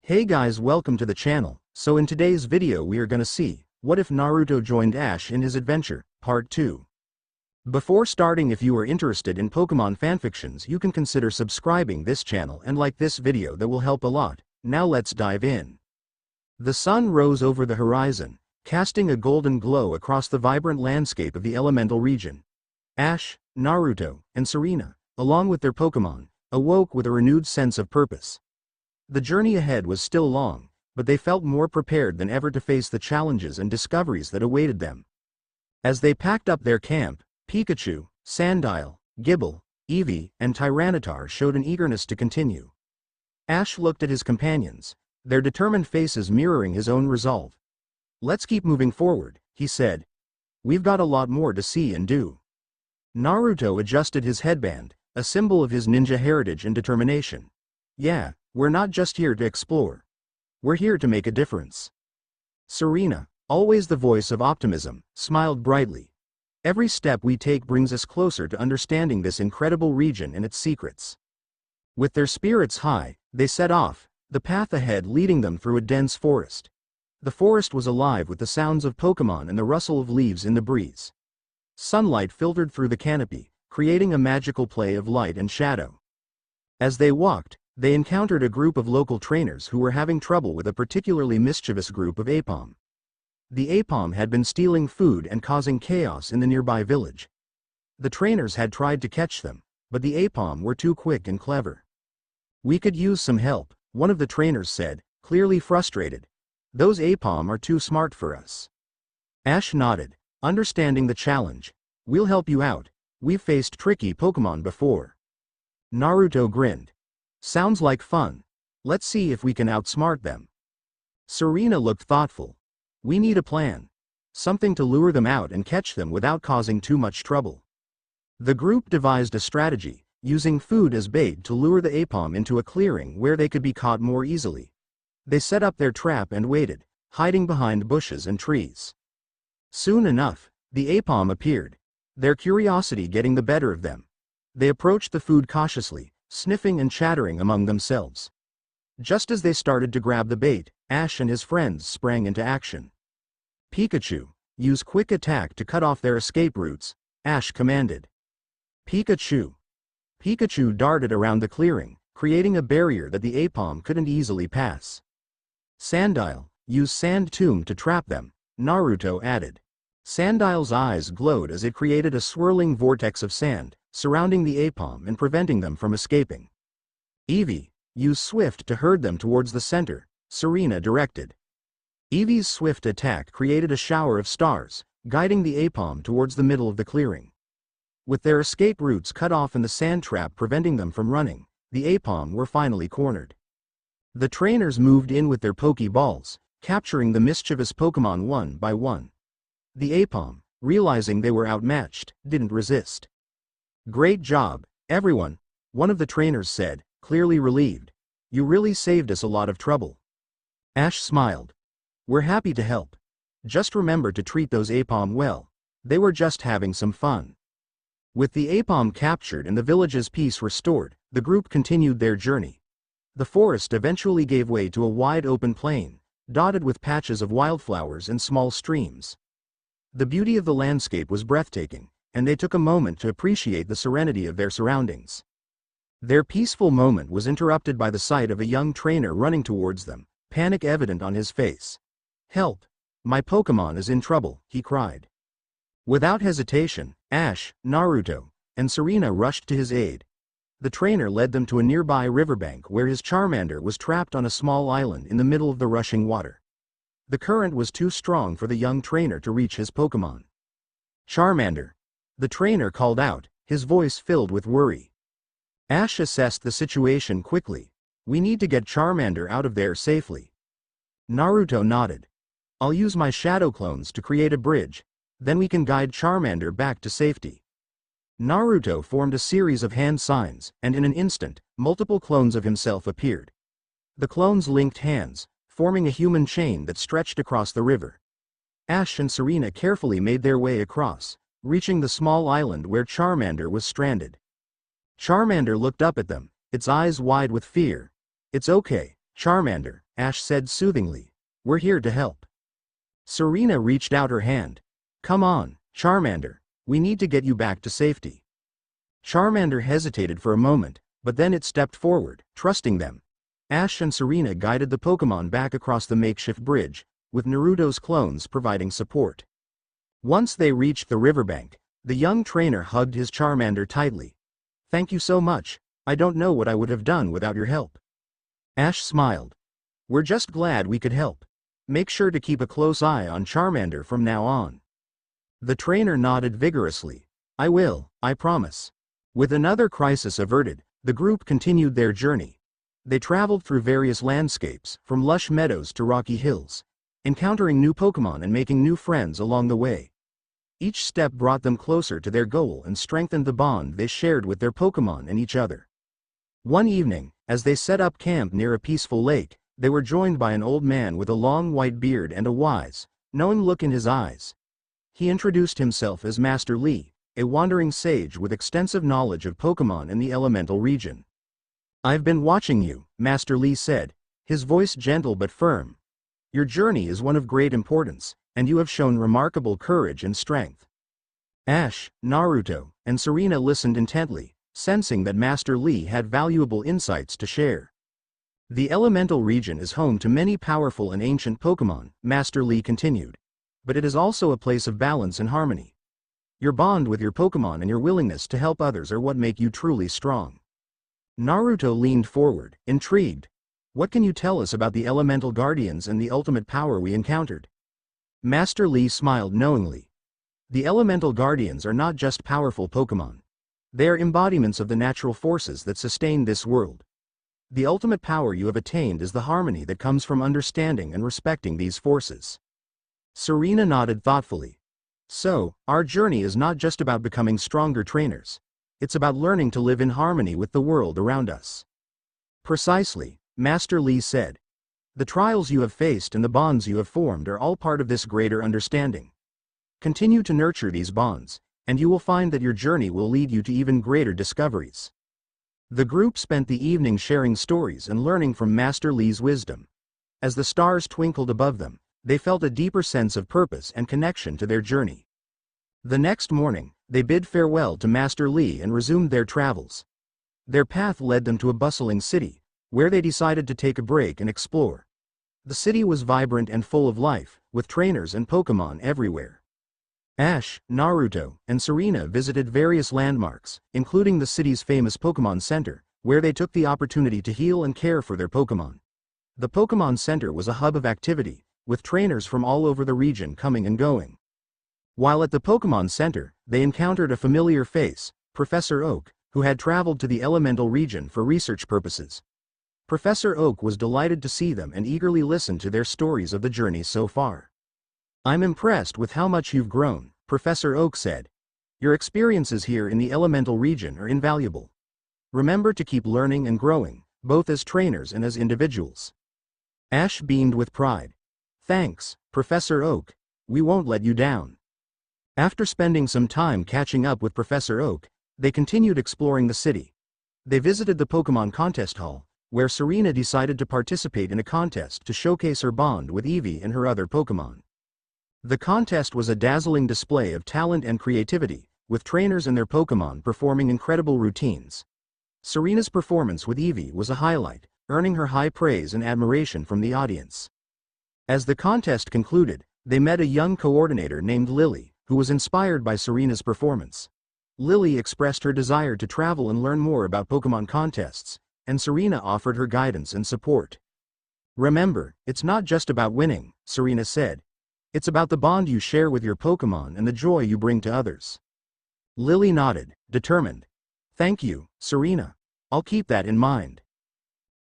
Hey guys, welcome to the channel. So in today's video we are gonna see, what if Naruto joined Ash in his adventure, part 2. Before starting, if you are interested in Pokemon fanfictions, you can consider subscribing this channel and like this video, that will help a lot. Now let's dive in. The sun rose over the horizon, casting a golden glow across the vibrant landscape of the elemental region. Ash, Naruto, and Serena, along with their Pokemon, awoke with a renewed sense of purpose. The journey ahead was still long, but they felt more prepared than ever to face the challenges and discoveries that awaited them. As they packed up their camp, Pikachu, Sandile, Gibble, Eevee, and Tyranitar showed an eagerness to continue. Ash looked at his companions, their determined faces mirroring his own resolve. "Let's keep moving forward," he said. "We've got a lot more to see and do." Naruto adjusted his headband, a symbol of his ninja heritage and determination. "Yeah, we're not just here to explore. We're here to make a difference." Serena, always the voice of optimism, smiled brightly. "Every step we take brings us closer to understanding this incredible region and its secrets." With their spirits high, they set off, the path ahead leading them through a dense forest. The forest was alive with the sounds of Pokemon and the rustle of leaves in the breeze. Sunlight filtered through the canopy, creating a magical play of light and shadow. As they walked, they encountered a group of local trainers who were having trouble with a particularly mischievous group of Apom. The Apom had been stealing food and causing chaos in the nearby village. The trainers had tried to catch them, but the Apom were too quick and clever. "We could use some help," one of the trainers said, clearly frustrated. "Those Apom are too smart for us." Ash nodded, understanding the challenge. "We'll help you out. We've faced tricky Pokemon before." Naruto grinned. "Sounds like fun. Let's see if we can outsmart them." Serena looked thoughtful. "We need a plan. Something to lure them out and catch them without causing too much trouble." The group devised a strategy, using food as bait to lure the Apom into a clearing where they could be caught more easily. They set up their trap and waited, hiding behind bushes and trees. Soon enough, the Apom appeared, their curiosity getting the better of them. They approached the food cautiously, sniffing and chattering among themselves. Just as they started to grab the bait, Ash and his friends sprang into action. "Pikachu, use quick attack to cut off their escape routes," Ash commanded. Pikachu. Pikachu darted around the clearing, creating a barrier that the Apom couldn't easily pass. "Sandile, use Sand Tomb to trap them," Naruto added. Sandile's eyes glowed as it created a swirling vortex of sand, surrounding the Apom and preventing them from escaping. "Eevee, use Swift to herd them towards the center," Serena directed. Eevee's swift attack created a shower of stars, guiding the Apom towards the middle of the clearing. With their escape routes cut off and the sand trap preventing them from running, the Apom were finally cornered. The trainers moved in with their Pokeballs, capturing the mischievous Pokemon one by one. The Apom, realizing they were outmatched, didn't resist. "Great job, everyone," one of the trainers said, clearly relieved. "You really saved us a lot of trouble." Ash smiled. "We're happy to help. Just remember to treat those Apom well. They were just having some fun." With the Apom captured and the village's peace restored, the group continued their journey. The forest eventually gave way to a wide open plain, dotted with patches of wildflowers and small streams. The beauty of the landscape was breathtaking, and they took a moment to appreciate the serenity of their surroundings. Their peaceful moment was interrupted by the sight of a young trainer running towards them, panic evident on his face. "Help! My Pokemon is in trouble," he cried. Without hesitation, Ash, Naruto, and Serena rushed to his aid. The trainer led them to a nearby riverbank where his Charmander was trapped on a small island in the middle of the rushing water. The current was too strong for the young trainer to reach his Pokemon. "Charmander!" the trainer called out, his voice filled with worry. Ash assessed the situation quickly. "We need to get Charmander out of there safely." Naruto nodded. "I'll use my shadow clones to create a bridge, then we can guide Charmander back to safety." Naruto formed a series of hand signs, and in an instant, multiple clones of himself appeared. The clones linked hands, forming a human chain that stretched across the river. Ash and Serena carefully made their way across, reaching the small island where Charmander was stranded. Charmander looked up at them, its eyes wide with fear. "It's okay, Charmander, Ash said soothingly. "We're here to help." Serena reached out her hand. "Come on, Charmander. We need to get you back to safety." Charmander hesitated for a moment, but then it stepped forward, trusting them. Ash and Serena guided the Pokémon back across the makeshift bridge, with Naruto's clones providing support. Once they reached the riverbank, the young trainer hugged his Charmander tightly. "Thank you so much. I don't know what I would have done without your help." Ash smiled. "We're just glad we could help. Make sure to keep a close eye on Charmander from now on." The trainer nodded vigorously. "I will, I promise." With another crisis averted, the group continued their journey. They traveled through various landscapes, from lush meadows to rocky hills, encountering new Pokémon and making new friends along the way. Each step brought them closer to their goal and strengthened the bond they shared with their Pokémon and each other. One evening, as they set up camp near a peaceful lake, they were joined by an old man with a long white beard and a wise, knowing look in his eyes. He introduced himself as Master Lee, a wandering sage with extensive knowledge of Pokémon in the elemental region. "I've been watching you," Master Lee said, his voice gentle but firm. "Your journey is one of great importance, and you have shown remarkable courage and strength." Ash, Naruto, and Serena listened intently, sensing that Master Lee had valuable insights to share. "The elemental region is home to many powerful and ancient Pokémon," Master Lee continued. "But it is also a place of balance and harmony. Your bond with your Pokémon and your willingness to help others are what make you truly strong." Naruto leaned forward, intrigued. "What can you tell us about the elemental guardians and the ultimate power we encountered?" Master Lee smiled knowingly. "The elemental guardians are not just powerful Pokémon. They are embodiments of the natural forces that sustain this world. The ultimate power you have attained is the harmony that comes from understanding and respecting these forces." Serena nodded thoughtfully. "So, our journey is not just about becoming stronger trainers. It's about learning to live in harmony with the world around us." "Precisely," Master Lee said. "The trials you have faced and the bonds you have formed are all part of this greater understanding. Continue to nurture these bonds, and you will find that your journey will lead you to even greater discoveries." The group spent the evening sharing stories and learning from Master Lee's wisdom. As the stars twinkled above them, they felt a deeper sense of purpose and connection to their journey. The next morning, they bid farewell to Master Lee and resumed their travels. Their path led them to a bustling city, where they decided to take a break and explore. The city was vibrant and full of life, with trainers and Pokémon everywhere. Ash, Naruto, and Serena visited various landmarks, including the city's famous Pokémon Center, where they took the opportunity to heal and care for their Pokémon. The Pokémon Center was a hub of activity, with trainers from all over the region coming and going. While at the Pokémon Center, they encountered a familiar face, Professor Oak, who had traveled to the elemental region for research purposes. Professor Oak was delighted to see them and eagerly listened to their stories of the journey so far. "I'm impressed with how much you've grown," Professor Oak said. "Your experiences here in the elemental region are invaluable. Remember to keep learning and growing, both as trainers and as individuals." Ash beamed with pride. "Thanks, Professor Oak. We won't let you down." After spending some time catching up with Professor Oak, they continued exploring the city. They visited the Pokémon Contest Hall, where Serena decided to participate in a contest to showcase her bond with Eevee and her other Pokémon. The contest was a dazzling display of talent and creativity, with trainers and their Pokémon performing incredible routines. Serena's performance with Eevee was a highlight, earning her high praise and admiration from the audience. As the contest concluded, they met a young coordinator named Lily, who was inspired by Serena's performance. Lily expressed her desire to travel and learn more about Pokémon contests, and Serena offered her guidance and support. "Remember, it's not just about winning," Serena said. "It's about the bond you share with your Pokémon and the joy you bring to others." Lily nodded, determined. "Thank you, Serena. I'll keep that in mind."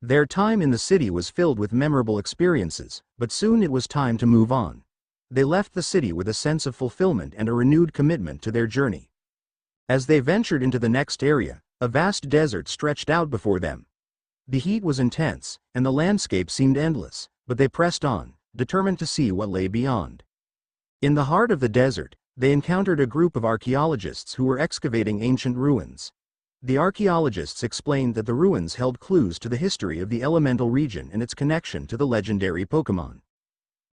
Their time in the city was filled with memorable experiences, but soon it was time to move on. They left the city with a sense of fulfillment and a renewed commitment to their journey. As they ventured into the next area, a vast desert stretched out before them. The heat was intense, and the landscape seemed endless, but they pressed on, determined to see what lay beyond. In the heart of the desert, they encountered a group of archaeologists who were excavating ancient ruins. The archaeologists explained that the ruins held clues to the history of the elemental region and its connection to the legendary Pokemon.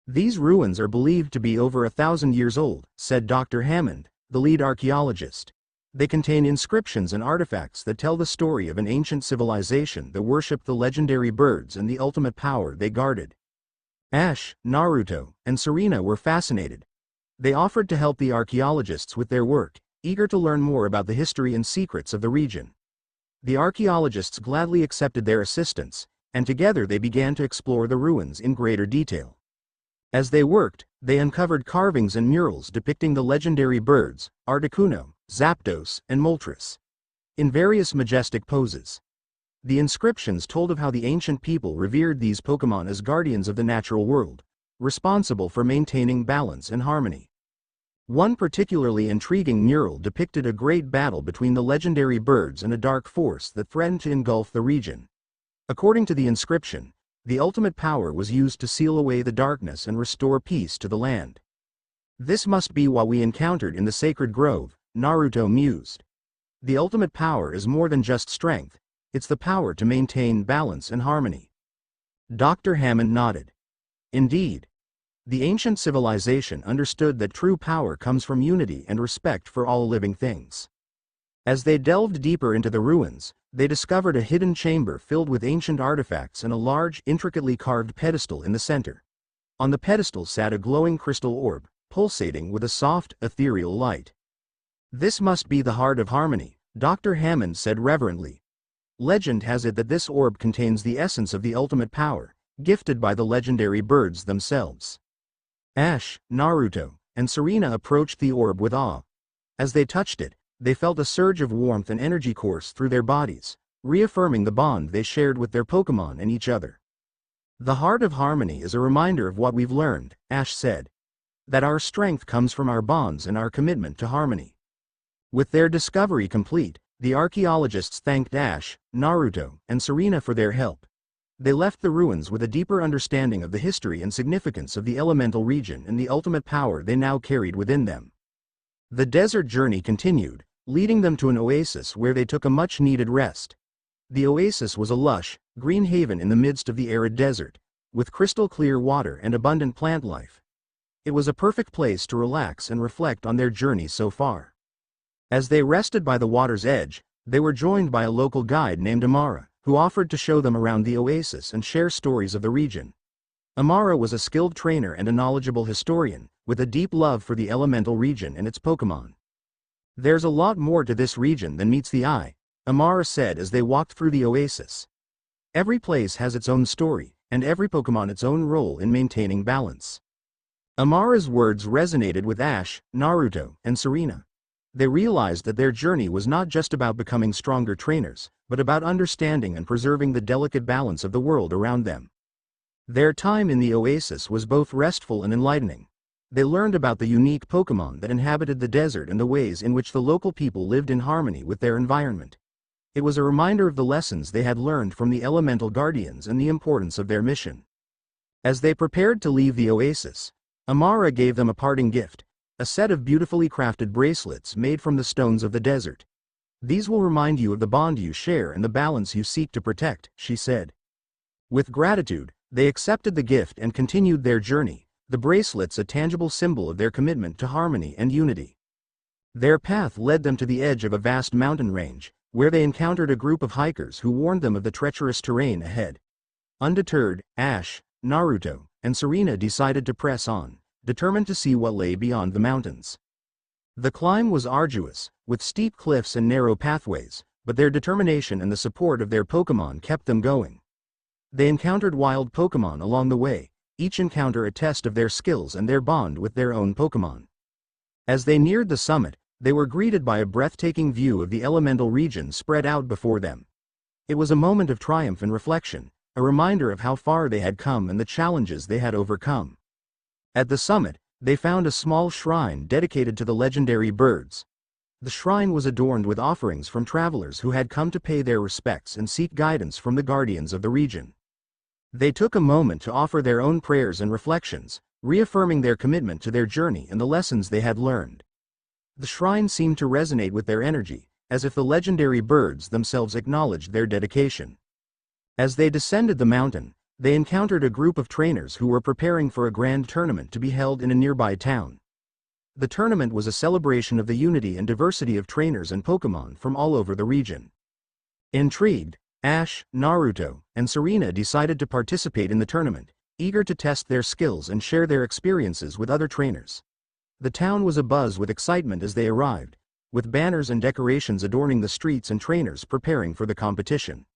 These ruins are believed to be over 1,000 years old, said Dr. Hammond, the lead archaeologist. They contain inscriptions and artifacts that tell the story of an ancient civilization that worshipped the legendary birds and the ultimate power they guarded. Ash, Naruto, and Serena were fascinated. They offered to help the archaeologists with their work, eager to learn more about the history and secrets of the region. The archaeologists gladly accepted their assistance, and together they began to explore the ruins in greater detail. As they worked, they uncovered carvings and murals depicting the legendary birds, Articuno, Zapdos, and Moltres, in various majestic poses. The inscriptions told of how the ancient people revered these Pokemon as guardians of the natural world, responsible for maintaining balance and harmony. One particularly intriguing mural depicted a great battle between the legendary birds and a dark force that threatened to engulf the region. According to the inscription, the ultimate power was used to seal away the darkness and restore peace to the land. This must be what we encountered in the sacred grove, Naruto mused. The ultimate power is more than just strength, it's the power to maintain balance and harmony. Dr. Hammond nodded. Indeed. The ancient civilization understood that true power comes from unity and respect for all living things. As they delved deeper into the ruins, they discovered a hidden chamber filled with ancient artifacts and a large, intricately carved pedestal in the center. On the pedestal sat a glowing crystal orb, pulsating with a soft, ethereal light. This must be the heart of harmony, Dr. Hammond said reverently. Legend has it that this orb contains the essence of the ultimate power, gifted by the legendary birds themselves. Ash, Naruto, and Serena approached the orb with awe. As they touched it, they felt a surge of warmth and energy course through their bodies, reaffirming the bond they shared with their Pokemon and each other. The heart of harmony is a reminder of what we've learned, Ash said. That our strength comes from our bonds and our commitment to harmony. With their discovery complete, the archaeologists thanked Ash, Naruto, and Serena for their help. They left the ruins with a deeper understanding of the history and significance of the elemental region and the ultimate power they now carried within them. The desert journey continued, leading them to an oasis where they took a much-needed rest. The oasis was a lush, green haven in the midst of the arid desert, with crystal-clear water and abundant plant life. It was a perfect place to relax and reflect on their journey so far. As they rested by the water's edge, they were joined by a local guide named Amara, who offered to show them around the oasis and share stories of the region. Amara was a skilled trainer and a knowledgeable historian, with a deep love for the elemental region and its Pokemon. There's a lot more to this region than meets the eye, Amara said as they walked through the oasis. Every place has its own story, and every Pokemon its own role in maintaining balance. Amara's words resonated with Ash, Naruto, and Serena. They realized that their journey was not just about becoming stronger trainers, but about understanding and preserving the delicate balance of the world around them. Their time in the oasis was both restful and enlightening. They learned about the unique Pokemon that inhabited the desert and the ways in which the local people lived in harmony with their environment. It was a reminder of the lessons they had learned from the elemental guardians and the importance of their mission. As they prepared to leave the oasis, Amara gave them a parting gift, a set of beautifully crafted bracelets made from the stones of the desert. These will remind you of the bond you share and the balance you seek to protect, she said. With gratitude, they accepted the gift and continued their journey, the bracelets a tangible symbol of their commitment to harmony and unity. Their path led them to the edge of a vast mountain range, where they encountered a group of hikers who warned them of the treacherous terrain ahead. Undeterred, Ash, Naruto, and Serena decided to press on, determined to see what lay beyond the mountains. The climb was arduous, with steep cliffs and narrow pathways, but their determination and the support of their Pokemon kept them going. They encountered wild Pokemon along the way, each encounter a test of their skills and their bond with their own Pokemon. As they neared the summit, they were greeted by a breathtaking view of the elemental region spread out before them. It was a moment of triumph and reflection, a reminder of how far they had come and the challenges they had overcome. At the summit, they found a small shrine dedicated to the legendary birds. The shrine was adorned with offerings from travelers who had come to pay their respects and seek guidance from the guardians of the region. They took a moment to offer their own prayers and reflections, reaffirming their commitment to their journey and the lessons they had learned. The shrine seemed to resonate with their energy, as if the legendary birds themselves acknowledged their dedication. As they descended the mountain, they encountered a group of trainers who were preparing for a grand tournament to be held in a nearby town. The tournament was a celebration of the unity and diversity of trainers and Pokémon from all over the region. Intrigued, Ash, Naruto, and Serena decided to participate in the tournament, eager to test their skills and share their experiences with other trainers. The town was abuzz with excitement as they arrived, with banners and decorations adorning the streets and trainers preparing for the competition.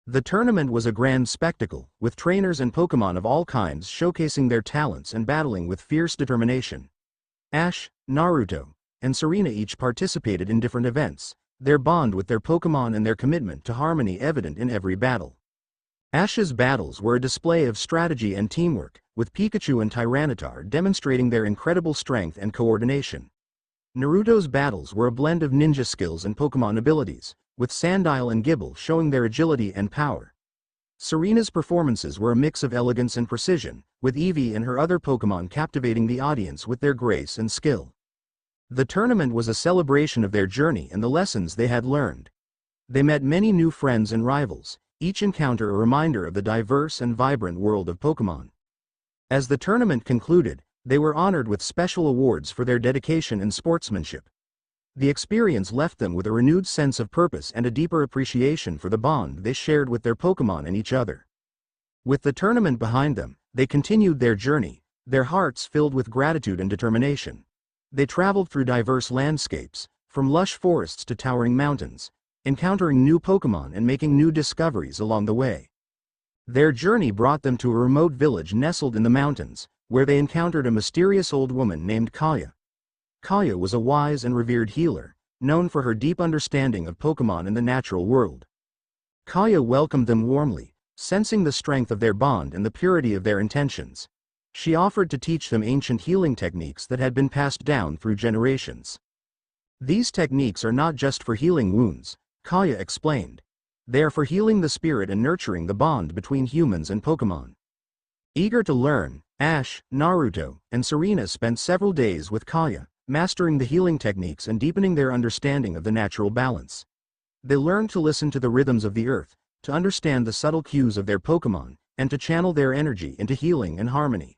The tournament was a grand spectacle, with trainers and Pokémon of all kinds showcasing their talents and battling with fierce determination. Ash, Naruto, and Serena each participated in different events, their bond with their Pokémon and their commitment to harmony evident in every battle. Ash's battles were a display of strategy and teamwork, with Pikachu and Tyranitar demonstrating their incredible strength and coordination. Naruto's battles were a blend of ninja skills and Pokémon abilities, with Sandile and Gible showing their agility and power. Serena's performances were a mix of elegance and precision, with Eevee and her other Pokémon captivating the audience with their grace and skill. The tournament was a celebration of their journey and the lessons they had learned. They met many new friends and rivals, each encounter a reminder of the diverse and vibrant world of Pokémon. As the tournament concluded, they were honored with special awards for their dedication and sportsmanship. The experience left them with a renewed sense of purpose and a deeper appreciation for the bond they shared with their Pokémon and each other. With the tournament behind them, they continued their journey, their hearts filled with gratitude and determination. They traveled through diverse landscapes, from lush forests to towering mountains, encountering new Pokémon and making new discoveries along the way. Their journey brought them to a remote village nestled in the mountains, where they encountered a mysterious old woman named Kaya. Kaya was a wise and revered healer, known for her deep understanding of Pokémon and the natural world. Kaya welcomed them warmly, sensing the strength of their bond and the purity of their intentions. She offered to teach them ancient healing techniques that had been passed down through generations. These techniques are not just for healing wounds, Kaya explained. They are for healing the spirit and nurturing the bond between humans and Pokémon. Eager to learn, Ash, Naruto, and Serena spent several days with Kaya, mastering the healing techniques and deepening their understanding of the natural balance. They learned to listen to the rhythms of the earth, to understand the subtle cues of their Pokémon, and to channel their energy into healing and harmony.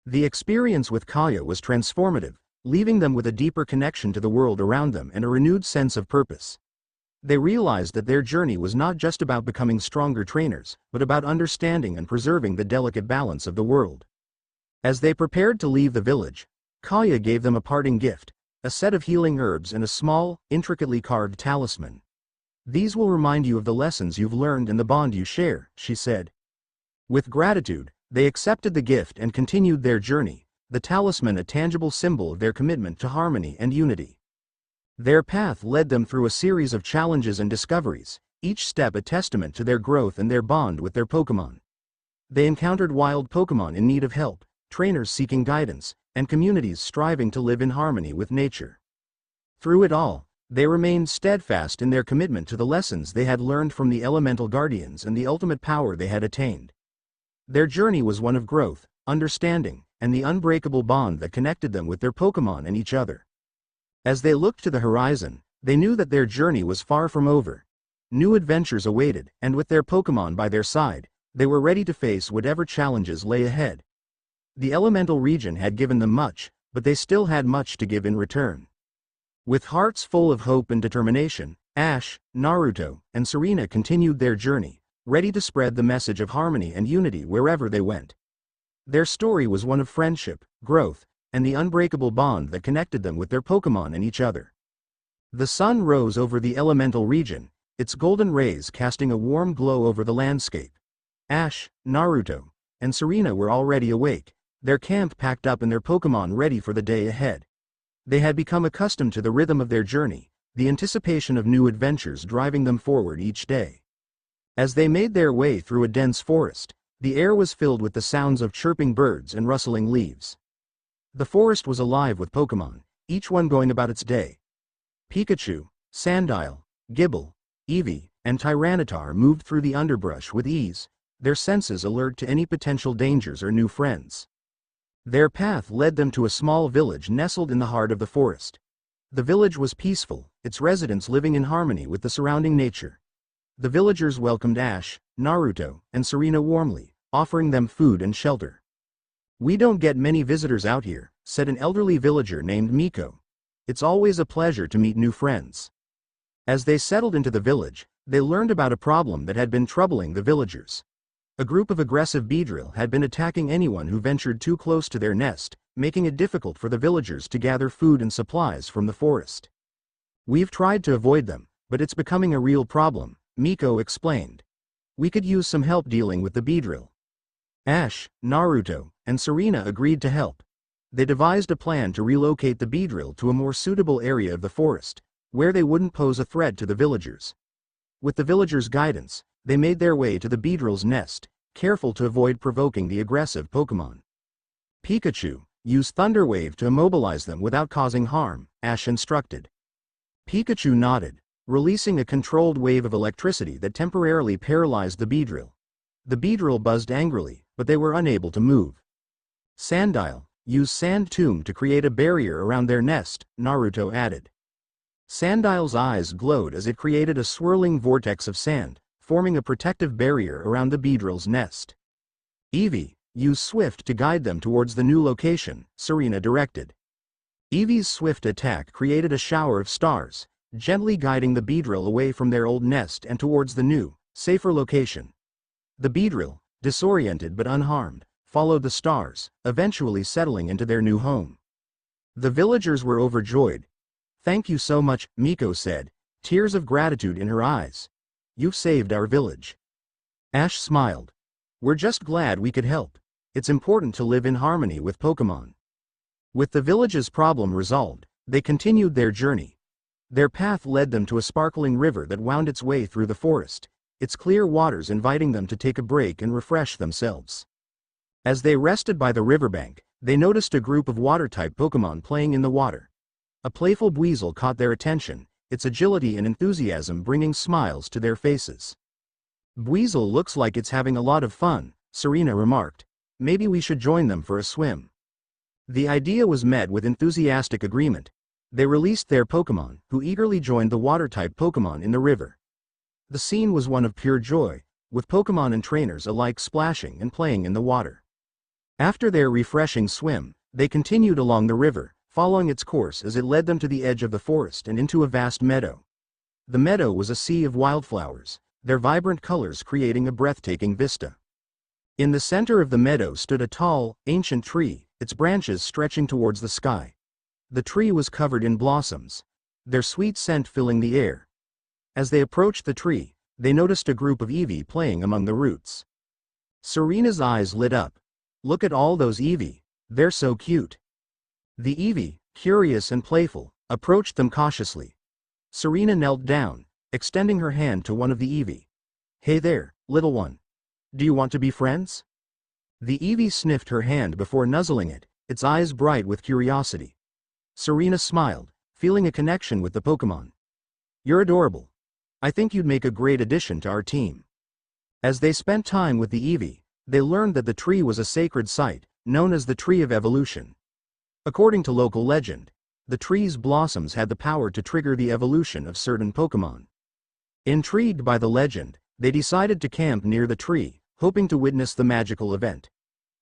The experience with Kaya was transformative, leaving them with a deeper connection to the world around them and a renewed sense of purpose. They realized that their journey was not just about becoming stronger trainers, but about understanding and preserving the delicate balance of the world. As they prepared to leave the village, Kaya gave them a parting gift, a set of healing herbs and a small, intricately carved talisman. "These will remind you of the lessons you've learned and the bond you share," she said. With gratitude, they accepted the gift and continued their journey, the talisman a tangible symbol of their commitment to harmony and unity. Their path led them through a series of challenges and discoveries, each step a testament to their growth and their bond with their Pokémon. They encountered wild Pokémon in need of help, trainers seeking guidance, and communities striving to live in harmony with nature. Through it all, they remained steadfast in their commitment to the lessons they had learned from the elemental guardians and the ultimate power they had attained. Their journey was one of growth, understanding, and the unbreakable bond that connected them with their Pokémon and each other. As they looked to the horizon, they knew that their journey was far from over. New adventures awaited, and with their Pokémon by their side, they were ready to face whatever challenges lay ahead. The elemental region had given them much, but they still had much to give in return. With hearts full of hope and determination, Ash, Naruto, and Serena continued their journey, ready to spread the message of harmony and unity wherever they went. Their story was one of friendship, growth, and the unbreakable bond that connected them with their Pokémon and each other. The sun rose over the elemental region, its golden rays casting a warm glow over the landscape. Ash, Naruto, and Serena were already awake, their camp packed up and their Pokémon ready for the day ahead. They had become accustomed to the rhythm of their journey, the anticipation of new adventures driving them forward each day. As they made their way through a dense forest, the air was filled with the sounds of chirping birds and rustling leaves. The forest was alive with Pokémon, each one going about its day. Pikachu, Sandile, Gible, Eevee, and Tyranitar moved through the underbrush with ease, their senses alert to any potential dangers or new friends. Their path led them to a small village nestled in the heart of the forest. The village was peaceful, its residents living in harmony with the surrounding nature. The villagers welcomed Ash, Naruto, and Serena warmly, offering them food and shelter. "We don't get many visitors out here," said an elderly villager named Miko. "It's always a pleasure to meet new friends." As they settled into the village, they learned about a problem that had been troubling the villagers. A group of aggressive beedrill had been attacking anyone who ventured too close to their nest, making it difficult for the villagers to gather food and supplies from the forest. "We've tried to avoid them, but it's becoming a real problem," Miko explained. "We could use some help dealing with the beedrill." Ash, Naruto, and Serena agreed to help. They devised a plan to relocate the beedrill to a more suitable area of the forest, where they wouldn't pose a threat to the villagers. With the villagers' guidance, they made their way to the beedrill's nest, careful to avoid provoking the aggressive Pokémon. "Pikachu, use Thunder Wave to immobilize them without causing harm," Ash instructed. Pikachu nodded, releasing a controlled wave of electricity that temporarily paralyzed the beedrill. The beedrill buzzed angrily, but they were unable to move. "Sandile, use Sand Tomb to create a barrier around their nest," Naruto added. Sandile's eyes glowed as it created a swirling vortex of sand, forming a protective barrier around the beedrill's nest. "Eevee, use Swift to guide them towards the new location," Serena directed. Eevee's swift attack created a shower of stars, gently guiding the beedrill away from their old nest and towards the new, safer location. The beedrill, disoriented but unharmed, followed the stars, eventually settling into their new home. The villagers were overjoyed. "Thank you so much," Miko said, tears of gratitude in her eyes. "You've saved our village." Ash smiled. "We're just glad we could help. It's important to live in harmony with Pokémon." With the village's problem resolved, they continued their journey. Their path led them to a sparkling river that wound its way through the forest, its clear waters inviting them to take a break and refresh themselves. As they rested by the riverbank, they noticed a group of water-type Pokémon playing in the water. A playful Buizel caught their attention, its agility and enthusiasm bringing smiles to their faces. "Buizel looks like it's having a lot of fun," Serena remarked. "Maybe we should join them for a swim." The idea was met with enthusiastic agreement. They released their Pokémon, who eagerly joined the water-type Pokémon in the river. The scene was one of pure joy, with Pokémon and trainers alike splashing and playing in the water. After their refreshing swim, they continued along the river, following its course as it led them to the edge of the forest and into a vast meadow. The meadow was a sea of wildflowers, their vibrant colors creating a breathtaking vista. In the center of the meadow stood a tall, ancient tree, its branches stretching towards the sky. The tree was covered in blossoms, their sweet scent filling the air. As they approached the tree, they noticed a group of Eevee playing among the roots. Serena's eyes lit up. "Look at all those Eevee, they're so cute." The Eevee, curious and playful, approached them cautiously. Serena knelt down, extending her hand to one of the Eevee. "Hey there, little one. Do you want to be friends?" The Eevee sniffed her hand before nuzzling it, its eyes bright with curiosity. Serena smiled, feeling a connection with the Pokémon. "You're adorable. I think you'd make a great addition to our team." As they spent time with the Eevee, they learned that the tree was a sacred site, known as the Tree of Evolution. According to local legend, the tree's blossoms had the power to trigger the evolution of certain Pokémon. Intrigued by the legend, they decided to camp near the tree, hoping to witness the magical event.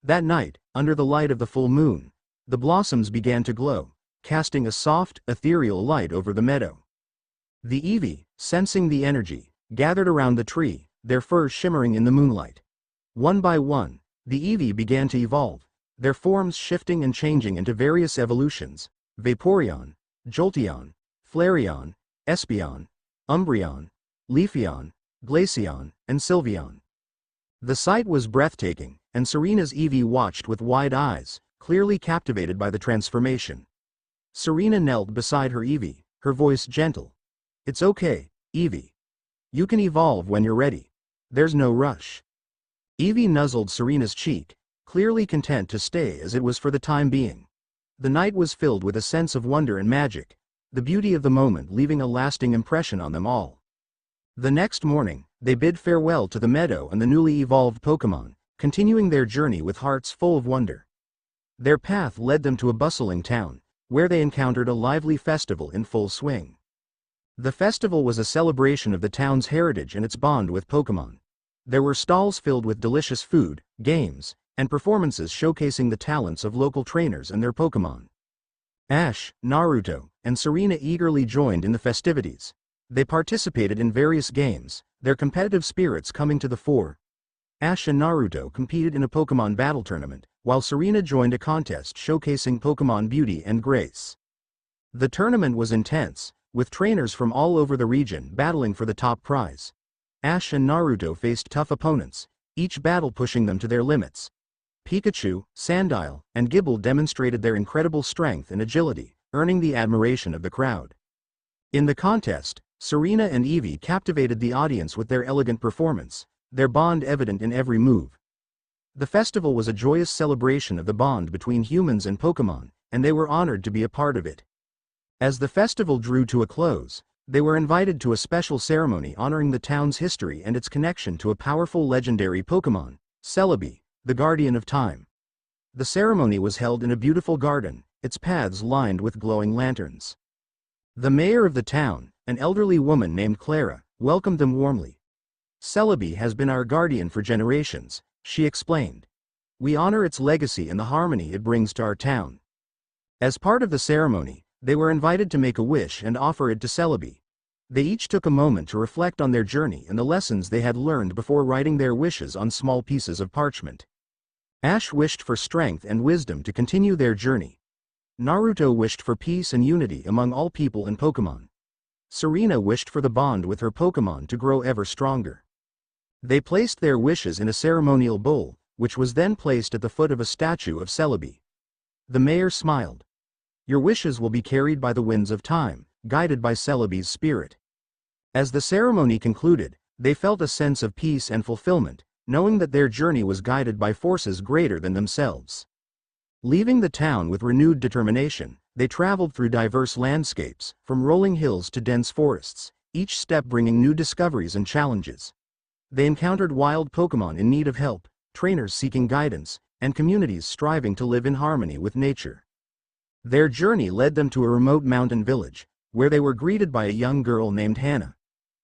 That night, under the light of the full moon, the blossoms began to glow, casting a soft, ethereal light over the meadow. The Eevee, sensing the energy, gathered around the tree, their furs shimmering in the moonlight. One by one, the Eevee began to evolve, their forms shifting and changing into various evolutions: Vaporeon, Jolteon, Flareon, Espeon, Umbreon, Leafeon, Glaceon, and Sylveon. The sight was breathtaking, and Serena's Eevee watched with wide eyes, clearly captivated by the transformation. Serena knelt beside her Eevee, her voice gentle. "It's okay, Eevee. You can evolve when you're ready. There's no rush." Eevee nuzzled Serena's cheek, clearly content to stay as it was for the time being. The night was filled with a sense of wonder and magic, the beauty of the moment leaving a lasting impression on them all. The next morning, they bid farewell to the meadow and the newly evolved Pokémon, continuing their journey with hearts full of wonder. Their path led them to a bustling town, where they encountered a lively festival in full swing. The festival was a celebration of the town's heritage and its bond with Pokémon. There were stalls filled with delicious food, games, and performances showcasing the talents of local trainers and their Pokémon. Ash, Naruto, and Serena eagerly joined in the festivities. They participated in various games, their competitive spirits coming to the fore. Ash and Naruto competed in a Pokémon battle tournament, while Serena joined a contest showcasing Pokémon beauty and grace. The tournament was intense, with trainers from all over the region battling for the top prize. Ash and Naruto faced tough opponents, each battle pushing them to their limits. Pikachu, Sandile, and Gible demonstrated their incredible strength and agility, earning the admiration of the crowd. In the contest, Serena and Eevee captivated the audience with their elegant performance, their bond evident in every move. The festival was a joyous celebration of the bond between humans and Pokémon, and they were honored to be a part of it. As the festival drew to a close, they were invited to a special ceremony honoring the town's history and its connection to a powerful legendary Pokémon, Celebi, the Guardian of Time. The ceremony was held in a beautiful garden, its paths lined with glowing lanterns. The mayor of the town, an elderly woman named Clara, welcomed them warmly. Celebi has been our guardian for generations, she explained. We honor its legacy and the harmony it brings to our town. As part of the ceremony, they were invited to make a wish and offer it to Celebi. They each took a moment to reflect on their journey and the lessons they had learned before writing their wishes on small pieces of parchment. Ash wished for strength and wisdom to continue their journey. Naruto wished for peace and unity among all people and Pokémon. Serena wished for the bond with her Pokémon to grow ever stronger. They placed their wishes in a ceremonial bowl, which was then placed at the foot of a statue of Celebi. The mayor smiled. Your wishes will be carried by the winds of time, guided by Celebi's spirit. As the ceremony concluded, they felt a sense of peace and fulfillment, knowing that their journey was guided by forces greater than themselves. Leaving the town with renewed determination, they traveled through diverse landscapes, from rolling hills to dense forests, each step bringing new discoveries and challenges. They encountered wild Pokémon in need of help, trainers seeking guidance, and communities striving to live in harmony with nature. Their journey led them to a remote mountain village, where they were greeted by a young girl named Hannah.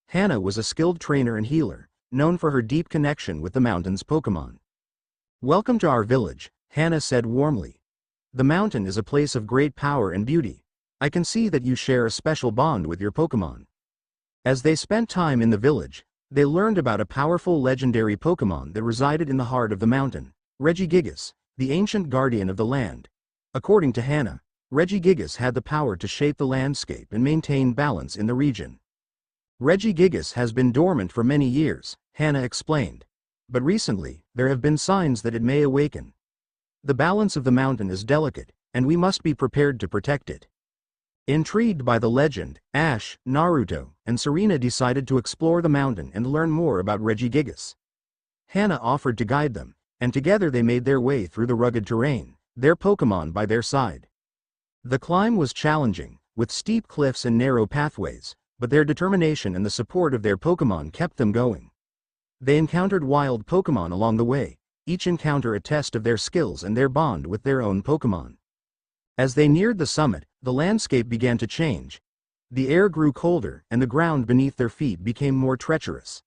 Hannah was a skilled trainer and healer, known for her deep connection with the mountain's Pokémon. Welcome to our village, Hannah said warmly. The mountain is a place of great power and beauty. I can see that you share a special bond with your Pokémon. As they spent time in the village, they learned about a powerful legendary Pokémon that resided in the heart of the mountain, Regigigas, the ancient guardian of the land. According to Hannah, Regigigas had the power to shape the landscape and maintain balance in the region. Regigigas has been dormant for many years, Hannah explained. But recently, there have been signs that it may awaken. The balance of the mountain is delicate, and we must be prepared to protect it. Intrigued by the legend, Ash, Naruto, and Serena decided to explore the mountain and learn more about Regigigas. Hannah offered to guide them, and together they made their way through the rugged terrain, their Pokémon by their side. The climb was challenging, with steep cliffs and narrow pathways, but their determination and the support of their Pokémon kept them going. They encountered wild Pokémon along the way, each encounter a test of their skills and their bond with their own Pokémon. As they neared the summit, the landscape began to change. The air grew colder, and the ground beneath their feet became more treacherous.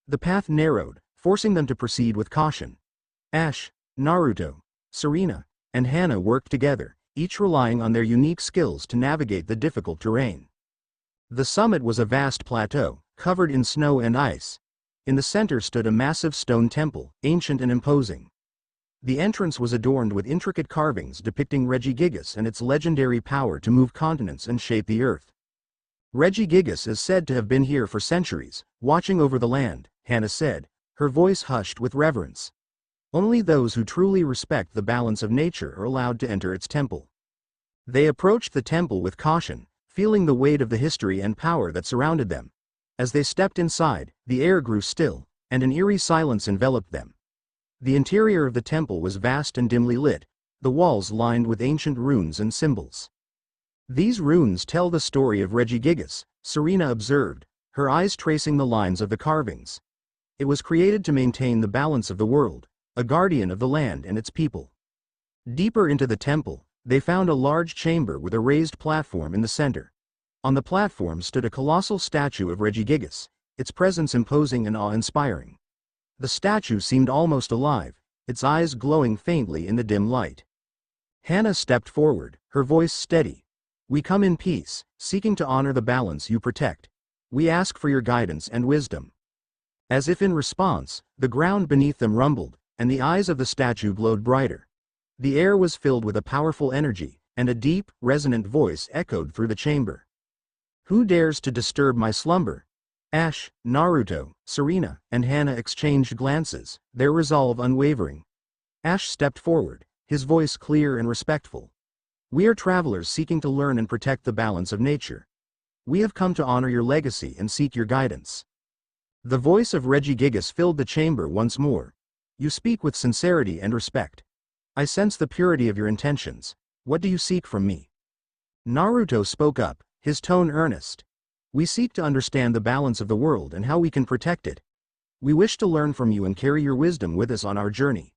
The path narrowed, forcing them to proceed with caution. Ash, Naruto, Serena, and Hannah worked together, each relying on their unique skills to navigate the difficult terrain. The summit was a vast plateau, covered in snow and ice. In the center stood a massive stone temple, ancient and imposing. The entrance was adorned with intricate carvings depicting Regigigas and its legendary power to move continents and shape the earth. Regigigas is said to have been here for centuries, watching over the land, Hannah said, her voice hushed with reverence. Only those who truly respect the balance of nature are allowed to enter its temple. They approached the temple with caution, feeling the weight of the history and power that surrounded them. As they stepped inside, the air grew still, and an eerie silence enveloped them. The interior of the temple was vast and dimly lit, the walls lined with ancient runes and symbols. These runes tell the story of Regigigas, Serena observed, her eyes tracing the lines of the carvings. It was created to maintain the balance of the world, a guardian of the land and its people. Deeper into the temple, they found a large chamber with a raised platform in the center. On the platform stood a colossal statue of Regigigas, its presence imposing and awe-inspiring. The statue seemed almost alive, its eyes glowing faintly in the dim light. Hannah stepped forward, her voice steady. "We come in peace, seeking to honor the balance you protect. We ask for your guidance and wisdom." As if in response, the ground beneath them rumbled, and the eyes of the statue glowed brighter. The air was filled with a powerful energy, and a deep, resonant voice echoed through the chamber. "Who dares to disturb my slumber?" Ash, Naruto, Serena, and Hannah exchanged glances, their resolve unwavering. Ash stepped forward, his voice clear and respectful. "We are travelers seeking to learn and protect the balance of nature. We have come to honor your legacy and seek your guidance." The voice of Regigigas filled the chamber once more. "You speak with sincerity and respect. I sense the purity of your intentions. What do you seek from me?" Naruto spoke up, his tone earnest. "We seek to understand the balance of the world and how we can protect it. We wish to learn from you and carry your wisdom with us on our journey."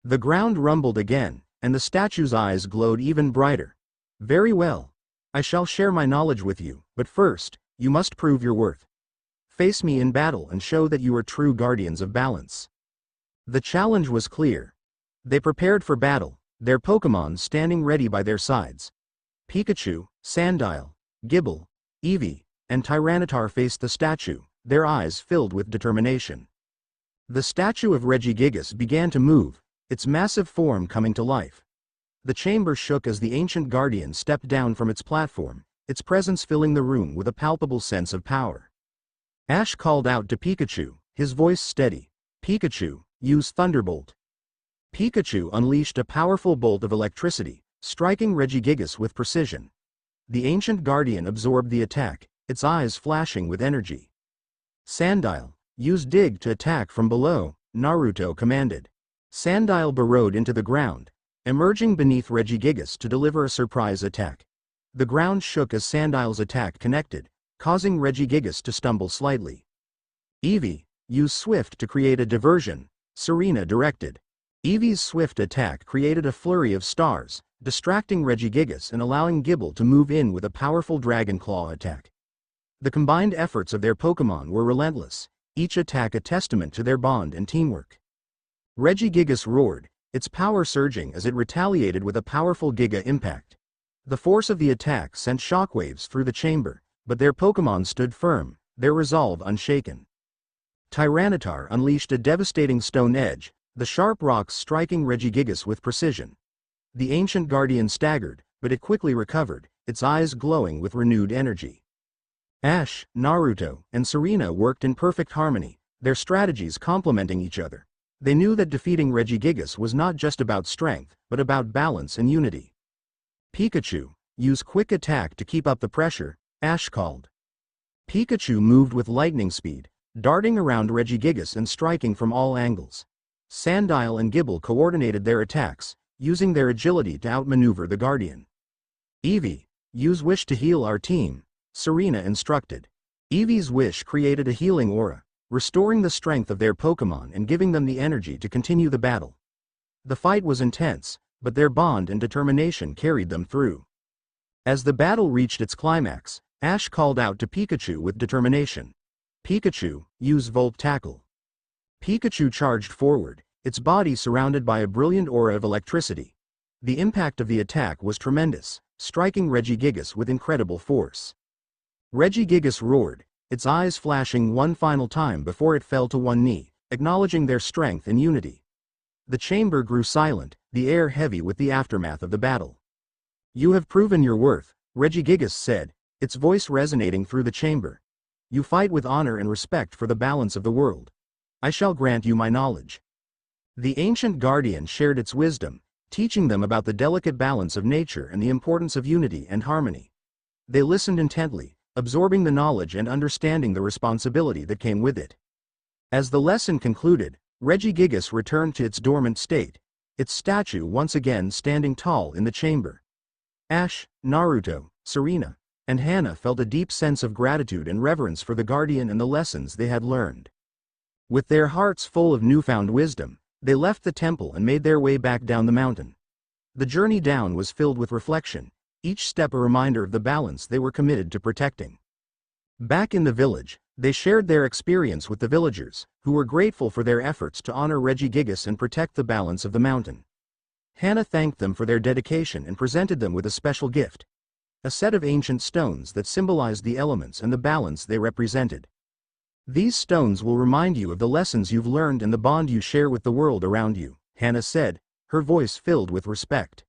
The ground rumbled again, and the statue's eyes glowed even brighter. "Very well. I shall share my knowledge with you, but first, you must prove your worth. Face me in battle and show that you are true guardians of balance." The challenge was clear. They prepared for battle, their Pokémon standing ready by their sides. Pikachu, Sandile, Gible, Eevee, and Tyranitar faced the statue, their eyes filled with determination. The statue of Regigigas began to move, its massive form coming to life. The chamber shook as the ancient guardian stepped down from its platform, its presence filling the room with a palpable sense of power. Ash called out to Pikachu, his voice steady. "Pikachu, use Thunderbolt." Pikachu unleashed a powerful bolt of electricity, striking Regigigas with precision. The ancient guardian absorbed the attack, its eyes flashing with energy. "Sandile, use Dig to attack from below," Naruto commanded. Sandile burrowed into the ground, emerging beneath Regigigas to deliver a surprise attack. The ground shook as Sandile's attack connected, causing Regigigas to stumble slightly. "Eevee, use Swift to create a diversion," Serena directed. Eevee's swift attack created a flurry of stars, distracting Regigigas and allowing Gible to move in with a powerful Dragon Claw attack. The combined efforts of their Pokémon were relentless, each attack a testament to their bond and teamwork. Regigigas roared, its power surging as it retaliated with a powerful Giga Impact. The force of the attack sent shockwaves through the chamber, but their Pokémon stood firm, their resolve unshaken. Tyranitar unleashed a devastating Stone Edge, the sharp rocks striking Regigigas with precision. The ancient guardian staggered, but it quickly recovered, its eyes glowing with renewed energy. Ash, Naruto, and Serena worked in perfect harmony, their strategies complementing each other. They knew that defeating Regigigas was not just about strength, but about balance and unity. "Pikachu, use Quick Attack to keep up the pressure," Ash called. Pikachu moved with lightning speed, darting around Regigigas and striking from all angles. Sandile and Gible coordinated their attacks, using their agility to outmaneuver the Guardian. "Eevee, use Wish to heal our team," Serena instructed. Eevee's wish created a healing aura, restoring the strength of their Pokémon and giving them the energy to continue the battle. The fight was intense, but their bond and determination carried them through. As the battle reached its climax, Ash called out to Pikachu with determination. "Pikachu, use Volt Tackle." Pikachu charged forward, its body surrounded by a brilliant aura of electricity. The impact of the attack was tremendous, striking Regigigas with incredible force. Regigigas roared, its eyes flashing one final time before it fell to one knee, acknowledging their strength and unity. The chamber grew silent, the air heavy with the aftermath of the battle. "You have proven your worth," Regigigas said, its voice resonating through the chamber. "You fight with honor and respect for the balance of the world. I shall grant you my knowledge." The ancient guardian shared its wisdom, teaching them about the delicate balance of nature and the importance of unity and harmony. They listened intently, absorbing the knowledge and understanding the responsibility that came with it. As the lesson concluded, Regigigas returned to its dormant state, its statue once again standing tall in the chamber. Ash, Naruto, Serena, and Hannah felt a deep sense of gratitude and reverence for the guardian and the lessons they had learned. With their hearts full of newfound wisdom, they left the temple and made their way back down the mountain. The journey down was filled with reflection, each step a reminder of the balance they were committed to protecting. Back in the village, they shared their experience with the villagers, who were grateful for their efforts to honor Regigigas and protect the balance of the mountain. Hannah thanked them for their dedication and presented them with a special gift, a set of ancient stones that symbolized the elements and the balance they represented. "These stones will remind you of the lessons you've learned and the bond you share with the world around you," Hannah said, her voice filled with respect.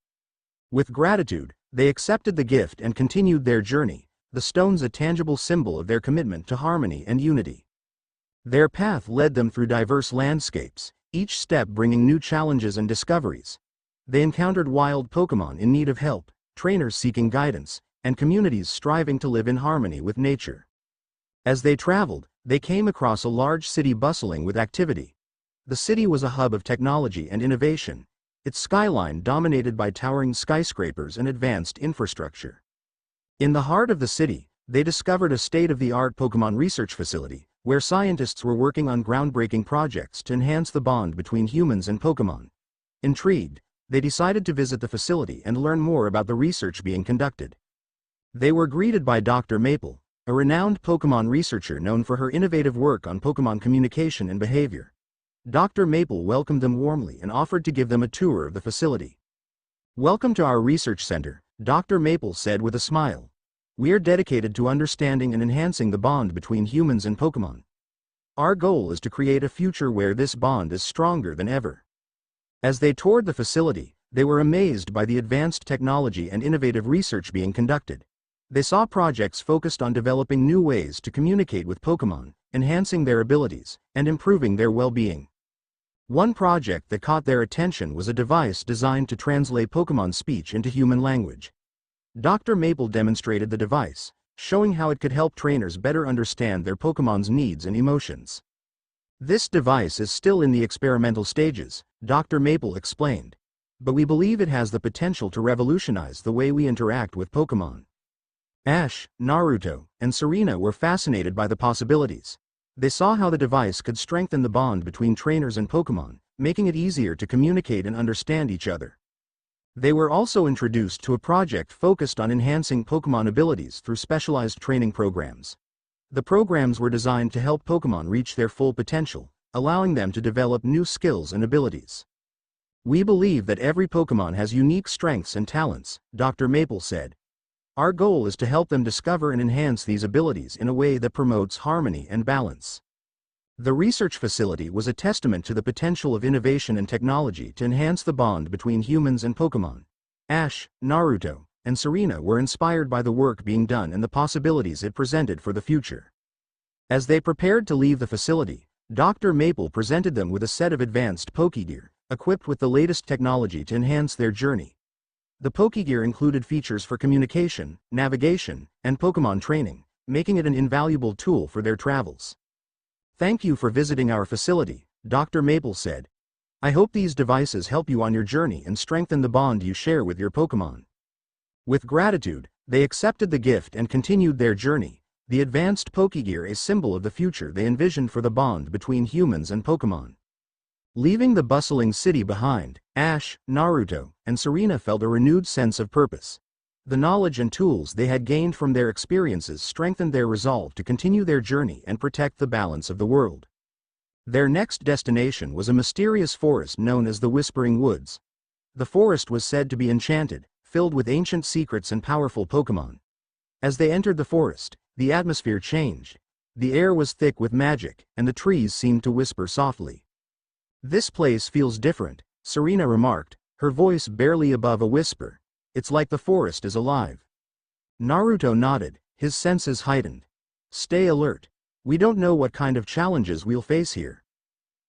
With gratitude, they accepted the gift and continued their journey, the stones a tangible symbol of their commitment to harmony and unity. Their path led them through diverse landscapes, each step bringing new challenges and discoveries. They encountered wild Pokémon in need of help, trainers seeking guidance, and communities striving to live in harmony with nature. As they traveled, they came across a large city bustling with activity. The city was a hub of technology and innovation, its skyline dominated by towering skyscrapers and advanced infrastructure. In the heart of the city, they discovered a state-of-the-art Pokémon research facility, where scientists were working on groundbreaking projects to enhance the bond between humans and Pokémon. Intrigued, they decided to visit the facility and learn more about the research being conducted. They were greeted by Dr. Maple, a renowned Pokémon researcher known for her innovative work on Pokémon communication and behavior. Dr. Maple welcomed them warmly and offered to give them a tour of the facility. "Welcome to our research center," Dr. Maple said with a smile. "We are dedicated to understanding and enhancing the bond between humans and Pokémon. Our goal is to create a future where this bond is stronger than ever." As they toured the facility, they were amazed by the advanced technology and innovative research being conducted. They saw projects focused on developing new ways to communicate with Pokémon, enhancing their abilities, and improving their well-being. One project that caught their attention was a device designed to translate Pokémon speech into human language. Dr. Maple demonstrated the device, showing how it could help trainers better understand their Pokémon's needs and emotions. "This device is still in the experimental stages," Dr. Maple explained, "but we believe it has the potential to revolutionize the way we interact with Pokémon." Ash, Naruto, and Serena were fascinated by the possibilities. They saw how the device could strengthen the bond between trainers and Pokémon, making it easier to communicate and understand each other. They were also introduced to a project focused on enhancing Pokémon abilities through specialized training programs. The programs were designed to help Pokémon reach their full potential, allowing them to develop new skills and abilities. "We believe that every Pokémon has unique strengths and talents," Dr. Maple said. "Our goal is to help them discover and enhance these abilities in a way that promotes harmony and balance." The research facility was a testament to the potential of innovation and technology to enhance the bond between humans and Pokémon. Ash, Naruto, and Serena were inspired by the work being done and the possibilities it presented for the future. As they prepared to leave the facility, Dr. Maple presented them with a set of advanced Pokégear, equipped with the latest technology to enhance their journey. The Pokégear included features for communication, navigation, and Pokémon training, making it an invaluable tool for their travels. "Thank you for visiting our facility," Dr. Maple said. "I hope these devices help you on your journey and strengthen the bond you share with your Pokémon." With gratitude, they accepted the gift and continued their journey, the advanced Pokégear a symbol of the future they envisioned for the bond between humans and Pokémon. Leaving the bustling city behind, Ash, Naruto, and Serena felt a renewed sense of purpose. The knowledge and tools they had gained from their experiences strengthened their resolve to continue their journey and protect the balance of the world. Their next destination was a mysterious forest known as the Whispering Woods. The forest was said to be enchanted, filled with ancient secrets and powerful Pokémon. As they entered the forest, the atmosphere changed. The air was thick with magic, and the trees seemed to whisper softly. "This place feels different," Serena remarked, her voice barely above a whisper. "It's like the forest is alive." Naruto nodded, his senses heightened. "Stay alert. We don't know what kind of challenges we'll face here."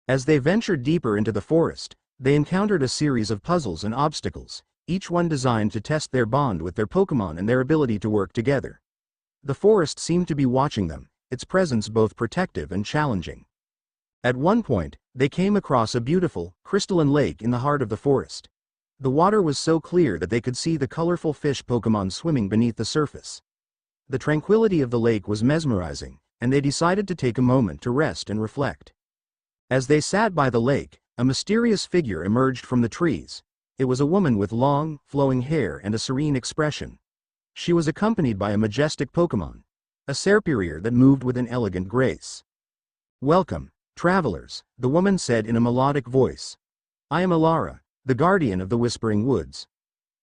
As they ventured deeper into the forest, they encountered a series of puzzles and obstacles, each one designed to test their bond with their Pokémon and their ability to work together. The forest seemed to be watching them, its presence both protective and challenging. At one point, they came across a beautiful, crystalline lake in the heart of the forest. The water was so clear that they could see the colorful fish Pokémon swimming beneath the surface. The tranquility of the lake was mesmerizing, and they decided to take a moment to rest and reflect. As they sat by the lake, a mysterious figure emerged from the trees. It was a woman with long, flowing hair and a serene expression. She was accompanied by a majestic Pokemon, a Serperior that moved with an elegant grace. "Welcome, travelers," the woman said in a melodic voice. "I am Alara, the guardian of the Whispering Woods.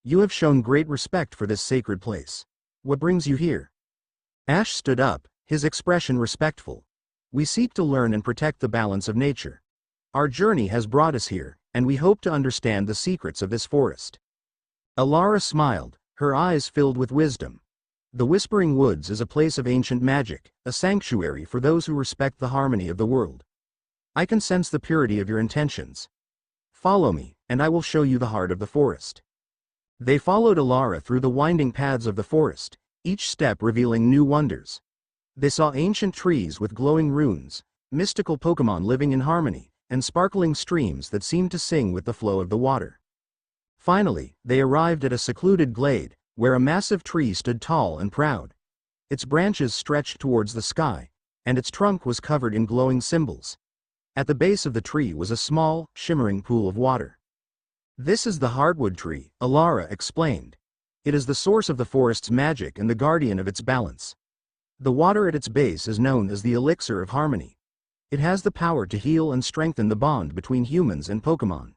You have shown great respect for this sacred place. What brings you here?" Ash stood up, his expression respectful. "We seek to learn and protect the balance of nature. Our journey has brought us here, and we hope to understand the secrets of this forest." Alara smiled, her eyes filled with wisdom. "The Whispering Woods is a place of ancient magic, a sanctuary for those who respect the harmony of the world. I can sense the purity of your intentions. Follow me, and I will show you the heart of the forest." They followed Alara through the winding paths of the forest, each step revealing new wonders. They saw ancient trees with glowing runes, mystical Pokemon living in harmony, and sparkling streams that seemed to sing with the flow of the water. Finally, they arrived at a secluded glade, where a massive tree stood tall and proud. Its branches stretched towards the sky, and its trunk was covered in glowing symbols. At the base of the tree was a small, shimmering pool of water. "This is the hardwood tree," Alara explained. "It is the source of the forest's magic and the guardian of its balance. The water at its base is known as the elixir of harmony. It has the power to heal and strengthen the bond between humans and Pokemon."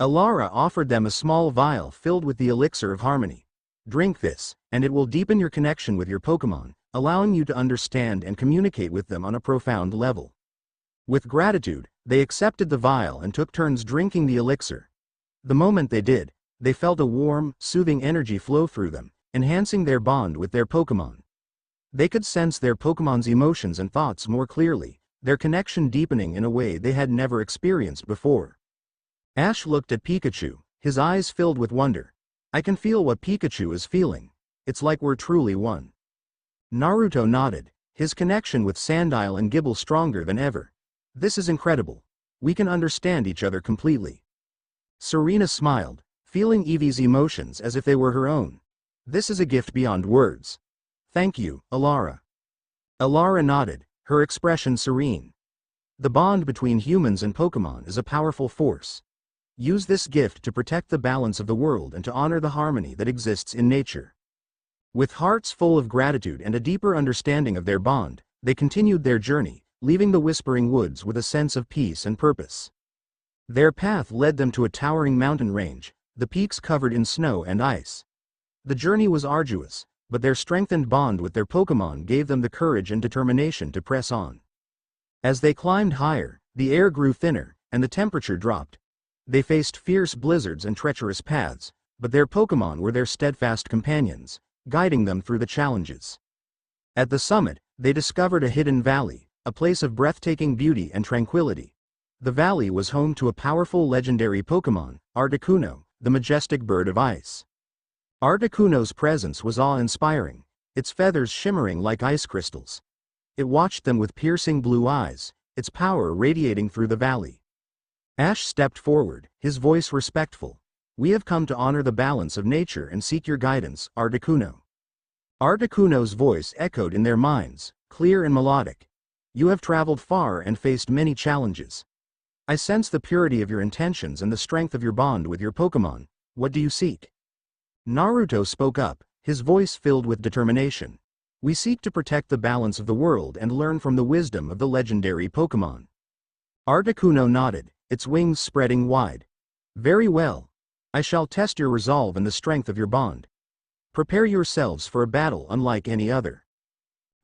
Alara offered them a small vial filled with the elixir of harmony. "Drink this, and it will deepen your connection with your Pokemon, allowing you to understand and communicate with them on a profound level." With gratitude, they accepted the vial and took turns drinking the elixir. The moment they did, they felt a warm, soothing energy flow through them, enhancing their bond with their Pokemon. They could sense their Pokemon's emotions and thoughts more clearly, their connection deepening in a way they had never experienced before. Ash looked at Pikachu, his eyes filled with wonder. "I can feel what Pikachu is feeling. It's like we're truly one." Naruto nodded, his connection with Sandile and Gible stronger than ever. "This is incredible. We can understand each other completely." Serena smiled, feeling Eevee's emotions as if they were her own. "This is a gift beyond words. Thank you, Alara." Alara nodded, her expression serene. "The bond between humans and Pokemon is a powerful force. Use this gift to protect the balance of the world and to honor the harmony that exists in nature." With hearts full of gratitude and a deeper understanding of their bond, they continued their journey, leaving the Whispering Woods with a sense of peace and purpose. Their path led them to a towering mountain range, the peaks covered in snow and ice. The journey was arduous, but their strengthened bond with their Pokemon gave them the courage and determination to press on. As they climbed higher, the air grew thinner, and the temperature dropped. They faced fierce blizzards and treacherous paths, but their Pokemon were their steadfast companions, guiding them through the challenges. At the summit, they discovered a hidden valley, a place of breathtaking beauty and tranquility. The valley was home to a powerful legendary Pokemon, Articuno, the majestic bird of ice. Articuno's presence was awe-inspiring, its feathers shimmering like ice crystals. It watched them with piercing blue eyes, its power radiating through the valley. Ash stepped forward, his voice respectful. "We have come to honor the balance of nature and seek your guidance, Articuno." Articuno's voice echoed in their minds, clear and melodic. "You have traveled far and faced many challenges. I sense the purity of your intentions and the strength of your bond with your Pokemon. What do you seek?" Naruto spoke up, his voice filled with determination. "We seek to protect the balance of the world and learn from the wisdom of the legendary Pokemon." Articuno nodded, its wings spreading wide. "Very well. I shall test your resolve and the strength of your bond. Prepare yourselves for a battle unlike any other."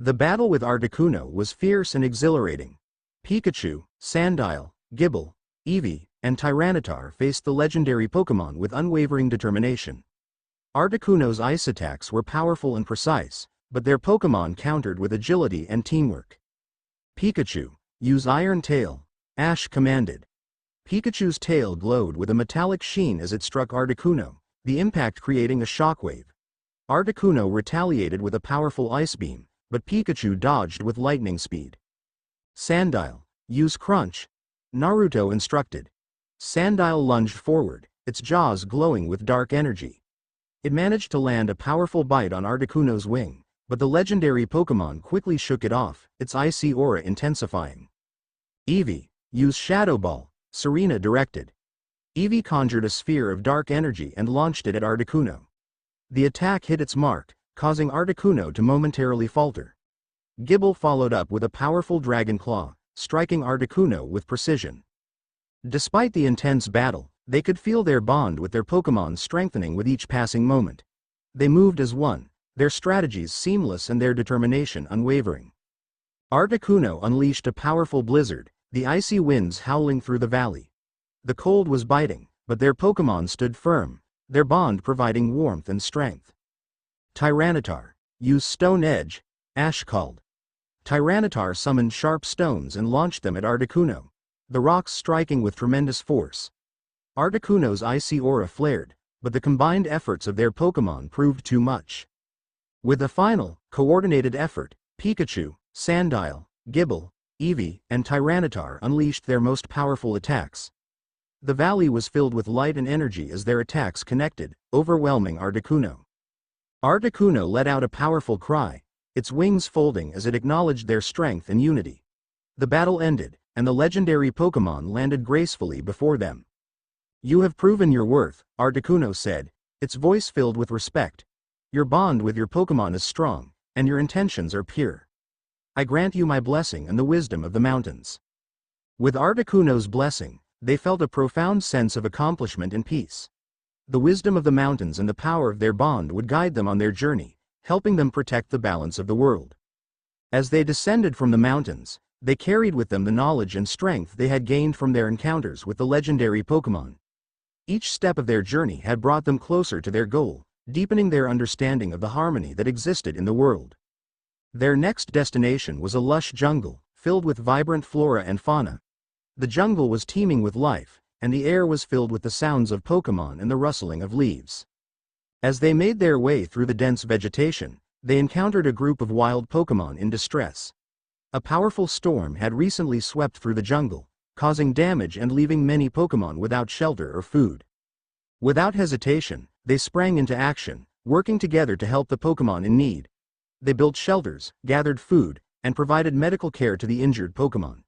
The battle with Articuno was fierce and exhilarating. Pikachu, Sandile, Gible, Eevee, and Tyranitar faced the legendary Pokemon with unwavering determination. Articuno's ice attacks were powerful and precise, but their Pokemon countered with agility and teamwork. "Pikachu, use Iron Tail," Ash commanded. Pikachu's tail glowed with a metallic sheen as it struck Articuno, the impact creating a shockwave. Articuno retaliated with a powerful ice beam, but Pikachu dodged with lightning speed. "Sandile, use Crunch," Naruto instructed. Sandile lunged forward, its jaws glowing with dark energy. It managed to land a powerful bite on Articuno's wing, but the legendary Pokemon quickly shook it off, its icy aura intensifying. "Eevee, use Shadow Ball," Serena directed. Eevee conjured a sphere of dark energy and launched it at Articuno. The attack hit its mark, causing Articuno to momentarily falter. Gibble followed up with a powerful Dragon Claw, striking Articuno with precision. Despite the intense battle, they could feel their bond with their Pokémon strengthening with each passing moment. They moved as one, their strategies seamless and their determination unwavering. Articuno unleashed a powerful blizzard, the icy winds howling through the valley. The cold was biting, but their Pokémon stood firm, their bond providing warmth and strength. Tyranitar, use Stone Edge, Ash called. Tyranitar summoned sharp stones and launched them at Articuno, the rocks striking with tremendous force. Articuno's icy aura flared, but the combined efforts of their Pokémon proved too much. With a final, coordinated effort, Pikachu, Sandile, Gibble, Eevee, and Tyranitar unleashed their most powerful attacks. The valley was filled with light and energy as their attacks connected, overwhelming Articuno. Articuno let out a powerful cry, its wings folding as it acknowledged their strength and unity. The battle ended, and the legendary Pokémon landed gracefully before them. "You have proven your worth," Articuno said, its voice filled with respect. "Your bond with your Pokémon is strong, and your intentions are pure. I grant you my blessing and the wisdom of the mountains." With Articuno's blessing, they felt a profound sense of accomplishment and peace. The wisdom of the mountains and the power of their bond would guide them on their journey, helping them protect the balance of the world. As they descended from the mountains, they carried with them the knowledge and strength they had gained from their encounters with the legendary Pokémon. Each step of their journey had brought them closer to their goal, deepening their understanding of the harmony that existed in the world. Their next destination was a lush jungle, filled with vibrant flora and fauna. The jungle was teeming with life, and the air was filled with the sounds of Pokémon and the rustling of leaves. As they made their way through the dense vegetation, they encountered a group of wild Pokémon in distress. A powerful storm had recently swept through the jungle, causing damage and leaving many Pokémon without shelter or food. Without hesitation, they sprang into action, working together to help the Pokémon in need. They built shelters, gathered food, and provided medical care to the injured Pokémon.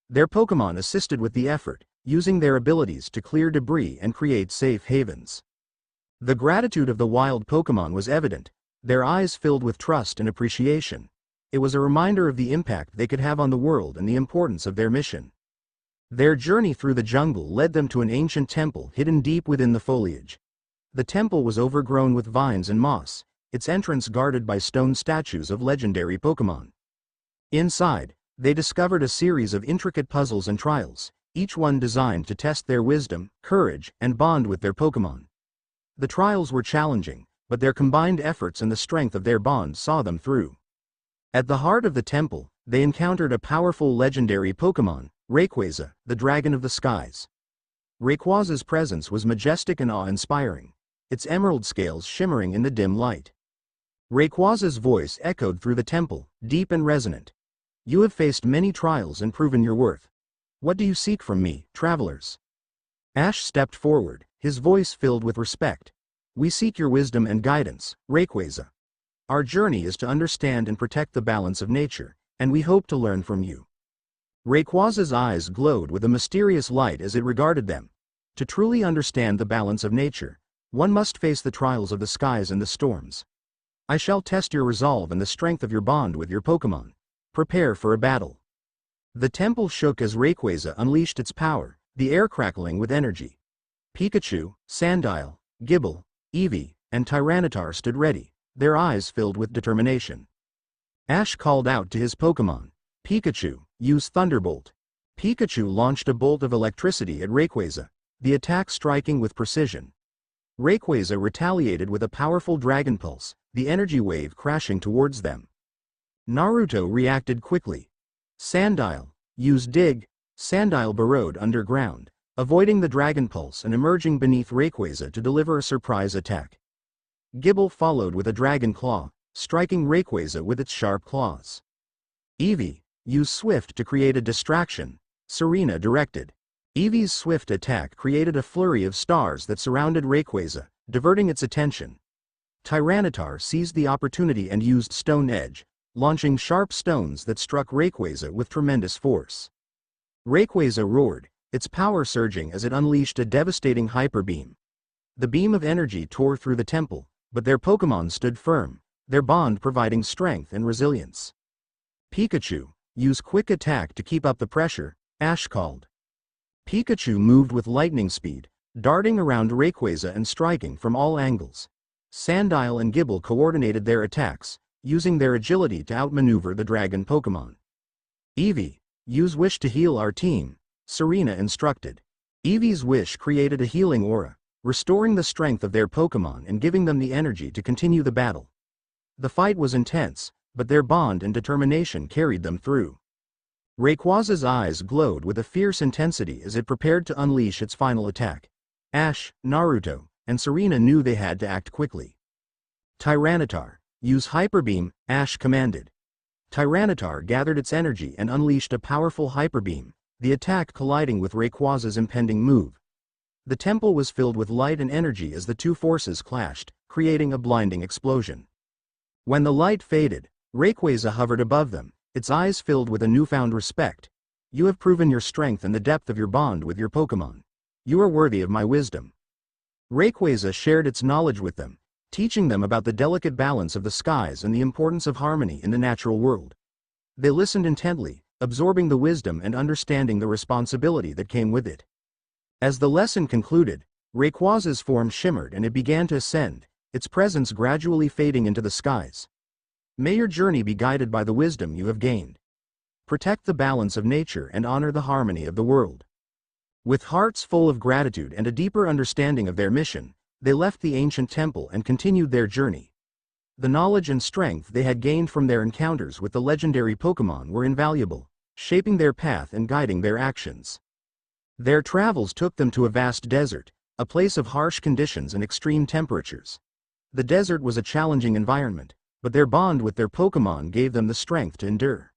Their Pokémon assisted with the effort, using their abilities to clear debris and create safe havens. The gratitude of the wild Pokémon was evident, their eyes filled with trust and appreciation. It was a reminder of the impact they could have on the world and the importance of their mission. Their journey through the jungle led them to an ancient temple hidden deep within the foliage. The temple was overgrown with vines and moss, its entrance guarded by stone statues of legendary Pokémon. Inside, they discovered a series of intricate puzzles and trials, each one designed to test their wisdom, courage, and bond with their Pokémon. The trials were challenging, but their combined efforts and the strength of their bond saw them through. At the heart of the temple, they encountered a powerful legendary Pokémon, Rayquaza, the Dragon of the Skies. Rayquaza's presence was majestic and awe-inspiring, its emerald scales shimmering in the dim light. Rayquaza's voice echoed through the temple, deep and resonant. "You have faced many trials and proven your worth. What do you seek from me, travelers?" Ash stepped forward, his voice filled with respect. "We seek your wisdom and guidance, Rayquaza. Our journey is to understand and protect the balance of nature, and we hope to learn from you." Rayquaza's eyes glowed with a mysterious light as it regarded them. To truly understand the balance of nature, one must face the trials of the skies and the storms. "I shall test your resolve and the strength of your bond with your Pokémon. Prepare for a battle." The temple shook as Rayquaza unleashed its power, the air crackling with energy. Pikachu, Sandile, Gibble, Eevee, and Tyranitar stood ready, their eyes filled with determination. Ash called out to his Pokémon, "Pikachu, use Thunderbolt." Pikachu launched a bolt of electricity at Rayquaza, the attack striking with precision. Rayquaza retaliated with a powerful Dragon Pulse, the energy wave crashing towards them. Naruto reacted quickly. Sandile, use Dig. Sandile burrowed underground, avoiding the Dragon Pulse and emerging beneath Rayquaza to deliver a surprise attack. Gibble followed with a Dragon Claw, striking Rayquaza with its sharp claws. Eevee, use Swift to create a distraction, Serena directed. Eevee's swift attack created a flurry of stars that surrounded Rayquaza, diverting its attention. Tyranitar seized the opportunity and used Stone Edge, launching sharp stones that struck Rayquaza with tremendous force. Rayquaza roared, its power surging as it unleashed a devastating hyper beam. The beam of energy tore through the temple, but their Pokémon stood firm, their bond providing strength and resilience. Pikachu, use quick attack to keep up the pressure, Ash called. Pikachu moved with lightning speed, darting around Rayquaza and striking from all angles. Sandile and Gible coordinated their attacks, using their agility to outmaneuver the dragon Pokémon. Eevee, use Wish to heal our team, Serena instructed. Eevee's wish created a healing aura, restoring the strength of their Pokémon and giving them the energy to continue the battle. The fight was intense, but their bond and determination carried them through. Rayquaza's eyes glowed with a fierce intensity as it prepared to unleash its final attack. Ash, Naruto, and Serena knew they had to act quickly. Tyranitar, use Hyper Beam, Ash commanded. Tyranitar gathered its energy and unleashed a powerful Hyper Beam, the attack colliding with Rayquaza's impending move. The temple was filled with light and energy as the two forces clashed, creating a blinding explosion. When the light faded, Rayquaza hovered above them, its eyes filled with a newfound respect. You have proven your strength and the depth of your bond with your Pokémon. You are worthy of my wisdom. Rayquaza shared its knowledge with them, teaching them about the delicate balance of the skies and the importance of harmony in the natural world. They listened intently, absorbing the wisdom and understanding the responsibility that came with it. As the lesson concluded, Rayquaza's form shimmered and it began to ascend, its presence gradually fading into the skies. May your journey be guided by the wisdom you have gained. Protect the balance of nature and honor the harmony of the world. With hearts full of gratitude and a deeper understanding of their mission, they left the ancient temple and continued their journey. The knowledge and strength they had gained from their encounters with the legendary Pokémon were invaluable, shaping their path and guiding their actions. Their travels took them to a vast desert, a place of harsh conditions and extreme temperatures. The desert was a challenging environment, but their bond with their Pokémon gave them the strength to endure.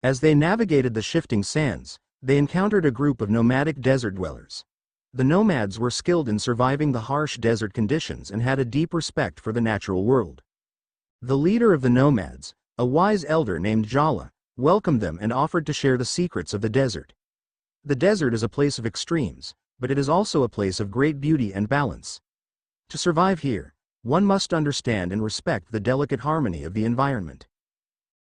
As they navigated the shifting sands, they encountered a group of nomadic desert dwellers. The nomads were skilled in surviving the harsh desert conditions and had a deep respect for the natural world. The leader of the nomads, a wise elder named Jala, welcomed them and offered to share the secrets of the desert. The desert is a place of extremes, but it is also a place of great beauty and balance. To survive here, one must understand and respect the delicate harmony of the environment.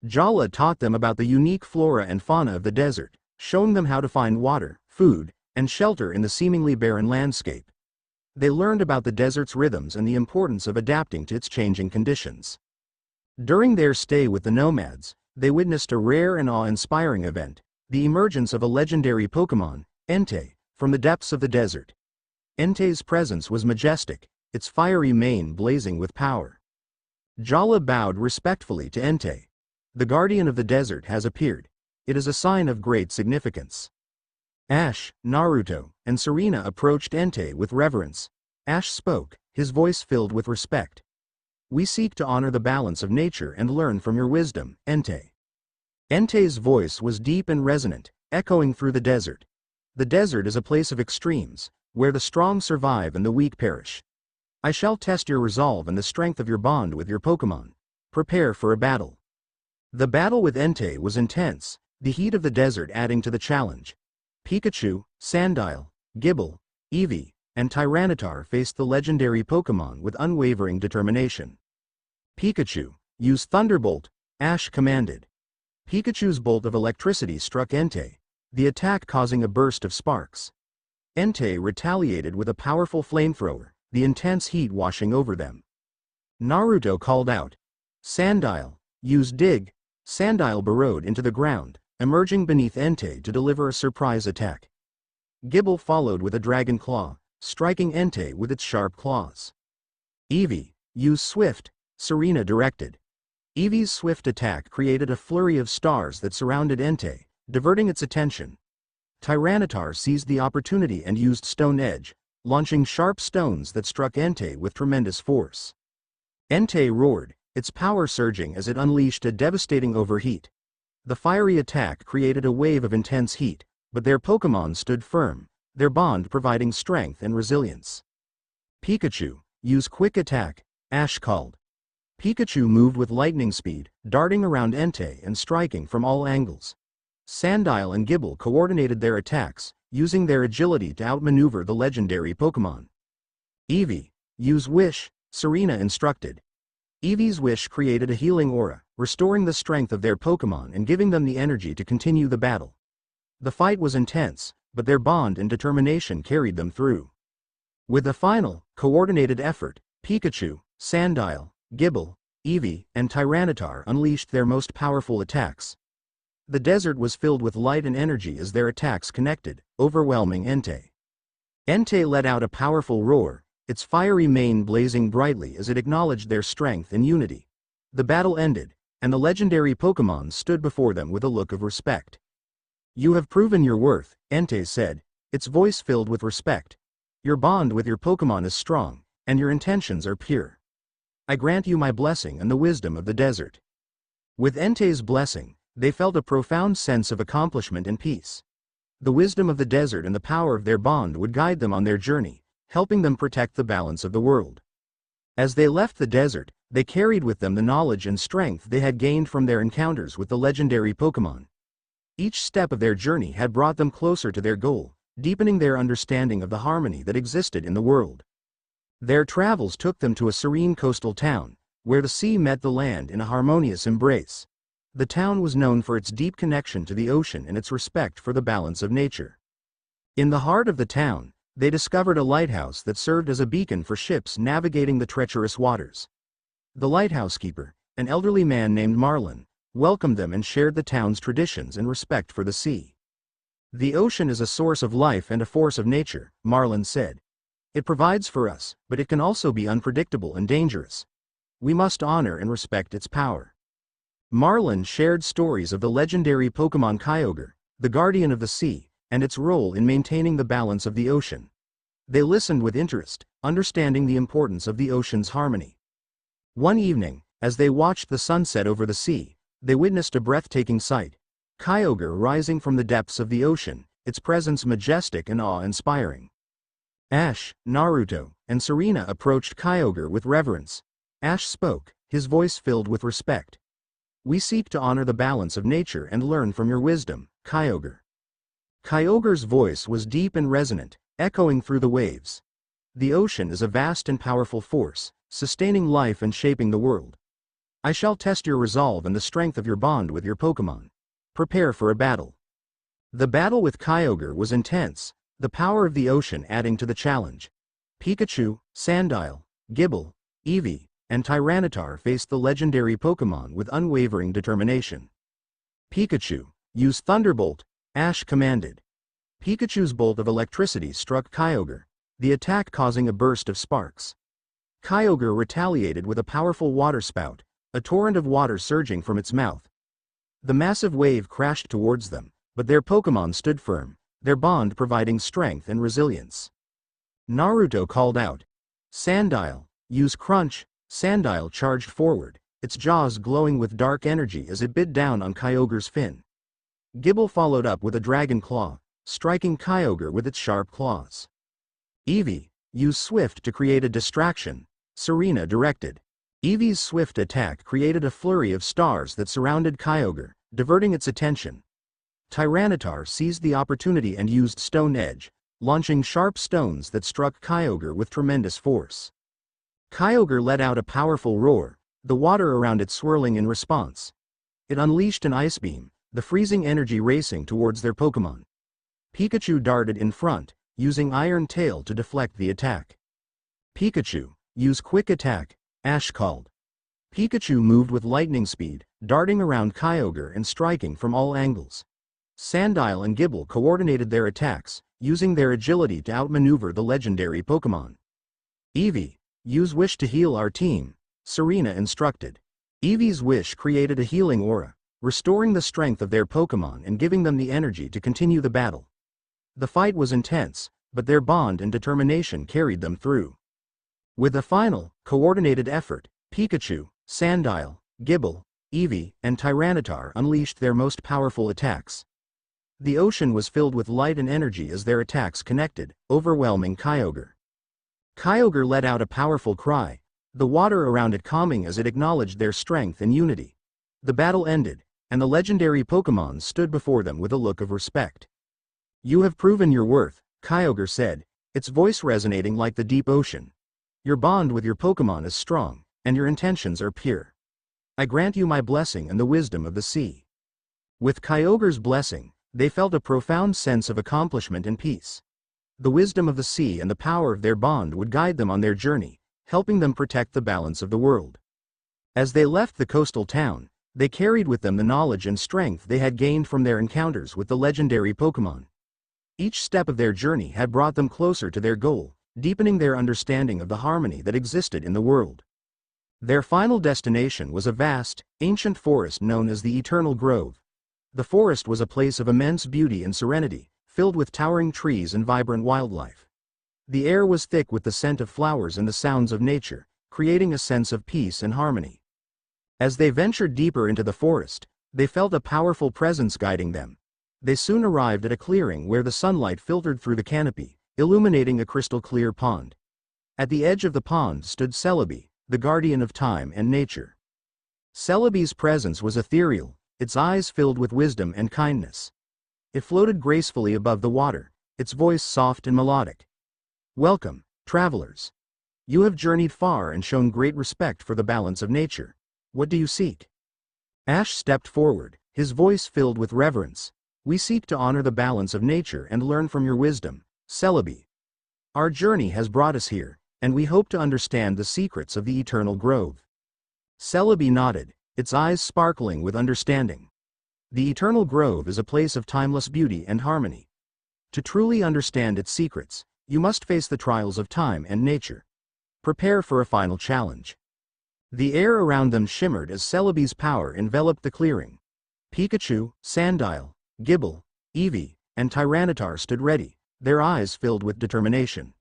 Jala taught them about the unique flora and fauna of the desert, showing them how to find water, food, and shelter in the seemingly barren landscape. They learned about the desert's rhythms and the importance of adapting to its changing conditions. During their stay with the nomads, they witnessed a rare and awe-inspiring event, the emergence of a legendary Pokémon, Entei, from the depths of the desert. Entei's presence was majestic, its fiery mane blazing with power. Jala bowed respectfully to Entei. The guardian of the desert has appeared. It is a sign of great significance. Ash, Naruto, and Serena approached Entei with reverence. Ash spoke, his voice filled with respect. We seek to honor the balance of nature and learn from your wisdom, Entei. Entei's voice was deep and resonant, echoing through the desert. The desert is a place of extremes, where the strong survive and the weak perish. I shall test your resolve and the strength of your bond with your Pokémon. Prepare for a battle. The battle with Entei was intense, the heat of the desert adding to the challenge. Pikachu, Sandile, Gible, Eevee, and Tyranitar faced the legendary Pokémon with unwavering determination. Pikachu, use Thunderbolt, Ash commanded. Pikachu's bolt of electricity struck Entei, the attack causing a burst of sparks. Entei retaliated with a powerful flamethrower, the intense heat washing over them. Naruto called out. Sandile, use Dig. Sandile burrowed into the ground, emerging beneath Entei to deliver a surprise attack. Gible followed with a Dragon Claw, striking Entei with its sharp claws. Eevee, use Swift, Serena directed. Eevee's swift attack created a flurry of stars that surrounded Entei, diverting its attention. Tyranitar seized the opportunity and used Stone Edge, launching sharp stones that struck Entei with tremendous force. Entei roared, its power surging as it unleashed a devastating overheat. The fiery attack created a wave of intense heat, but their Pokémon stood firm, their bond providing strength and resilience. Pikachu, use Quick Attack, Ash called. Pikachu moved with lightning speed, darting around Entei and striking from all angles. Sandile and Gible coordinated their attacks, using their agility to outmaneuver the legendary Pokémon. Eevee, use Wish, Serena instructed. Eevee's wish created a healing aura, restoring the strength of their Pokémon and giving them the energy to continue the battle. The fight was intense, but their bond and determination carried them through. With a final, coordinated effort, Pikachu, Sandile, Gible, Eevee, and Tyranitar unleashed their most powerful attacks. The desert was filled with light and energy as their attacks connected, overwhelming Entei. Entei let out a powerful roar, its fiery mane blazing brightly as it acknowledged their strength and unity. The battle ended, and the legendary Pokémon stood before them with a look of respect. "You have proven your worth," Entei said, its voice filled with respect. "Your bond with your Pokémon is strong, and your intentions are pure. I grant you my blessing and the wisdom of the desert." With Entei's blessing, they felt a profound sense of accomplishment and peace. The wisdom of the desert and the power of their bond would guide them on their journey, helping them protect the balance of the world. As they left the desert, they carried with them the knowledge and strength they had gained from their encounters with the legendary Pokémon. Each step of their journey had brought them closer to their goal, deepening their understanding of the harmony that existed in the world. Their travels took them to a serene coastal town, where the sea met the land in a harmonious embrace. The town was known for its deep connection to the ocean and its respect for the balance of nature. In the heart of the town, they discovered a lighthouse that served as a beacon for ships navigating the treacherous waters. The lighthouse keeper, an elderly man named Marlin, welcomed them and shared the town's traditions and respect for the sea. "The ocean is a source of life and a force of nature," Marlin said. "It provides for us, but it can also be unpredictable and dangerous. We must honor and respect its power." Marlin shared stories of the legendary Pokémon Kyogre, the guardian of the sea, and its role in maintaining the balance of the ocean. They listened with interest, understanding the importance of the ocean's harmony. One evening, as they watched the sunset over the sea, they witnessed a breathtaking sight: Kyogre rising from the depths of the ocean, its presence majestic and awe-inspiring. Ash, Naruto, and Serena approached Kyogre with reverence. Ash spoke, his voice filled with respect. "We seek to honor the balance of nature and learn from your wisdom, Kyogre." Kyogre's voice was deep and resonant, echoing through the waves. "The ocean is a vast and powerful force, sustaining life and shaping the world. I shall test your resolve and the strength of your bond with your Pokémon. Prepare for a battle." The battle with Kyogre was intense, the power of the ocean adding to the challenge. Pikachu, Sandile, Gible, Eevee, and Tyranitar faced the legendary Pokémon with unwavering determination. "Pikachu, use Thunderbolt," Ash commanded. Pikachu's bolt of electricity struck Kyogre, the attack causing a burst of sparks. Kyogre retaliated with a powerful water spout, a torrent of water surging from its mouth. The massive wave crashed towards them, but their Pokémon stood firm, their bond providing strength and resilience. Naruto called out, "Sandile, use Crunch." Sandile charged forward, its jaws glowing with dark energy as it bit down on Kyogre's fin. Gible followed up with a Dragon Claw, striking Kyogre with its sharp claws. "Eevee, use Swift to create a distraction," Serena directed. Eevee's swift attack created a flurry of stars that surrounded Kyogre, diverting its attention. Tyranitar seized the opportunity and used Stone Edge, launching sharp stones that struck Kyogre with tremendous force. Kyogre let out a powerful roar, the water around it swirling in response. It unleashed an ice beam, the freezing energy racing towards their Pokémon. Pikachu darted in front, using Iron Tail to deflect the attack. "Pikachu, use Quick Attack," Ash called. Pikachu moved with lightning speed, darting around Kyogre and striking from all angles. Sandile and Gible coordinated their attacks, using their agility to outmaneuver the legendary Pokémon. "Eevee, use Wish to heal our team," Serena instructed. Eevee's wish created a healing aura, restoring the strength of their Pokémon and giving them the energy to continue the battle. The fight was intense, but their bond and determination carried them through. With a final, coordinated effort, Pikachu, Sandile, Gible, Eevee, and Tyranitar unleashed their most powerful attacks. The ocean was filled with light and energy as their attacks connected, overwhelming Kyogre. Kyogre let out a powerful cry, the water around it calming as it acknowledged their strength and unity. The battle ended, and the legendary Pokémon stood before them with a look of respect. "You have proven your worth," Kyogre said, its voice resonating like the deep ocean. "Your bond with your Pokémon is strong, and your intentions are pure. I grant you my blessing and the wisdom of the sea. With Kyogre's blessing, they felt a profound sense of accomplishment and peace. The wisdom of the sea and the power of their bond would guide them on their journey, helping them protect the balance of the world. As they left the coastal town, they carried with them the knowledge and strength they had gained from their encounters with the legendary Pokémon. Each step of their journey had brought them closer to their goal, deepening their understanding of the harmony that existed in the world. Their final destination was a vast, ancient forest known as the Eternal Grove. The forest was a place of immense beauty and serenity, filled with towering trees and vibrant wildlife. The air was thick with the scent of flowers and the sounds of nature, creating a sense of peace and harmony. As they ventured deeper into the forest, they felt a powerful presence guiding them. They soon arrived at a clearing where the sunlight filtered through the canopy, illuminating a crystal-clear pond. At the edge of the pond stood Celebi, the guardian of time and nature. Celebi's presence was ethereal, its eyes filled with wisdom and kindness. It floated gracefully above the water, its voice soft and melodic. Welcome, travelers. You have journeyed far and shown great respect for the balance of nature. What do you seek? Ash stepped forward, his voice filled with reverence. We seek to honor the balance of nature and learn from your wisdom, Celebi. Our journey has brought us here, and we hope to understand the secrets of the Eternal Grove. Celebi nodded, its eyes sparkling with understanding. The Eternal Grove is a place of timeless beauty and harmony. To truly understand its secrets, you must face the trials of time and nature. Prepare for a final challenge. The air around them shimmered as Celebi's power enveloped the clearing. Pikachu, Sandile, Gible, Eevee, and Tyranitar stood ready, their eyes filled with determination.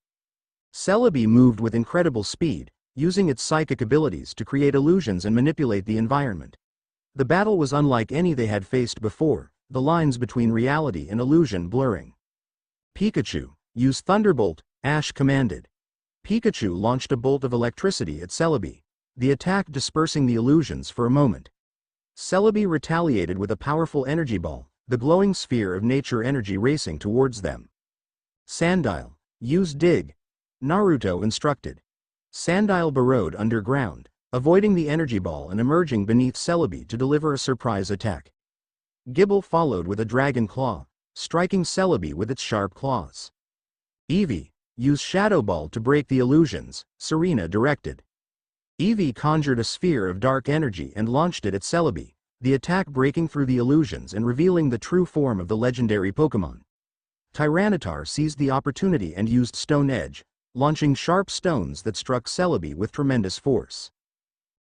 Celebi moved with incredible speed, using its psychic abilities to create illusions and manipulate the environment. The battle was unlike any they had faced before, the lines between reality and illusion blurring. Pikachu, use Thunderbolt, Ash commanded. Pikachu launched a bolt of electricity at Celebi, the attack dispersing the illusions for a moment. Celebi retaliated with a powerful energy ball, the glowing sphere of nature energy racing towards them. Sandile, use Dig, Naruto instructed. Sandile burrowed underground, avoiding the energy ball and emerging beneath Celebi to deliver a surprise attack. Gible followed with a dragon claw, striking Celebi with its sharp claws. Eevee, use Shadow Ball to break the illusions, Serena directed. Eevee conjured a sphere of dark energy and launched it at Celebi, the attack breaking through the illusions and revealing the true form of the legendary Pokémon. Tyranitar seized the opportunity and used Stone Edge, launching sharp stones that struck Celebi with tremendous force.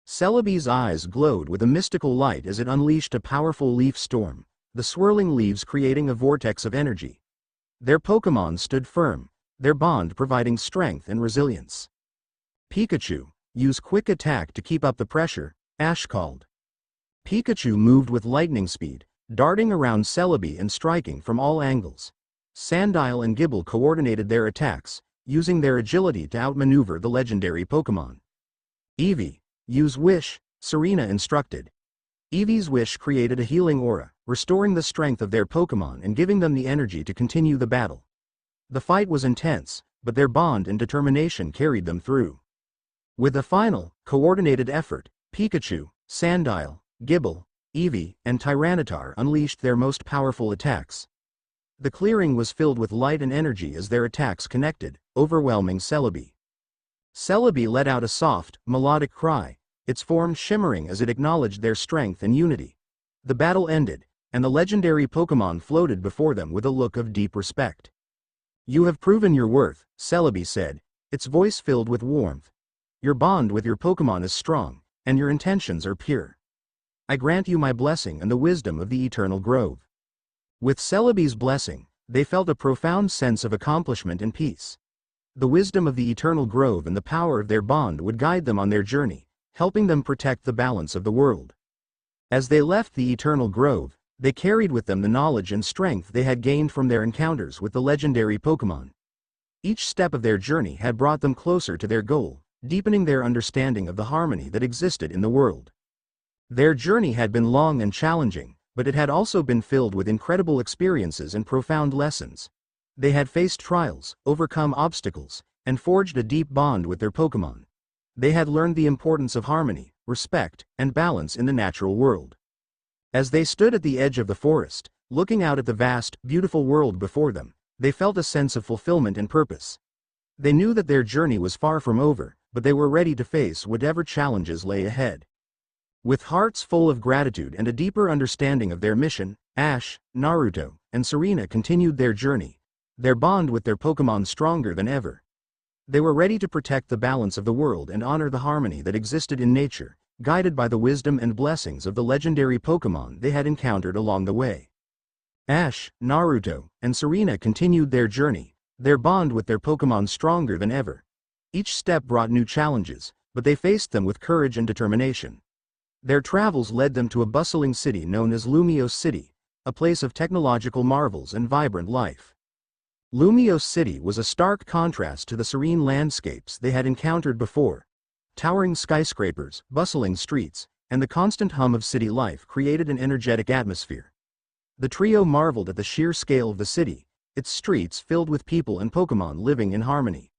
Celebi's eyes glowed with a mystical light as it unleashed a powerful leaf storm, the swirling leaves creating a vortex of energy. Their Pokémon stood firm, their bond providing strength and resilience. Pikachu, use Quick Attack to keep up the pressure, Ash called. Pikachu moved with lightning speed, darting around Celebi and striking from all angles. Sandile and Gible coordinated their attacks, using their agility to outmaneuver the legendary Pokémon. Eevee, use Wish, Serena instructed. Eevee's wish created a healing aura, restoring the strength of their Pokémon and giving them the energy to continue the battle. The fight was intense, but their bond and determination carried them through. With a final, coordinated effort, Pikachu, Sandile, Gible, Eevee, and Tyranitar unleashed their most powerful attacks. The clearing was filled with light and energy as their attacks connected, overwhelming Celebi. Celebi let out a soft, melodic cry, its form shimmering as it acknowledged their strength and unity. The battle ended, and the legendary Pokémon floated before them with a look of deep respect. You have proven your worth, Celebi said, its voice filled with warmth. Your bond with your Pokémon is strong, and your intentions are pure. I grant you my blessing and the wisdom of the Eternal Grove. With Celebi's blessing, they felt a profound sense of accomplishment and peace. The wisdom of the Eternal Grove and the power of their bond would guide them on their journey, helping them protect the balance of the world. As they left the Eternal Grove, they carried with them the knowledge and strength they had gained from their encounters with the legendary Pokémon. Each step of their journey had brought them closer to their goal, deepening their understanding of the harmony that existed in the world. Their journey had been long and challenging, but it had also been filled with incredible experiences and profound lessons. They had faced trials, overcome obstacles, and forged a deep bond with their Pokémon. They had learned the importance of harmony, respect, and balance in the natural world. As they stood at the edge of the forest, looking out at the vast, beautiful world before them, they felt a sense of fulfillment and purpose. They knew that their journey was far from over, but they were ready to face whatever challenges lay ahead. With hearts full of gratitude and a deeper understanding of their mission, Ash, Naruto, and Serena continued their journey, their bond with their Pokémon stronger than ever. They were ready to protect the balance of the world and honor the harmony that existed in nature, guided by the wisdom and blessings of the legendary Pokémon they had encountered along the way. Ash, Naruto, and Serena continued their journey, their bond with their Pokémon stronger than ever. Each step brought new challenges, but they faced them with courage and determination. Their travels led them to a bustling city known as Lumiose City, a place of technological marvels and vibrant life. Lumiose City was a stark contrast to the serene landscapes they had encountered before. Towering skyscrapers, bustling streets, and the constant hum of city life created an energetic atmosphere. The trio marveled at the sheer scale of the city, its streets filled with people and Pokémon living in harmony.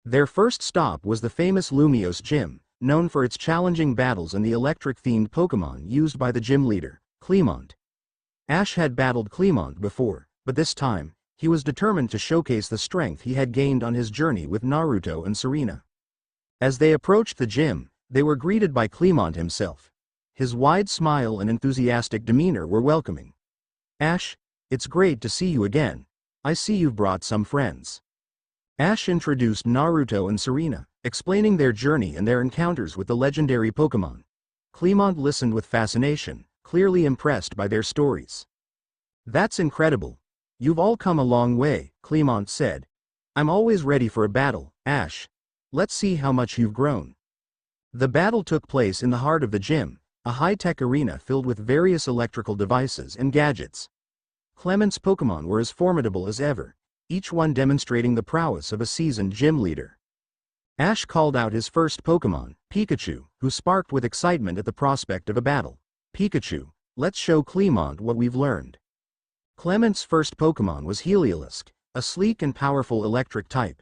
Their first stop was the famous Lumiose Gym, known for its challenging battles and the electric-themed Pokémon used by the gym leader, Clemont. Ash had battled Clemont before, but this time, he was determined to showcase the strength he had gained on his journey with Naruto and Serena. As they approached the gym, they were greeted by Clemont himself. His wide smile and enthusiastic demeanor were welcoming. "Ash, it's great to see you again. I see you've brought some friends." Ash introduced Naruto and Serena, explaining their journey and their encounters with the legendary Pokémon. Clemont listened with fascination, clearly impressed by their stories. "That's incredible. You've all come a long way," Clemont said. "I'm always ready for a battle, Ash. Let's see how much you've grown." The battle took place in the heart of the gym, a high-tech arena filled with various electrical devices and gadgets. Clement's Pokémon were as formidable as ever, each one demonstrating the prowess of a seasoned gym leader. Ash called out his first Pokémon, Pikachu, who sparked with excitement at the prospect of a battle. "Pikachu, let's show Clemont what we've learned." Clement's first Pokémon was Heliolisk, a sleek and powerful electric type.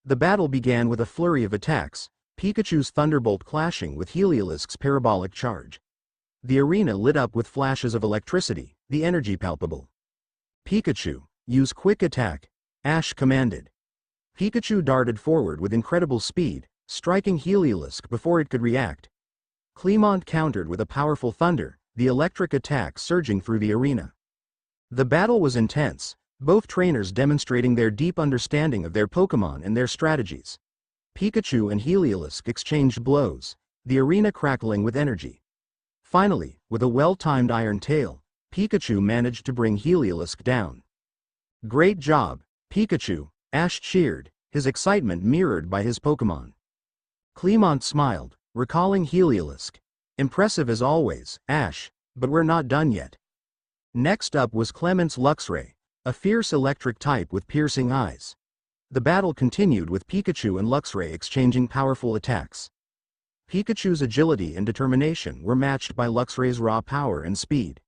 The battle began with a flurry of attacks, Pikachu's Thunderbolt clashing with Heliolisk's parabolic charge. The arena lit up with flashes of electricity, the energy palpable. "Pikachu, use quick attack," Ash commanded. Pikachu darted forward with incredible speed, striking Heliolisk before it could react. Clemont countered with a powerful thunder, the electric attack surging through the arena. The battle was intense, both trainers demonstrating their deep understanding of their Pokémon and their strategies. Pikachu and Heliolisk exchanged blows, the arena crackling with energy. Finally, with a well-timed iron tail, Pikachu managed to bring Heliolisk down. "Great job, Pikachu," Ash cheered, his excitement mirrored by his Pokémon. Clemont smiled, recalling Heliolisk. "Impressive as always, Ash, but we're not done yet." Next up was Clement's Luxray, a fierce electric type with piercing eyes. The battle continued with Pikachu and Luxray exchanging powerful attacks. Pikachu's agility and determination were matched by Luxray's raw power and speed.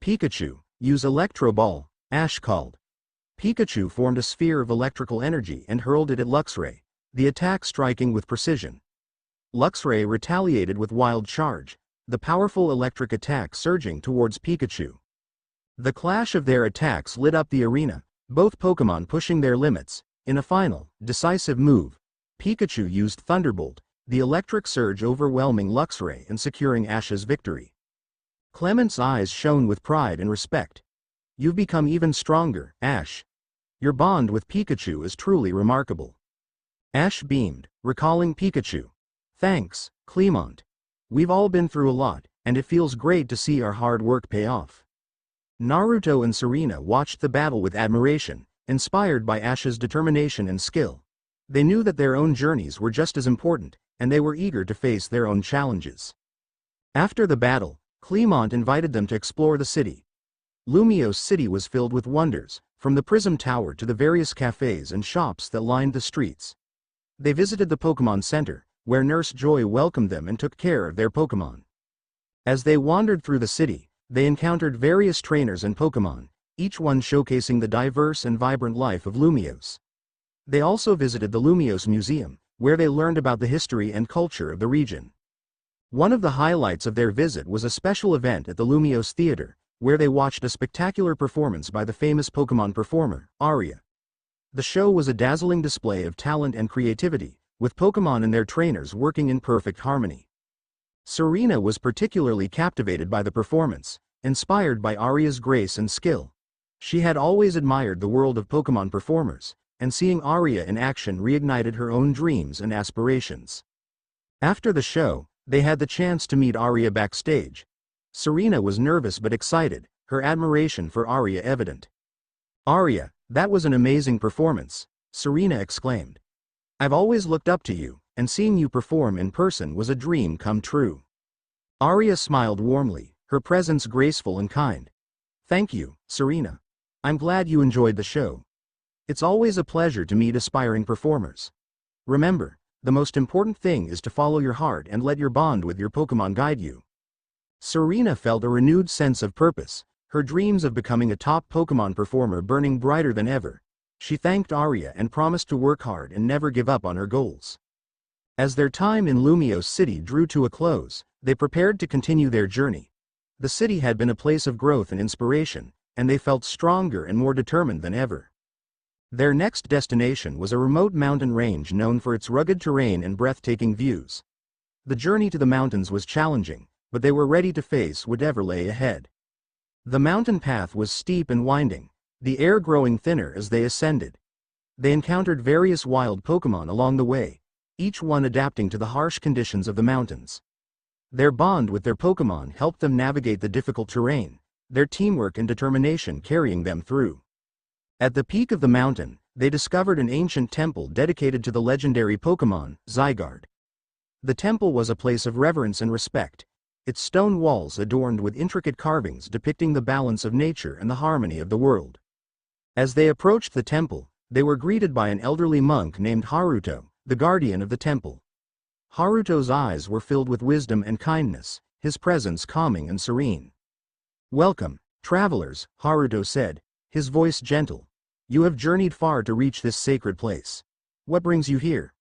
"Pikachu, use Electro Ball," Ash called. Pikachu formed a sphere of electrical energy and hurled it at Luxray, the attack striking with precision. Luxray retaliated with Wild Charge, the powerful electric attack surging towards Pikachu. The clash of their attacks lit up the arena, both Pokémon pushing their limits. In a final, decisive move, Pikachu used Thunderbolt, the electric surge overwhelming Luxray and securing Ash's victory. Clement's eyes shone with pride and respect. "You've become even stronger, Ash. Your bond with Pikachu is truly remarkable." Ash beamed, recalling Pikachu. "Thanks, Clemont. We've all been through a lot, and it feels great to see our hard work pay off." Naruto and Serena watched the battle with admiration, inspired by Ash's determination and skill. They knew that their own journeys were just as important, and they were eager to face their own challenges. After the battle, Clemont invited them to explore the city. Lumiose City was filled with wonders, from the Prism Tower to the various cafes and shops that lined the streets. They visited the Pokémon Center, where Nurse Joy welcomed them and took care of their Pokémon. As they wandered through the city, they encountered various trainers and Pokémon, each one showcasing the diverse and vibrant life of Lumiose. They also visited the Lumiose Museum, where they learned about the history and culture of the region. One of the highlights of their visit was a special event at the Lumiose Theater, where they watched a spectacular performance by the famous Pokemon performer, Arya. The show was a dazzling display of talent and creativity, with Pokemon and their trainers working in perfect harmony. Serena was particularly captivated by the performance, inspired by Arya's grace and skill. She had always admired the world of Pokemon performers, and seeing Arya in action reignited her own dreams and aspirations. After the show, they had the chance to meet Arya backstage. Serena was nervous but excited, her admiration for Arya evident. "Arya, that was an amazing performance," Serena exclaimed. "I've always looked up to you, and seeing you perform in person was a dream come true." Arya smiled warmly, her presence graceful and kind. "Thank you, Serena. I'm glad you enjoyed the show. It's always a pleasure to meet aspiring performers. Remember, the most important thing is to follow your heart and let your bond with your Pokemon guide you." Serena felt a renewed sense of purpose, her dreams of becoming a top Pokemon performer burning brighter than ever. She thanked Arya and promised to work hard and never give up on her goals. As their time in Lumiose City drew to a close, they prepared to continue their journey. The city had been a place of growth and inspiration, and they felt stronger and more determined than ever. Their next destination was a remote mountain range known for its rugged terrain and breathtaking views. The journey to the mountains was challenging, but they were ready to face whatever lay ahead. The mountain path was steep and winding, the air growing thinner as they ascended. They encountered various wild Pokemon along the way, each one adapting to the harsh conditions of the mountains. Their bond with their Pokemon helped them navigate the difficult terrain, their teamwork and determination carrying them through. At the peak of the mountain, they discovered an ancient temple dedicated to the legendary Pokemon, Zygarde. The temple was a place of reverence and respect, its stone walls adorned with intricate carvings depicting the balance of nature and the harmony of the world. As they approached the temple, they were greeted by an elderly monk named Haruto, the guardian of the temple. Haruto's eyes were filled with wisdom and kindness, his presence calming and serene. "Welcome, travelers," Haruto said, his voice gentle. "You have journeyed far to reach this sacred place. What brings you here?"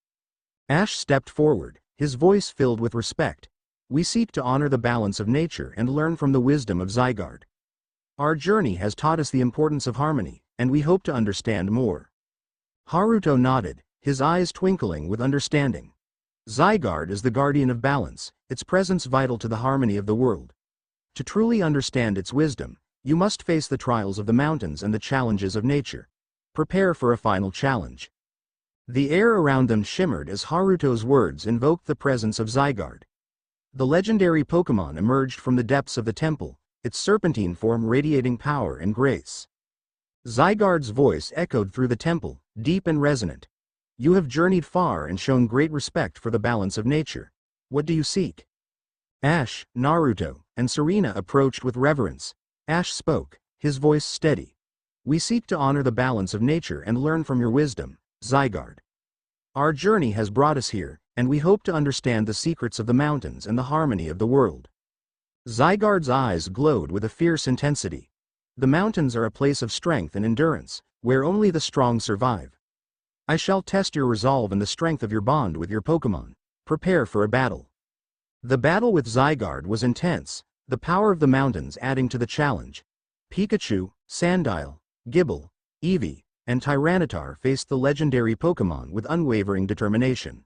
Ash stepped forward, his voice filled with respect. "We seek to honor the balance of nature and learn from the wisdom of Zygarde. Our journey has taught us the importance of harmony, and we hope to understand more." Haruto nodded, his eyes twinkling with understanding. Zygarde is the guardian of balance, its presence vital to the harmony of the world. To truly understand its wisdom, you must face the trials of the mountains and the challenges of nature. Prepare for a final challenge. The air around them shimmered as Haruto's words invoked the presence of Zygarde. The legendary Pokemon emerged from the depths of the temple, its serpentine form radiating power and grace. Zygarde's voice echoed through the temple, deep and resonant. "You have journeyed far and shown great respect for the balance of nature. What do you seek?" Ash, Naruto, and Serena approached with reverence. Ash spoke, his voice steady. "We seek to honor the balance of nature and learn from your wisdom, Zygarde. Our journey has brought us here, and we hope to understand the secrets of the mountains and the harmony of the world." Zygarde's eyes glowed with a fierce intensity. "The mountains are a place of strength and endurance, where only the strong survive. I shall test your resolve and the strength of your bond with your Pokemon. Prepare for a battle." The battle with Zygarde was intense, the power of the mountains adding to the challenge. Pikachu, Sandile, Gible, Eevee, and Tyranitar faced the legendary Pokemon with unwavering determination.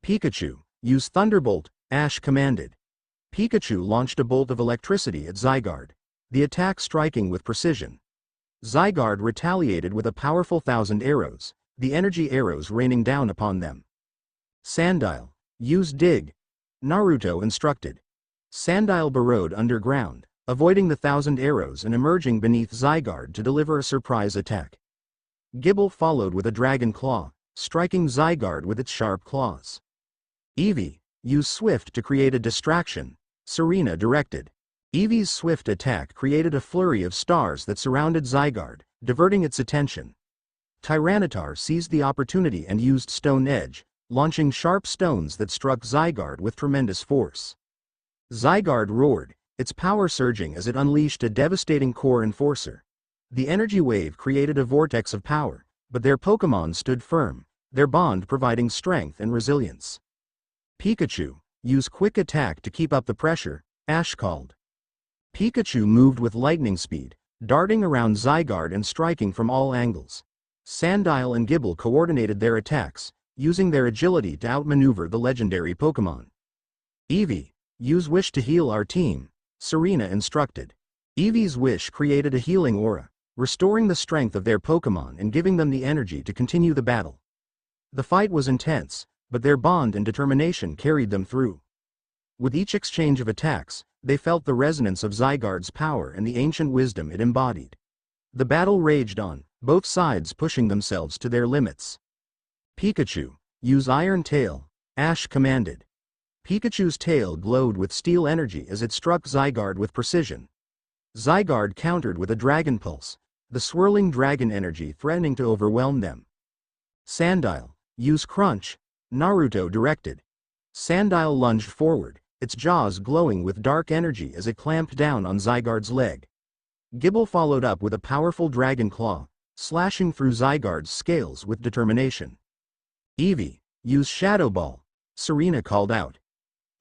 "Pikachu, use Thunderbolt," Ash commanded. Pikachu launched a bolt of electricity at Zygarde, the attack striking with precision. Zygarde retaliated with a powerful 1,000 arrows, the energy arrows raining down upon them. "Sandile, use Dig," Naruto instructed. Sandile burrowed underground, avoiding the 1,000 arrows and emerging beneath Zygarde to deliver a surprise attack. Gible followed with a Dragon Claw, striking Zygarde with its sharp claws. "Eevee, use Swift to create a distraction," Serena directed. Eevee's swift attack created a flurry of stars that surrounded Zygarde, diverting its attention. Tyranitar seized the opportunity and used Stone Edge, launching sharp stones that struck Zygarde with tremendous force. Zygarde roared, its power surging as it unleashed a devastating core enforcer. The energy wave created a vortex of power, but their Pokemon stood firm, their bond providing strength and resilience. Pikachu, use quick attack to keep up the pressure, Ash called. Pikachu moved with lightning speed, darting around Zygarde and striking from all angles. Sandile and Gible coordinated their attacks, using their agility to outmaneuver the legendary Pokémon. Eevee, use Wish to heal our team, Serena instructed. Eevee's wish created a healing aura, restoring the strength of their Pokémon and giving them the energy to continue the battle. The fight was intense, but their bond and determination carried them through. With each exchange of attacks, they felt the resonance of Zygarde's power and the ancient wisdom it embodied. The battle raged on, both sides pushing themselves to their limits. Pikachu, use Iron Tail, Ash commanded. Pikachu's tail glowed with steel energy as it struck Zygarde with precision. Zygarde countered with a Dragon Pulse, the swirling dragon energy threatening to overwhelm them. Sandile, use Crunch, Naruto directed. Sandile lunged forward, its jaws glowing with dark energy as it clamped down on Zygarde's leg. Gible followed up with a powerful Dragon Claw, slashing through Zygarde's scales with determination. Eevee, use Shadow Ball, Serena called out.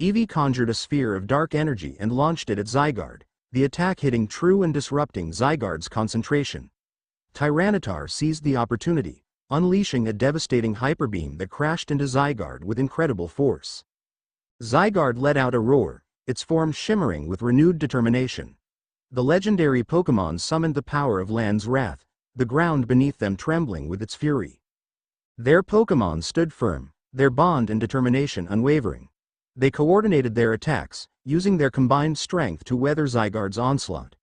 Eevee conjured a sphere of dark energy and launched it at Zygarde, the attack hitting true and disrupting Zygarde's concentration. Tyranitar seized the opportunity, unleashing a devastating hyper beam that crashed into Zygarde with incredible force. Zygarde let out a roar, its form shimmering with renewed determination. The legendary Pokémon summoned the power of Land's wrath, the ground beneath them trembling with its fury. Their Pokémon stood firm, their bond and determination unwavering. They coordinated their attacks, using their combined strength to weather Zygarde's onslaught.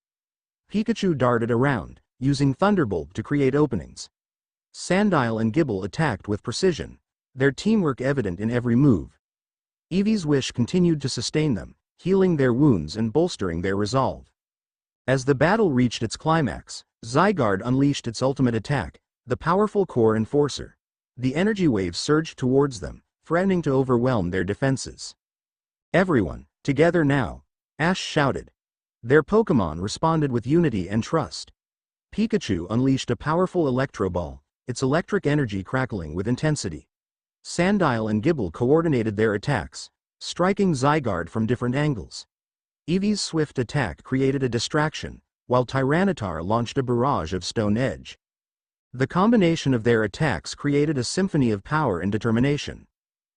Pikachu darted around, using Thunderbolt to create openings. Sandile and Gible attacked with precision, their teamwork evident in every move. Eevee's wish continued to sustain them, healing their wounds and bolstering their resolve. As the battle reached its climax, Zygarde unleashed its ultimate attack, the powerful Core Enforcer. The energy waves surged towards them, threatening to overwhelm their defenses. Everyone, together now, Ash shouted. Their Pokémon responded with unity and trust. Pikachu unleashed a powerful Electro Ball, its electric energy crackling with intensity. Sandile and Gible coordinated their attacks, striking Zygarde from different angles. Eevee's swift attack created a distraction, while Tyranitar launched a barrage of Stone Edge. The combination of their attacks created a symphony of power and determination.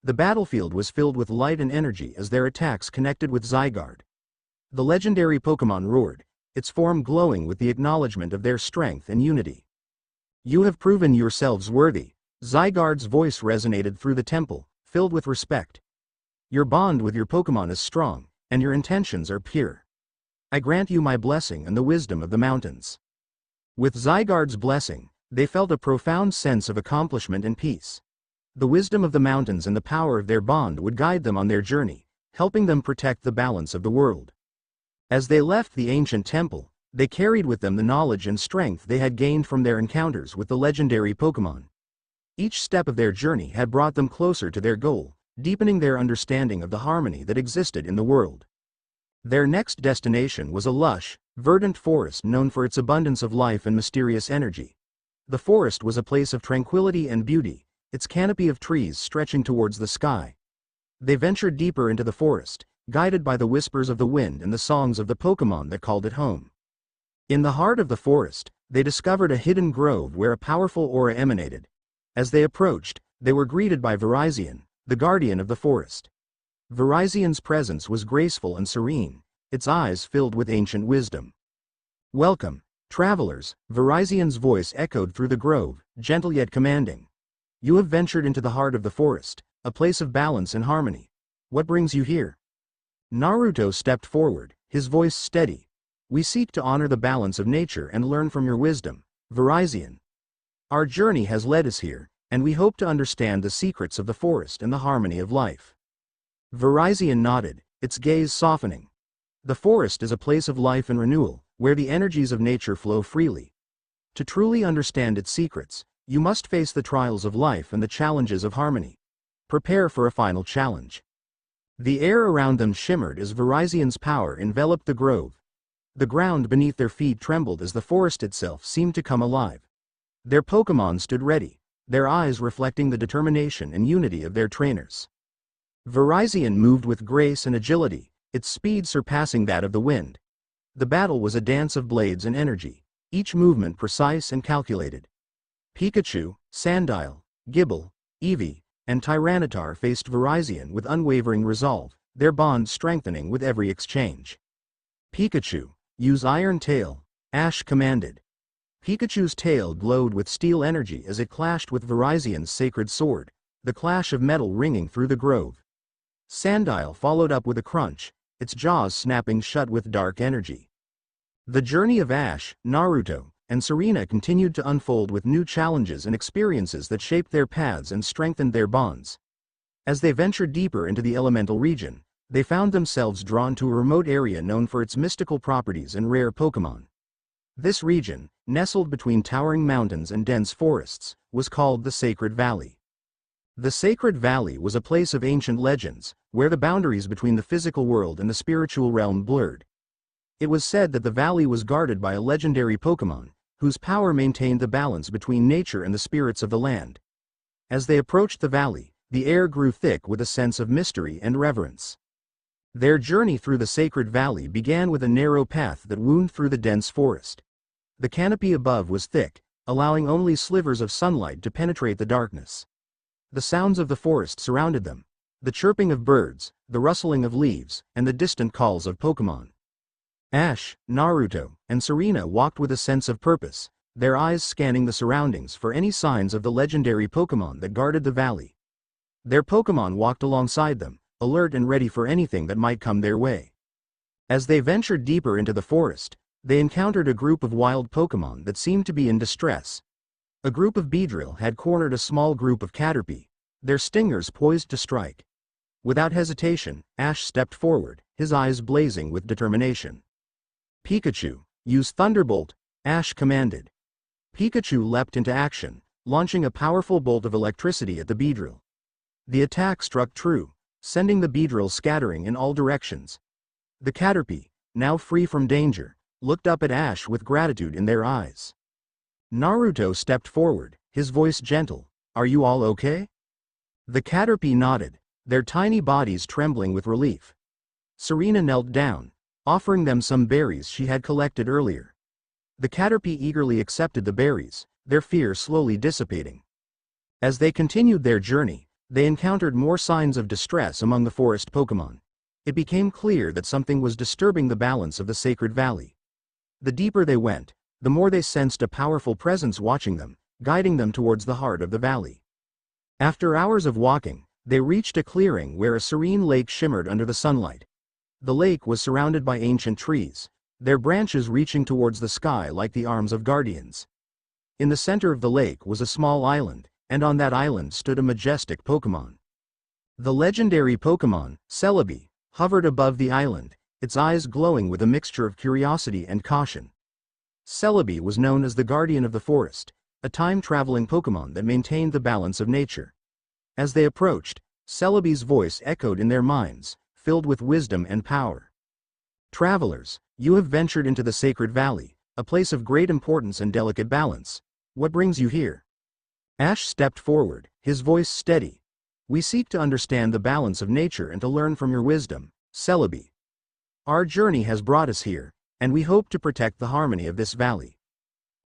The battlefield was filled with light and energy as their attacks connected with Zygarde. The legendary Pokémon roared, its form glowing with the acknowledgement of their strength and unity. You have proven yourselves worthy. Zygarde's voice resonated through the temple, filled with respect. Your bond with your Pokémon is strong, and your intentions are pure. I grant you my blessing and the wisdom of the mountains. With Zygarde's blessing, they felt a profound sense of accomplishment and peace. The wisdom of the mountains and the power of their bond would guide them on their journey, helping them protect the balance of the world. As they left the ancient temple, they carried with them the knowledge and strength they had gained from their encounters with the legendary Pokémon. Each step of their journey had brought them closer to their goal, deepening their understanding of the harmony that existed in the world. Their next destination was a lush, verdant forest known for its abundance of life and mysterious energy. The forest was a place of tranquility and beauty, its canopy of trees stretching towards the sky. They ventured deeper into the forest, guided by the whispers of the wind and the songs of the Pokémon that called it home. In the heart of the forest, they discovered a hidden grove where a powerful aura emanated. As they approached, they were greeted by Virizion, the guardian of the forest. Virizion's presence was graceful and serene, its eyes filled with ancient wisdom. Welcome, travelers, Virizion's voice echoed through the grove, gentle yet commanding. You have ventured into the heart of the forest, a place of balance and harmony. What brings you here? Naruto stepped forward, his voice steady. We seek to honor the balance of nature and learn from your wisdom, Virizion. Our journey has led us here, and we hope to understand the secrets of the forest and the harmony of life. Virizion nodded, its gaze softening. The forest is a place of life and renewal, where the energies of nature flow freely. To truly understand its secrets, you must face the trials of life and the challenges of harmony. Prepare for a final challenge. The air around them shimmered as Virizion's power enveloped the grove. The ground beneath their feet trembled as the forest itself seemed to come alive. Their Pokémon stood ready, their eyes reflecting the determination and unity of their trainers. Virizion moved with grace and agility, its speed surpassing that of the wind. The battle was a dance of blades and energy, each movement precise and calculated. Pikachu, Sandile, Gible, Eevee, and Tyranitar faced Virizion with unwavering resolve, their bond strengthening with every exchange. Pikachu, use Iron Tail, Ash commanded. Pikachu's tail glowed with steel energy as it clashed with Virizion's sacred sword, the clash of metal ringing through the grove. Sandile followed up with a crunch, its jaws snapping shut with dark energy. The journey of Ash, Naruto, and Serena continued to unfold with new challenges and experiences that shaped their paths and strengthened their bonds. As they ventured deeper into the elemental region, they found themselves drawn to a remote area known for its mystical properties and rare Pokémon. This region, nestled between towering mountains and dense forests, was called the Sacred Valley. The Sacred Valley was a place of ancient legends, where the boundaries between the physical world and the spiritual realm blurred. It was said that the valley was guarded by a legendary Pokémon, whose power maintained the balance between nature and the spirits of the land. As they approached the valley, the air grew thick with a sense of mystery and reverence. Their journey through the Sacred Valley began with a narrow path that wound through the dense forest. The canopy above was thick, allowing only slivers of sunlight to penetrate the darkness. The sounds of the forest surrounded them, the chirping of birds, the rustling of leaves, and the distant calls of Pokémon. Ash, Naruto, and Serena walked with a sense of purpose, their eyes scanning the surroundings for any signs of the legendary Pokémon that guarded the valley. Their Pokémon walked alongside them, alert and ready for anything that might come their way. As they ventured deeper into the forest, they encountered a group of wild Pokémon that seemed to be in distress. A group of Beedrill had cornered a small group of Caterpie, their stingers poised to strike. Without hesitation, Ash stepped forward, his eyes blazing with determination. Pikachu, use Thunderbolt, Ash commanded. Pikachu leapt into action, launching a powerful bolt of electricity at the Beedrill. The attack struck true, sending the Beedrill scattering in all directions. The Caterpie, now free from danger, looked up at Ash with gratitude in their eyes. Naruto stepped forward, his voice gentle. Are you all okay? The Caterpie nodded, their tiny bodies trembling with relief. Serena knelt down, offering them some berries she had collected earlier. The Caterpie eagerly accepted the berries, their fear slowly dissipating. As they continued their journey, they encountered more signs of distress among the forest Pokémon. It became clear that something was disturbing the balance of the Sacred Valley. The deeper they went, the more they sensed a powerful presence watching them, guiding them towards the heart of the valley. After hours of walking, they reached a clearing where a serene lake shimmered under the sunlight. The lake was surrounded by ancient trees, their branches reaching towards the sky like the arms of guardians. In the center of the lake was a small island, and on that island stood a majestic Pokémon. The legendary Pokémon, Celebi, hovered above the island, its eyes glowing with a mixture of curiosity and caution. Celebi was known as the guardian of the forest, a time-traveling Pokémon that maintained the balance of nature. As they approached, Celebi's voice echoed in their minds, filled with wisdom and power. Travelers, you have ventured into the Sacred Valley, a place of great importance and delicate balance. What brings you here? Ash stepped forward, his voice steady. We seek to understand the balance of nature and to learn from your wisdom, Celebi. Our journey has brought us here, and we hope to protect the harmony of this valley.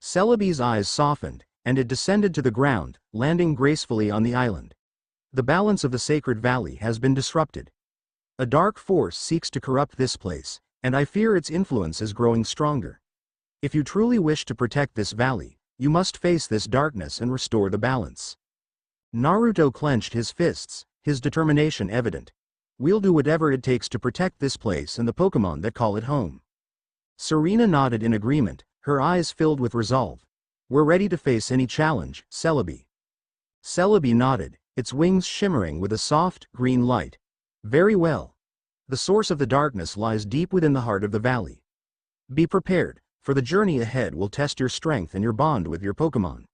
Celebi's eyes softened, and it descended to the ground, landing gracefully on the island. The balance of the Sacred Valley has been disrupted. A dark force seeks to corrupt this place, and I fear its influence is growing stronger. If you truly wish to protect this valley, you must face this darkness and restore the balance. Naruto clenched his fists, his determination evident. We'll do whatever it takes to protect this place and the Pokémon that call it home. Serena nodded in agreement, her eyes filled with resolve. We're ready to face any challenge, Celebi. Celebi nodded, its wings shimmering with a soft, green light. Very well. The source of the darkness lies deep within the heart of the valley. Be prepared, for the journey ahead will test your strength and your bond with your Pokémon.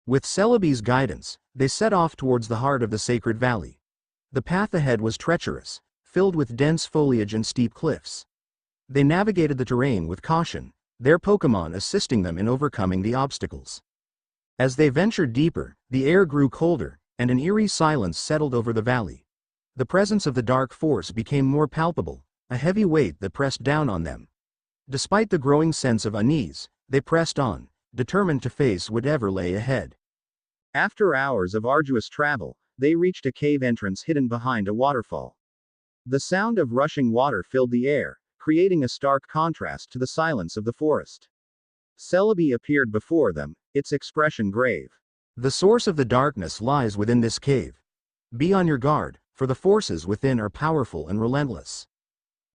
With Celebi's guidance, they set off towards the heart of the Sacred Valley. The path ahead was treacherous, filled with dense foliage and steep cliffs. They navigated the terrain with caution, their Pokémon assisting them in overcoming the obstacles. As they ventured deeper, the air grew colder, and an eerie silence settled over the valley. The presence of the dark force became more palpable, a heavy weight that pressed down on them. Despite the growing sense of unease, they pressed on, determined to face whatever lay ahead. After hours of arduous travel, they reached a cave entrance hidden behind a waterfall. The sound of rushing water filled the air, creating a stark contrast to the silence of the forest. Celebi appeared before them, its expression grave. The source of the darkness lies within this cave. Be on your guard, for the forces within are powerful and relentless.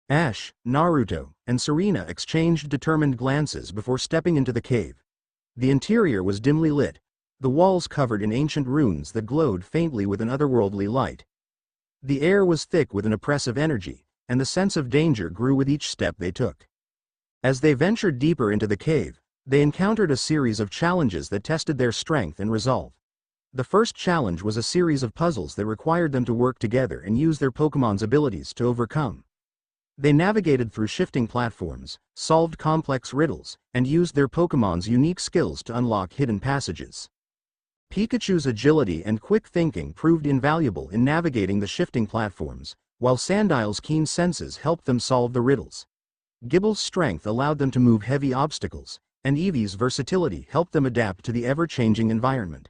Ash, Naruto, and Serena exchanged determined glances before stepping into the cave. The interior was dimly lit, the walls covered in ancient runes that glowed faintly with an otherworldly light. The air was thick with an oppressive energy, and the sense of danger grew with each step they took. As they ventured deeper into the cave, they encountered a series of challenges that tested their strength and resolve. The first challenge was a series of puzzles that required them to work together and use their Pokemon's abilities to overcome. They navigated through shifting platforms, solved complex riddles, and used their Pokemon's unique skills to unlock hidden passages. Pikachu's agility and quick thinking proved invaluable in navigating the shifting platforms, while Sandile's keen senses helped them solve the riddles. Gibble's strength allowed them to move heavy obstacles, and Eevee's versatility helped them adapt to the ever-changing environment.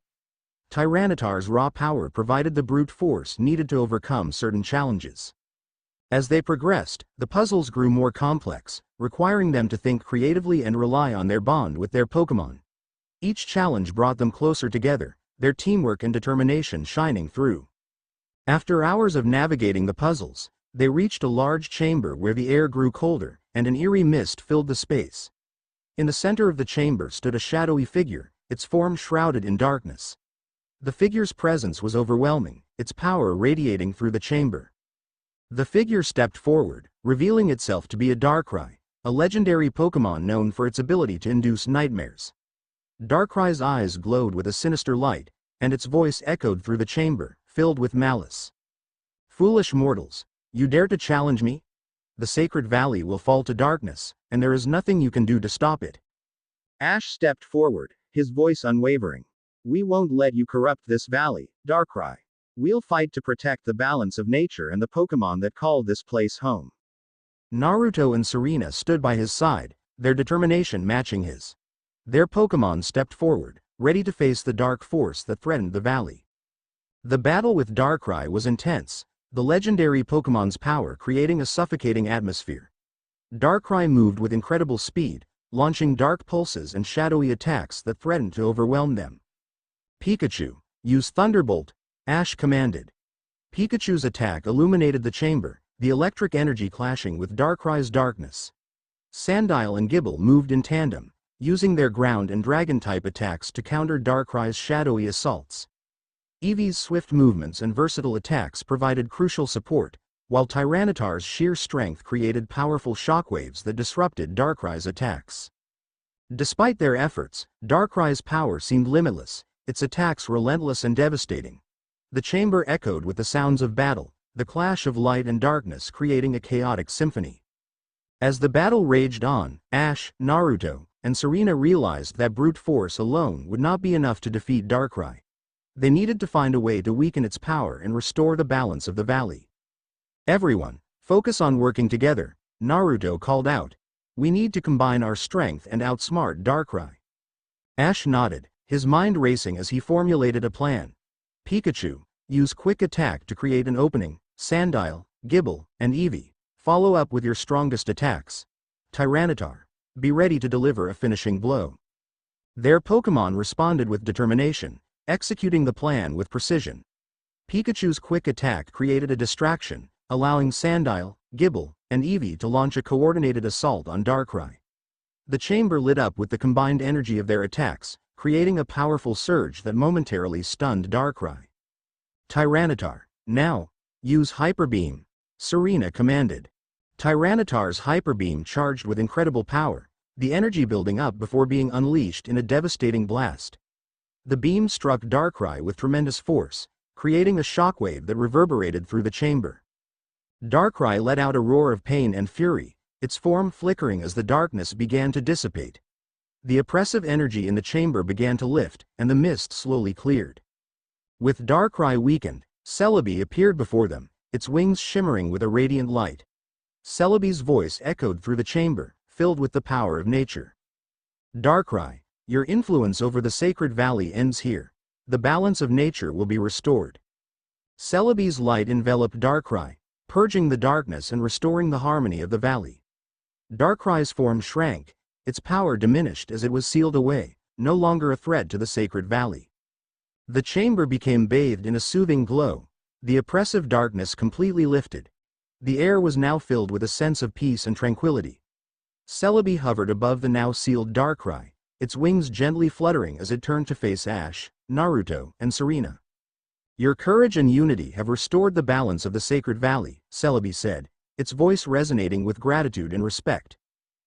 Tyranitar's raw power provided the brute force needed to overcome certain challenges. As they progressed, the puzzles grew more complex, requiring them to think creatively and rely on their bond with their Pokemon. Each challenge brought them closer together, their teamwork and determination shining through. After hours of navigating the puzzles, they reached a large chamber where the air grew colder, and an eerie mist filled the space. In the center of the chamber stood a shadowy figure, its form shrouded in darkness. The figure's presence was overwhelming, its power radiating through the chamber. The figure stepped forward, revealing itself to be a Darkrai, a legendary Pokemon known for its ability to induce nightmares. Darkrai's eyes glowed with a sinister light, and its voice echoed through the chamber, filled with malice. "Foolish mortals, you dare to challenge me? The sacred valley will fall to darkness, and there is nothing you can do to stop it." Ash stepped forward, his voice unwavering. "We won't let you corrupt this valley, Darkrai. We'll fight to protect the balance of nature and the Pokemon that call this place home." Naruto and Serena stood by his side, their determination matching his. Their Pokemon stepped forward, ready to face the dark force that threatened the valley. The battle with Darkrai was intense, the legendary Pokemon's power creating a suffocating atmosphere. Darkrai moved with incredible speed, launching dark pulses and shadowy attacks that threatened to overwhelm them. "Pikachu, use Thunderbolt," Ash commanded. Pikachu's attack illuminated the chamber, the electric energy clashing with Darkrai's darkness. Sandile and Gibble moved in tandem, using their ground and dragon-type attacks to counter Darkrai's shadowy assaults. Eevee's swift movements and versatile attacks provided crucial support, while Tyranitar's sheer strength created powerful shockwaves that disrupted Darkrai's attacks. Despite their efforts, Darkrai's power seemed limitless, its attacks relentless and devastating. The chamber echoed with the sounds of battle, the clash of light and darkness creating a chaotic symphony. As the battle raged on, Ash, Naruto, and Serena realized that brute force alone would not be enough to defeat Darkrai. They needed to find a way to weaken its power and restore the balance of the valley. "Everyone, focus on working together," Naruto called out. "We need to combine our strength and outsmart Darkrai." Ash nodded, his mind racing as he formulated a plan. "Pikachu, use Quick Attack to create an opening. Sandile, Gibble, and Eevee, follow up with your strongest attacks. Tyranitar, be ready to deliver a finishing blow." Their Pokemon responded with determination, executing the plan with precision. Pikachu's Quick Attack created a distraction, allowing Sandile, Gibble, and Eevee to launch a coordinated assault on Darkrai. The chamber lit up with the combined energy of their attacks, creating a powerful surge that momentarily stunned Darkrai. "Tyranitar, now, use Hyper Beam," Serena commanded. Tyranitar's Hyper Beam charged with incredible power, the energy building up before being unleashed in a devastating blast. The beam struck Darkrai with tremendous force, creating a shockwave that reverberated through the chamber. Darkrai let out a roar of pain and fury, its form flickering as the darkness began to dissipate. The oppressive energy in the chamber began to lift, and the mist slowly cleared. With Darkrai weakened, Celebi appeared before them, its wings shimmering with a radiant light. Celebi's voice echoed through the chamber, filled with the power of nature. Darkrai, your influence over the sacred valley ends here. The balance of nature will be restored. Celebi's light enveloped Darkrai, purging the darkness and restoring the harmony of the valley. Darkrai's form shrank, its power diminished as it was sealed away, no longer a threat to the sacred valley. The chamber became bathed in a soothing glow, the oppressive darkness completely lifted. The air was now filled with a sense of peace and tranquility. Celebi hovered above the now sealed Darkrai, its wings gently fluttering as it turned to face Ash, Naruto, and Serena. Your courage and unity have restored the balance of the sacred valley, Celebi said, its voice resonating with gratitude and respect.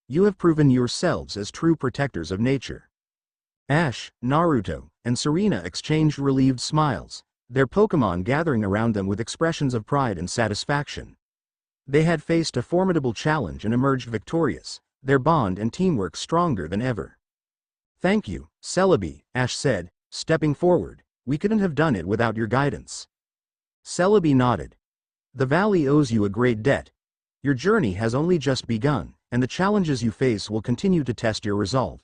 You have proven yourselves as true protectors of nature. Ash, Naruto, and Serena exchanged relieved smiles, their Pokémon gathering around them with expressions of pride and satisfaction. They had faced a formidable challenge and emerged victorious, their bond and teamwork stronger than ever. Thank you, Celebi, Ash said, stepping forward. We couldn't have done it without your guidance. Celebi nodded. The valley owes you a great debt. Your journey has only just begun, and the challenges you face will continue to test your resolve.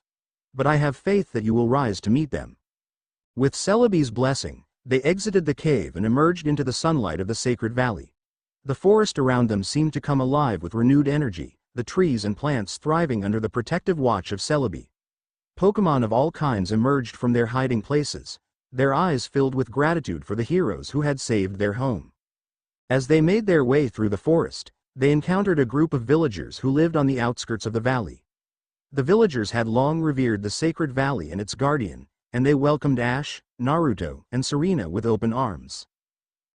But I have faith that you will rise to meet them. With Celebi's blessing, they exited the cave and emerged into the sunlight of the sacred valley. The forest around them seemed to come alive with renewed energy, the trees and plants thriving under the protective watch of Celebi. Pokémon of all kinds emerged from their hiding places, their eyes filled with gratitude for the heroes who had saved their home. As they made their way through the forest, they encountered a group of villagers who lived on the outskirts of the valley. The villagers had long revered the sacred valley and its guardian, and they welcomed Ash, Naruto, and Serena with open arms.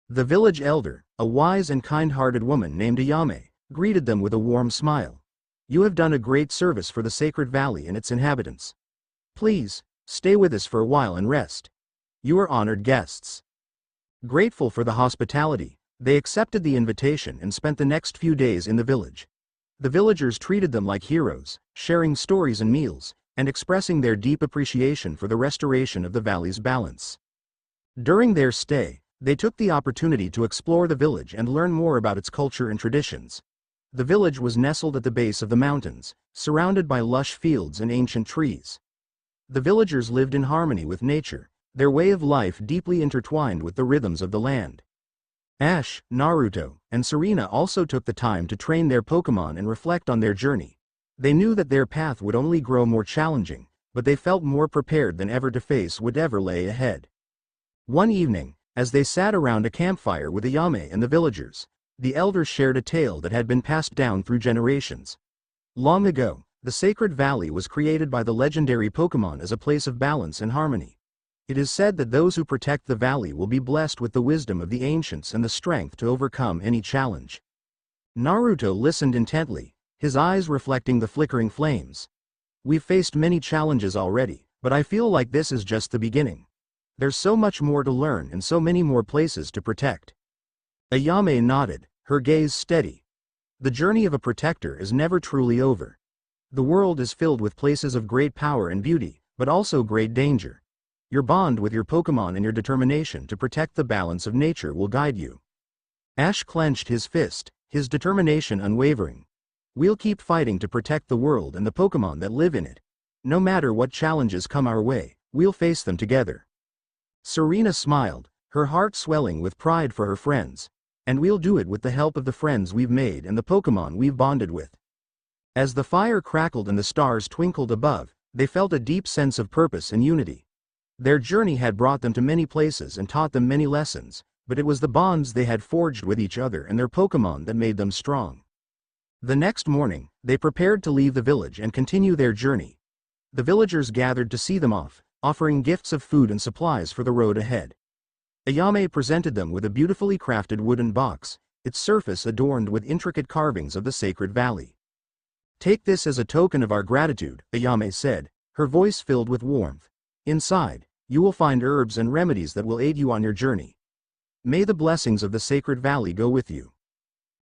The village elder, a wise and kind-hearted woman named Ayame, greeted them with a warm smile. You have done a great service for the sacred valley and its inhabitants. Please, stay with us for a while and rest. You are honored guests. Grateful for the hospitality, they accepted the invitation and spent the next few days in the village. The villagers treated them like heroes, sharing stories and meals, and expressing their deep appreciation for the restoration of the valley's balance. During their stay, they took the opportunity to explore the village and learn more about its culture and traditions. The village was nestled at the base of the mountains, surrounded by lush fields and ancient trees. The villagers lived in harmony with nature, their way of life deeply intertwined with the rhythms of the land. Ash, Naruto, and Serena also took the time to train their Pokémon and reflect on their journey. They knew that their path would only grow more challenging, but they felt more prepared than ever to face whatever lay ahead. One evening, as they sat around a campfire with Ayame and the villagers, the elders shared a tale that had been passed down through generations. Long ago, the Sacred Valley was created by the legendary Pokémon as a place of balance and harmony. It is said that those who protect the valley will be blessed with the wisdom of the ancients and the strength to overcome any challenge. Naruto listened intently, his eyes reflecting the flickering flames. We've faced many challenges already, but I feel like this is just the beginning. There's so much more to learn and so many more places to protect. Ayame nodded, her gaze steady. The journey of a protector is never truly over. The world is filled with places of great power and beauty, but also great danger. Your bond with your Pokémon and your determination to protect the balance of nature will guide you. Ash clenched his fist, his determination unwavering. We'll keep fighting to protect the world and the Pokémon that live in it. No matter what challenges come our way, we'll face them together. Serena smiled, her heart swelling with pride for her friends. And we'll do it with the help of the friends we've made and the Pokémon we've bonded with. As the fire crackled and the stars twinkled above, they felt a deep sense of purpose and unity. Their journey had brought them to many places and taught them many lessons, but it was the bonds they had forged with each other and their Pokémon that made them strong. The next morning, they prepared to leave the village and continue their journey. The villagers gathered to see them off, offering gifts of food and supplies for the road ahead. Ayame presented them with a beautifully crafted wooden box, its surface adorned with intricate carvings of the sacred valley. Take this as a token of our gratitude, Ayame said, her voice filled with warmth. Inside, you will find herbs and remedies that will aid you on your journey. May the blessings of the sacred valley go with you.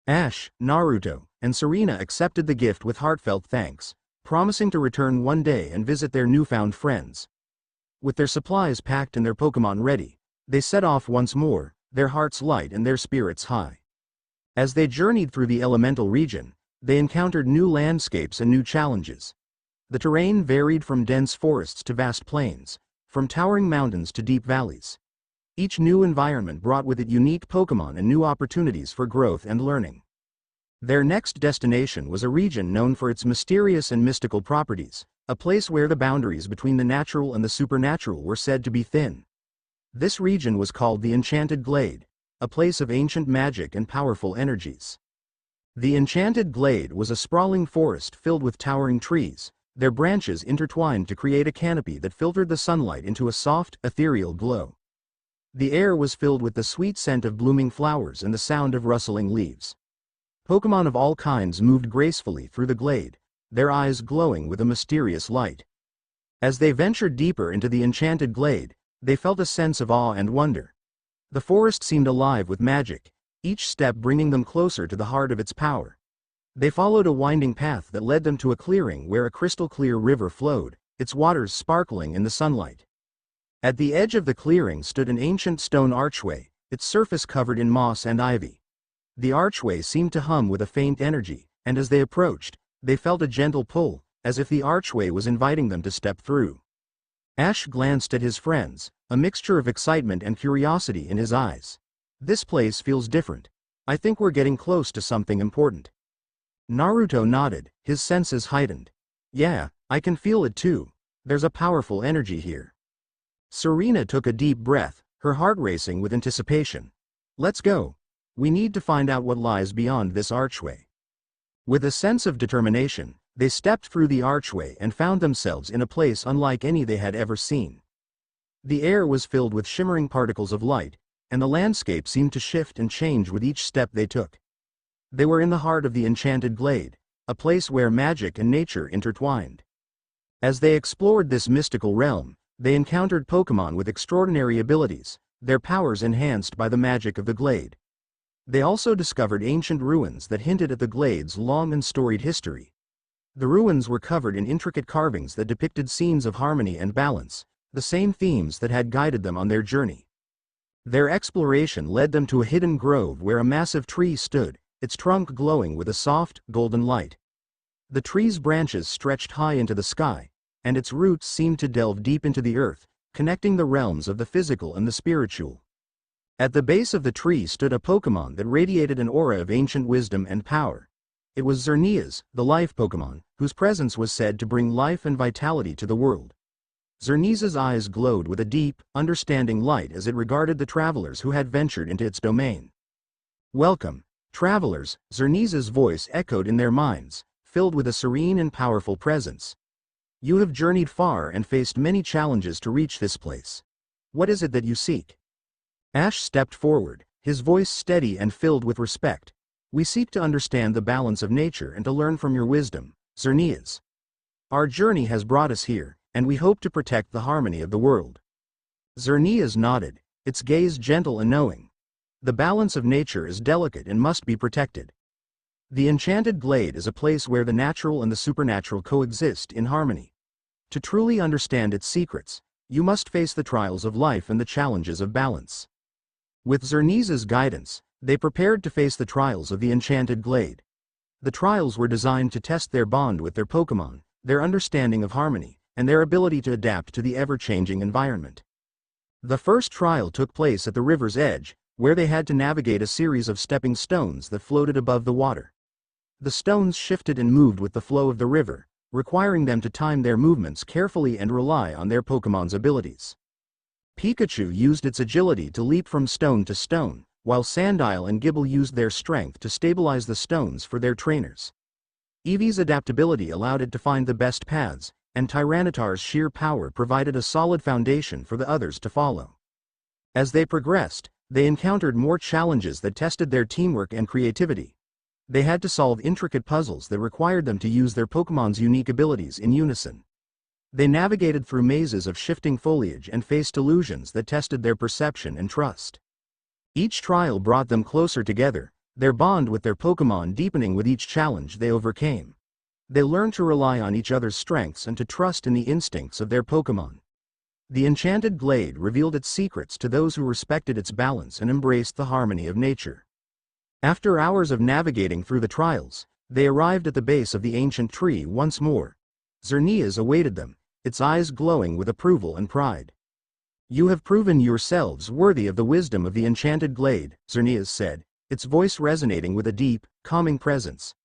Ash, Naruto, and Serena accepted the gift with heartfelt thanks, promising to return one day and visit their newfound friends. With their supplies packed and their Pokémon ready, they set off once more, their hearts light and their spirits high. As they journeyed through the elemental region, they encountered new landscapes and new challenges. The terrain varied from dense forests to vast plains, from towering mountains to deep valleys. Each new environment brought with it unique Pokémon and new opportunities for growth and learning. Their next destination was a region known for its mysterious and mystical properties, a place where the boundaries between the natural and the supernatural were said to be thin. This region was called the Enchanted Glade, a place of ancient magic and powerful energies. The Enchanted Glade was a sprawling forest filled with towering trees, their branches intertwined to create a canopy that filtered the sunlight into a soft, ethereal glow. The air was filled with the sweet scent of blooming flowers and the sound of rustling leaves. Pokémon of all kinds moved gracefully through the glade, their eyes glowing with a mysterious light. As they ventured deeper into the Enchanted Glade, they felt a sense of awe and wonder. The forest seemed alive with magic, each step bringing them closer to the heart of its power. They followed a winding path that led them to a clearing where a crystal-clear river flowed, its waters sparkling in the sunlight. At the edge of the clearing stood an ancient stone archway, its surface covered in moss and ivy. The archway seemed to hum with a faint energy, and as they approached, they felt a gentle pull, as if the archway was inviting them to step through. Ash glanced at his friends, a mixture of excitement and curiosity in his eyes. "This place feels different. I think we're getting close to something important." Naruto nodded, his senses heightened. "Yeah, I can feel it too. There's a powerful energy here." Serena took a deep breath, her heart racing with anticipation. "Let's go. We need to find out what lies beyond this archway." With a sense of determination, they stepped through the archway and found themselves in a place unlike any they had ever seen. The air was filled with shimmering particles of light, and the landscape seemed to shift and change with each step they took. They were in the heart of the Enchanted Glade, a place where magic and nature intertwined. As they explored this mystical realm, they encountered Pokémon with extraordinary abilities, their powers enhanced by the magic of the glade. They also discovered ancient ruins that hinted at the glade's long and storied history. The ruins were covered in intricate carvings that depicted scenes of harmony and balance, the same themes that had guided them on their journey. Their exploration led them to a hidden grove where a massive tree stood, its trunk glowing with a soft, golden light. The tree's branches stretched high into the sky, and its roots seemed to delve deep into the earth, connecting the realms of the physical and the spiritual. At the base of the tree stood a Pokémon that radiated an aura of ancient wisdom and power. It was Xerneas, the life Pokémon, whose presence was said to bring life and vitality to the world. Xerneas' eyes glowed with a deep, understanding light as it regarded the travelers who had ventured into its domain. "Welcome, travelers," Xerneas' voice echoed in their minds, filled with a serene and powerful presence. "You have journeyed far and faced many challenges to reach this place. What is it that you seek?" Ash stepped forward, his voice steady and filled with respect. "We seek to understand the balance of nature and to learn from your wisdom, Xerneas. Our journey has brought us here, and we hope to protect the harmony of the world." Xerneas nodded, its gaze gentle and knowing. "The balance of nature is delicate and must be protected. The Enchanted Glade is a place where the natural and the supernatural coexist in harmony. To truly understand its secrets, you must face the trials of life and the challenges of balance." With Xerneas' guidance, they prepared to face the trials of the Enchanted Glade. The trials were designed to test their bond with their Pokémon, their understanding of harmony, and their ability to adapt to the ever-changing environment. The first trial took place at the river's edge, where they had to navigate a series of stepping stones that floated above the water. The stones shifted and moved with the flow of the river, requiring them to time their movements carefully and rely on their Pokémon's abilities. Pikachu used its agility to leap from stone to stone, while Sandile and Gibble used their strength to stabilize the stones for their trainers. Eevee's adaptability allowed it to find the best paths, and Tyranitar's sheer power provided a solid foundation for the others to follow. As they progressed, they encountered more challenges that tested their teamwork and creativity. They had to solve intricate puzzles that required them to use their Pokémon's unique abilities in unison. They navigated through mazes of shifting foliage and faced illusions that tested their perception and trust. Each trial brought them closer together, their bond with their Pokémon deepening with each challenge they overcame. They learned to rely on each other's strengths and to trust in the instincts of their Pokémon. The enchanted glade revealed its secrets to those who respected its balance and embraced the harmony of nature. After hours of navigating through the trials, they arrived at the base of the ancient tree once more. Xerneas awaited them, its eyes glowing with approval and pride. "You have proven yourselves worthy of the wisdom of the enchanted glade," Xerneas said, its voice resonating with a deep, calming presence.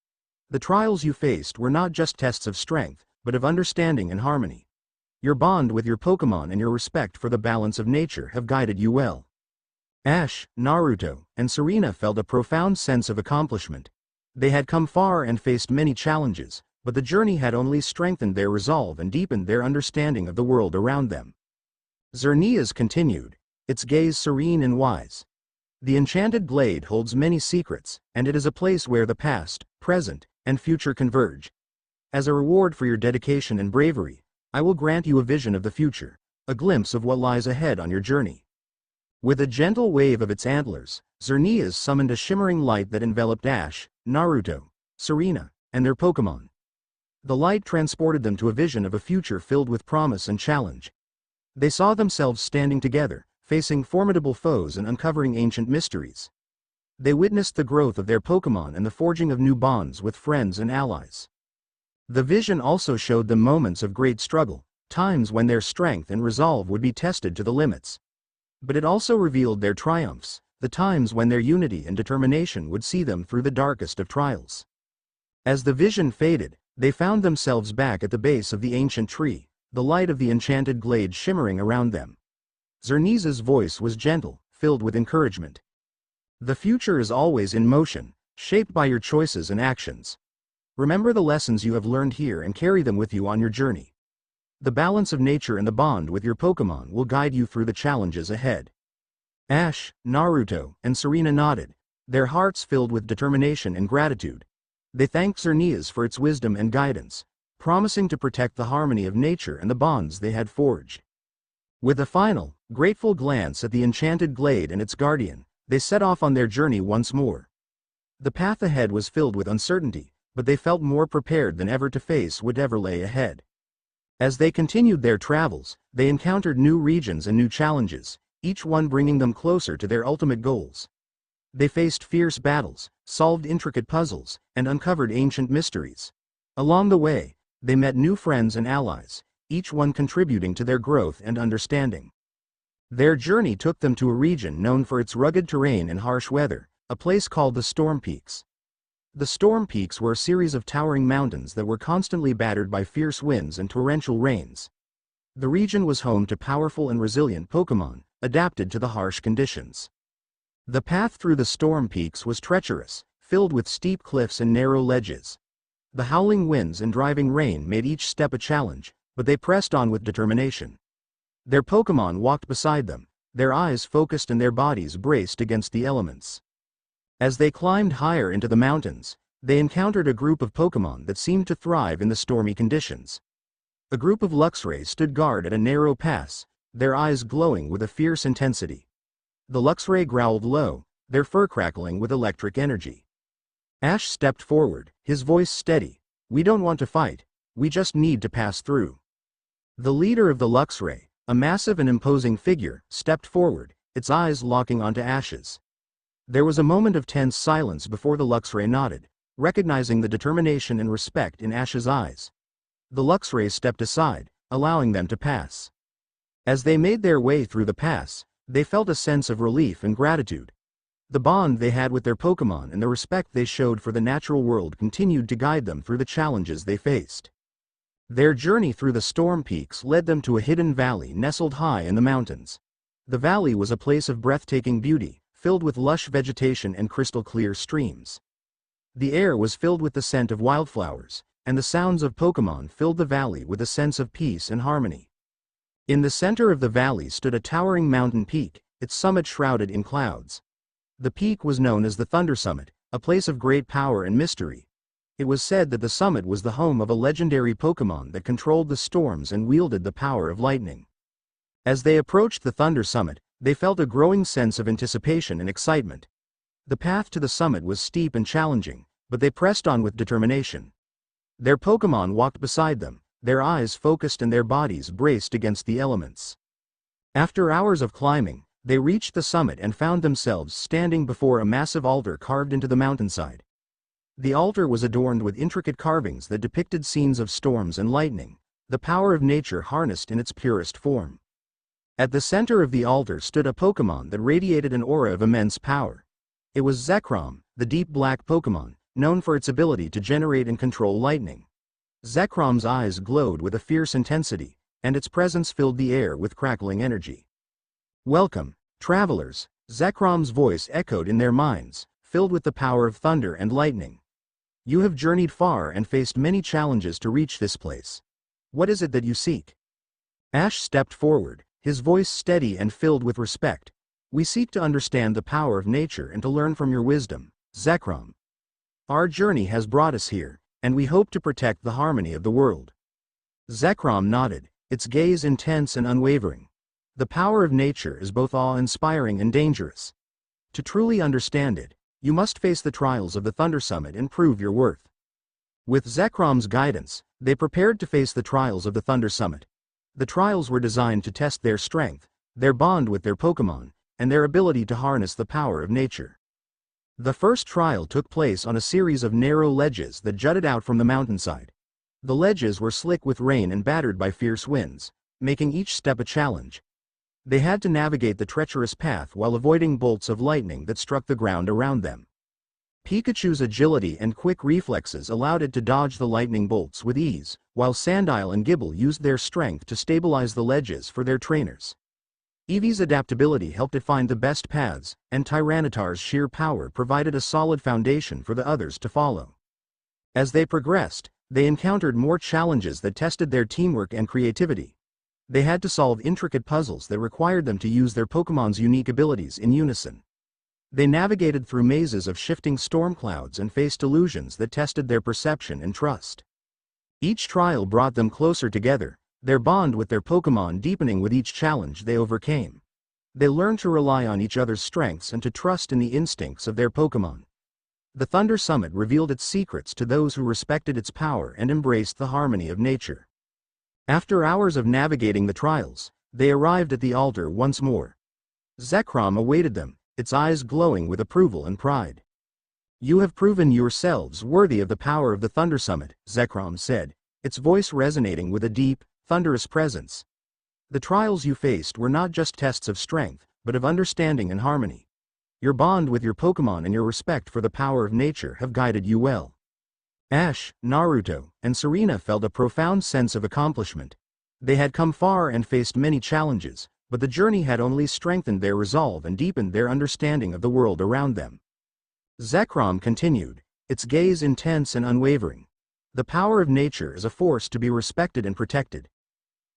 "The trials you faced were not just tests of strength, but of understanding and harmony. Your bond with your Pokémon and your respect for the balance of nature have guided you well." Ash, Naruto, and Serena felt a profound sense of accomplishment. They had come far and faced many challenges, but the journey had only strengthened their resolve and deepened their understanding of the world around them. Xerneas continued, its gaze serene and wise. "The enchanted glade holds many secrets, and it is a place where the past, present, and future converge. As a reward for your dedication and bravery, I will grant you a vision of the future, a glimpse of what lies ahead on your journey." With a gentle wave of its antlers, Xerneas summoned a shimmering light that enveloped Ash, Naruto, Serena, and their Pokémon. The light transported them to a vision of a future filled with promise and challenge. They saw themselves standing together, facing formidable foes and uncovering ancient mysteries. They witnessed the growth of their Pokémon and the forging of new bonds with friends and allies. The vision also showed them moments of great struggle, times when their strength and resolve would be tested to the limits. But it also revealed their triumphs, the times when their unity and determination would see them through the darkest of trials. As the vision faded, they found themselves back at the base of the ancient tree, the light of the enchanted glade shimmering around them. Xerneas' voice was gentle, filled with encouragement. "The future is always in motion, shaped by your choices and actions. Remember the lessons you have learned here and carry them with you on your journey. The balance of nature and the bond with your Pokémon will guide you through the challenges ahead." Ash, Naruto, and Serena nodded, their hearts filled with determination and gratitude. They thanked Xerneas for its wisdom and guidance, promising to protect the harmony of nature and the bonds they had forged. With a final, grateful glance at the enchanted glade and its guardian, they set off on their journey once more. The path ahead was filled with uncertainty, but they felt more prepared than ever to face whatever lay ahead. As they continued their travels, they encountered new regions and new challenges, each one bringing them closer to their ultimate goals. They faced fierce battles, solved intricate puzzles, and uncovered ancient mysteries. Along the way, they met new friends and allies, each one contributing to their growth and understanding. Their journey took them to a region known for its rugged terrain and harsh weather, a place called the Storm Peaks. The Storm Peaks were a series of towering mountains that were constantly battered by fierce winds and torrential rains. The region was home to powerful and resilient Pokémon, adapted to the harsh conditions. The path through the Storm Peaks was treacherous, filled with steep cliffs and narrow ledges. The howling winds and driving rain made each step a challenge, but they pressed on with determination. Their Pokémon walked beside them, their eyes focused and their bodies braced against the elements. As they climbed higher into the mountains, they encountered a group of Pokémon that seemed to thrive in the stormy conditions. A group of Luxray stood guard at a narrow pass, their eyes glowing with a fierce intensity. The Luxray growled low, their fur crackling with electric energy. Ash stepped forward, his voice steady. "We don't want to fight, we just need to pass through." The leader of the Luxray, a massive and imposing figure, stepped forward, its eyes locking onto Ash's. There was a moment of tense silence before the Luxray nodded, recognizing the determination and respect in Ash's eyes. The Luxray stepped aside, allowing them to pass. As they made their way through the pass, they felt a sense of relief and gratitude. The bond they had with their Pokémon and the respect they showed for the natural world continued to guide them through the challenges they faced. Their journey through the Storm Peaks led them to a hidden valley nestled high in the mountains. The valley was a place of breathtaking beauty, filled with lush vegetation and crystal-clear streams. The air was filled with the scent of wildflowers, and the sounds of Pokémon filled the valley with a sense of peace and harmony. In the center of the valley stood a towering mountain peak, its summit shrouded in clouds. The peak was known as the Thunder Summit, a place of great power and mystery. It was said that the summit was the home of a legendary Pokémon that controlled the storms and wielded the power of lightning. As they approached the Thunder Summit, they felt a growing sense of anticipation and excitement. The path to the summit was steep and challenging, but they pressed on with determination. Their Pokémon walked beside them, their eyes focused and their bodies braced against the elements. After hours of climbing, they reached the summit and found themselves standing before a massive altar carved into the mountainside. The altar was adorned with intricate carvings that depicted scenes of storms and lightning, the power of nature harnessed in its purest form. At the center of the altar stood a Pokémon that radiated an aura of immense power. It was Zekrom, the deep black Pokémon, known for its ability to generate and control lightning. Zekrom's eyes glowed with a fierce intensity, and its presence filled the air with crackling energy. "Welcome, travelers," Zekrom's voice echoed in their minds, filled with the power of thunder and lightning. "You have journeyed far and faced many challenges to reach this place. What is it that you seek?" Ash stepped forward, his voice steady and filled with respect. "We seek to understand the power of nature and to learn from your wisdom, Zekrom. Our journey has brought us here, and we hope to protect the harmony of the world." Zekrom nodded, its gaze intense and unwavering. The power of nature is both awe-inspiring and dangerous. To truly understand it, you must face the trials of the Thunder Summit and prove your worth. With Zekrom's guidance, they prepared to face the trials of the Thunder Summit. The trials were designed to test their strength, their bond with their Pokémon, and their ability to harness the power of nature. The first trial took place on a series of narrow ledges that jutted out from the mountainside. The ledges were slick with rain and battered by fierce winds, making each step a challenge. They had to navigate the treacherous path while avoiding bolts of lightning that struck the ground around them. Pikachu's agility and quick reflexes allowed it to dodge the lightning bolts with ease, while Sandile and Gibble used their strength to stabilize the ledges for their trainers. Eevee's adaptability helped it find the best paths, and Tyranitar's sheer power provided a solid foundation for the others to follow. As they progressed, they encountered more challenges that tested their teamwork and creativity. They had to solve intricate puzzles that required them to use their Pokémon's unique abilities in unison. They navigated through mazes of shifting storm clouds and faced illusions that tested their perception and trust. Each trial brought them closer together, their bond with their Pokémon deepening with each challenge they overcame. They learned to rely on each other's strengths and to trust in the instincts of their Pokémon. The Thunder Summit revealed its secrets to those who respected its power and embraced the harmony of nature. After hours of navigating the trials, they arrived at the altar once more. Zekrom awaited them, its eyes glowing with approval and pride. "You have proven yourselves worthy of the power of the Thunder Summit," Zekrom said, its voice resonating with a deep, thunderous presence. "The trials you faced were not just tests of strength, but of understanding and harmony. Your bond with your Pokémon and your respect for the power of nature have guided you well." Ash, Naruto, and Serena felt a profound sense of accomplishment. They had come far and faced many challenges, but the journey had only strengthened their resolve and deepened their understanding of the world around them. Zekrom continued, its gaze intense and unwavering. "The power of nature is a force to be respected and protected.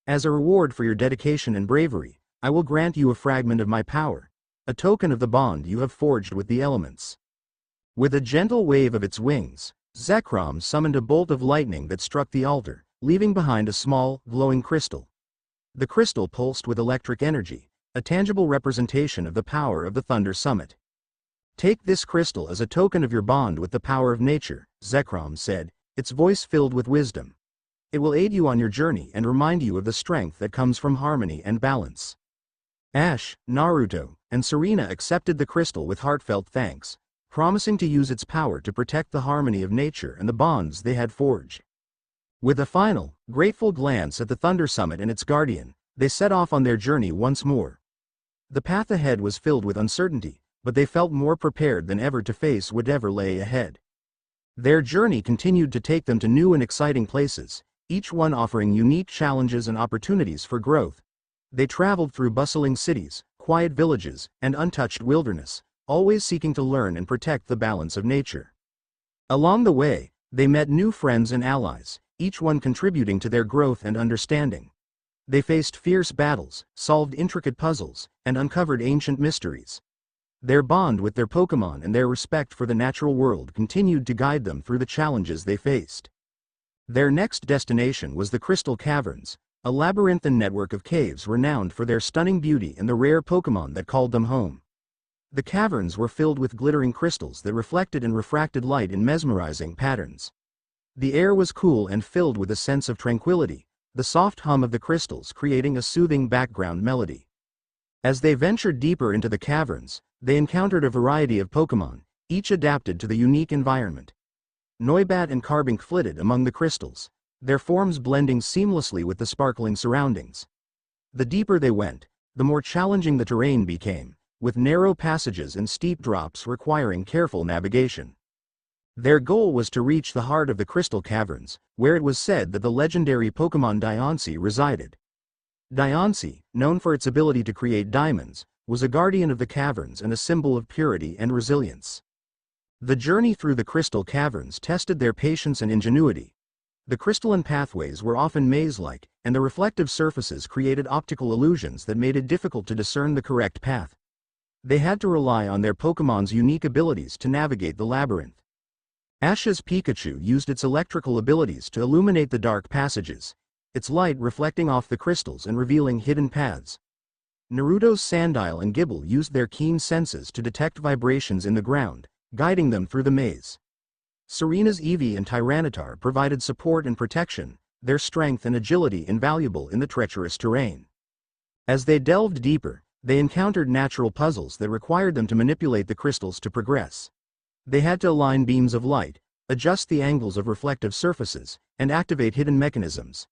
As a reward for your dedication and bravery, I will grant you a fragment of my power, a token of the bond you have forged with the elements." With a gentle wave of its wings, Zekrom summoned a bolt of lightning that struck the altar, leaving behind a small, glowing crystal. The crystal pulsed with electric energy, a tangible representation of the power of the Thunder Summit. "Take this crystal as a token of your bond with the power of nature," Zekrom said, its voice filled with wisdom. "It will aid you on your journey and remind you of the strength that comes from harmony and balance." Ash, Naruto, and Serena accepted the crystal with heartfelt thanks, promising to use its power to protect the harmony of nature and the bonds they had forged. With a final, grateful glance at the Thunder Summit and its guardian, they set off on their journey once more. The path ahead was filled with uncertainty, but they felt more prepared than ever to face whatever lay ahead. Their journey continued to take them to new and exciting places, each one offering unique challenges and opportunities for growth. They traveled through bustling cities, quiet villages, and untouched wilderness, always seeking to learn and protect the balance of nature. Along the way, they met new friends and allies, each one contributing to their growth and understanding. They faced fierce battles, solved intricate puzzles, and uncovered ancient mysteries. Their bond with their Pokémon and their respect for the natural world continued to guide them through the challenges they faced. Their next destination was the Crystal Caverns, a labyrinthine network of caves renowned for their stunning beauty and the rare Pokémon that called them home. The caverns were filled with glittering crystals that reflected and refracted light in mesmerizing patterns. The air was cool and filled with a sense of tranquility, the soft hum of the crystals creating a soothing background melody. As they ventured deeper into the caverns, they encountered a variety of Pokémon, each adapted to the unique environment. Noibat and Carbink flitted among the crystals, their forms blending seamlessly with the sparkling surroundings. The deeper they went, the more challenging the terrain became, with narrow passages and steep drops requiring careful navigation. Their goal was to reach the heart of the crystal caverns, where it was said that the legendary Pokémon Diancie resided. Diancie, known for its ability to create diamonds, was a guardian of the caverns and a symbol of purity and resilience. The journey through the crystal caverns tested their patience and ingenuity. The crystalline pathways were often maze-like, and the reflective surfaces created optical illusions that made it difficult to discern the correct path. They had to rely on their Pokémon's unique abilities to navigate the labyrinth. Ash's Pikachu used its electrical abilities to illuminate the dark passages, its light reflecting off the crystals and revealing hidden paths. Naruto's Sandile and Gible used their keen senses to detect vibrations in the ground, guiding them through the maze. Serena's Eevee and Tyranitar provided support and protection, their strength and agility invaluable in the treacherous terrain. As they delved deeper, they encountered natural puzzles that required them to manipulate the crystals to progress. They had to align beams of light, adjust the angles of reflective surfaces, and activate hidden mechanisms.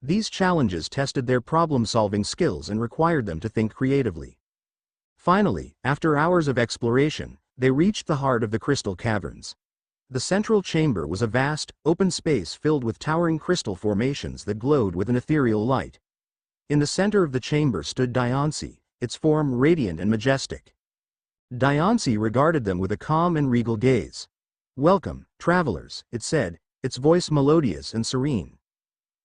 These challenges tested their problem-solving skills and required them to think creatively. Finally, after hours of exploration, they reached the heart of the crystal caverns. The central chamber was a vast, open space filled with towering crystal formations that glowed with an ethereal light. In the center of the chamber stood Diancie, its form radiant and majestic. Diancie regarded them with a calm and regal gaze. "Welcome, travelers," it said, its voice melodious and serene.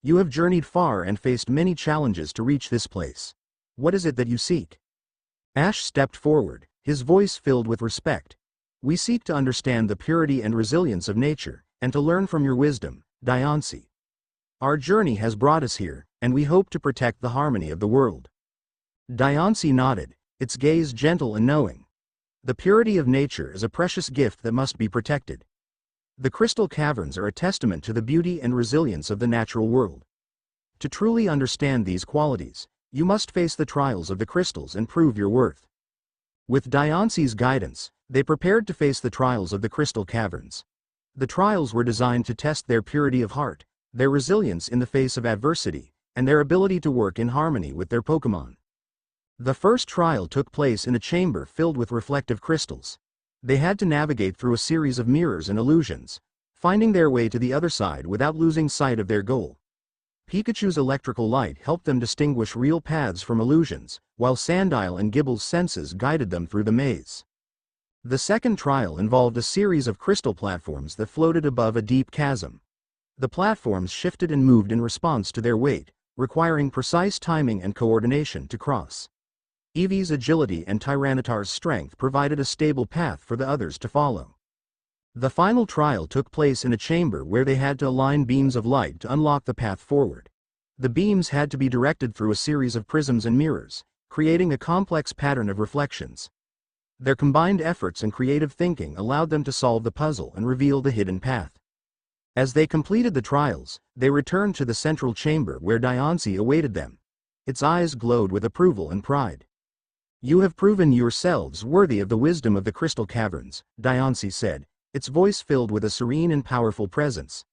"You have journeyed far and faced many challenges to reach this place. What is it that you seek?" Ash stepped forward, his voice filled with respect. "We seek to understand the purity and resilience of nature, and to learn from your wisdom, Diancie. Our journey has brought us here, and we hope to protect the harmony of the world." Diancie nodded, its gaze gentle and knowing. The purity of nature is a precious gift that must be protected. The crystal caverns are a testament to the beauty and resilience of the natural world. To truly understand these qualities, you must face the trials of the crystals and prove your worth. With Diancie's guidance, they prepared to face the trials of the crystal caverns. The trials were designed to test their purity of heart, their resilience in the face of adversity, and their ability to work in harmony with their Pokémon. The first trial took place in a chamber filled with reflective crystals. They had to navigate through a series of mirrors and illusions, finding their way to the other side without losing sight of their goal. Pikachu's electrical light helped them distinguish real paths from illusions, while Sandile and Gible's senses guided them through the maze. The second trial involved a series of crystal platforms that floated above a deep chasm. The platforms shifted and moved in response to their weight, requiring precise timing and coordination to cross. Eevee's agility and Tyranitar's strength provided a stable path for the others to follow. The final trial took place in a chamber where they had to align beams of light to unlock the path forward. The beams had to be directed through a series of prisms and mirrors, creating a complex pattern of reflections. Their combined efforts and creative thinking allowed them to solve the puzzle and reveal the hidden path. As they completed the trials, they returned to the central chamber where Diancie awaited them. Its eyes glowed with approval and pride. "You have proven yourselves worthy of the wisdom of the crystal caverns," Diancie said, its voice filled with a serene and powerful presence.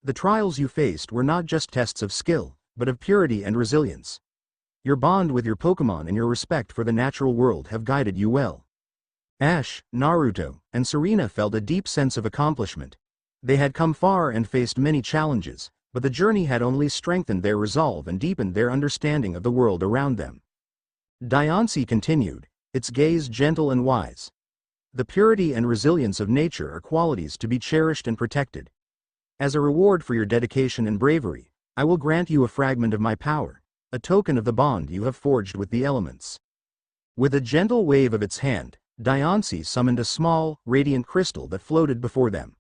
"The trials you faced were not just tests of skill, but of purity and resilience. Your bond with your Pokémon and your respect for the natural world have guided you well." Ash, Naruto, and Serena felt a deep sense of accomplishment. They had come far and faced many challenges, but the journey had only strengthened their resolve and deepened their understanding of the world around them. Diancie continued, its gaze gentle and wise. "The purity and resilience of nature are qualities to be cherished and protected. As a reward for your dedication and bravery, I will grant you a fragment of my power, a token of the bond you have forged with the elements." With a gentle wave of its hand, Diancie summoned a small, radiant crystal that floated before them.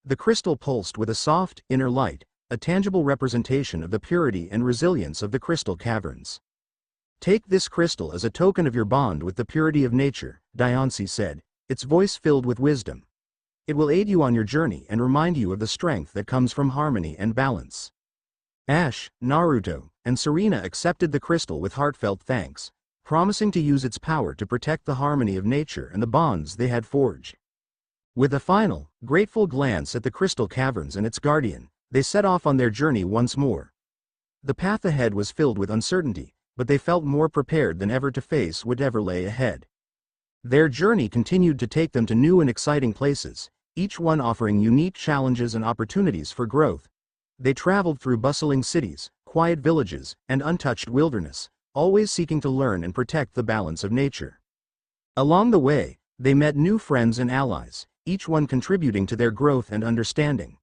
The crystal pulsed with a soft, inner light, a tangible representation of the purity and resilience of the crystal caverns. "Take this crystal as a token of your bond with the purity of nature," Diancie said, its voice filled with wisdom. It will aid you on your journey and remind you of the strength that comes from harmony and balance. Ash, Naruto, and Serena accepted the crystal with heartfelt thanks, promising to use its power to protect the harmony of nature and the bonds they had forged. With a final, grateful glance at the crystal caverns and its guardian, they set off on their journey once more. The path ahead was filled with uncertainty, but they felt more prepared than ever to face whatever lay ahead. Their journey continued to take them to new and exciting places, each one offering unique challenges and opportunities for growth. They traveled through bustling cities, quiet villages, and untouched wilderness, always seeking to learn and protect the balance of nature. Along the way, they met new friends and allies, each one contributing to their growth and understanding.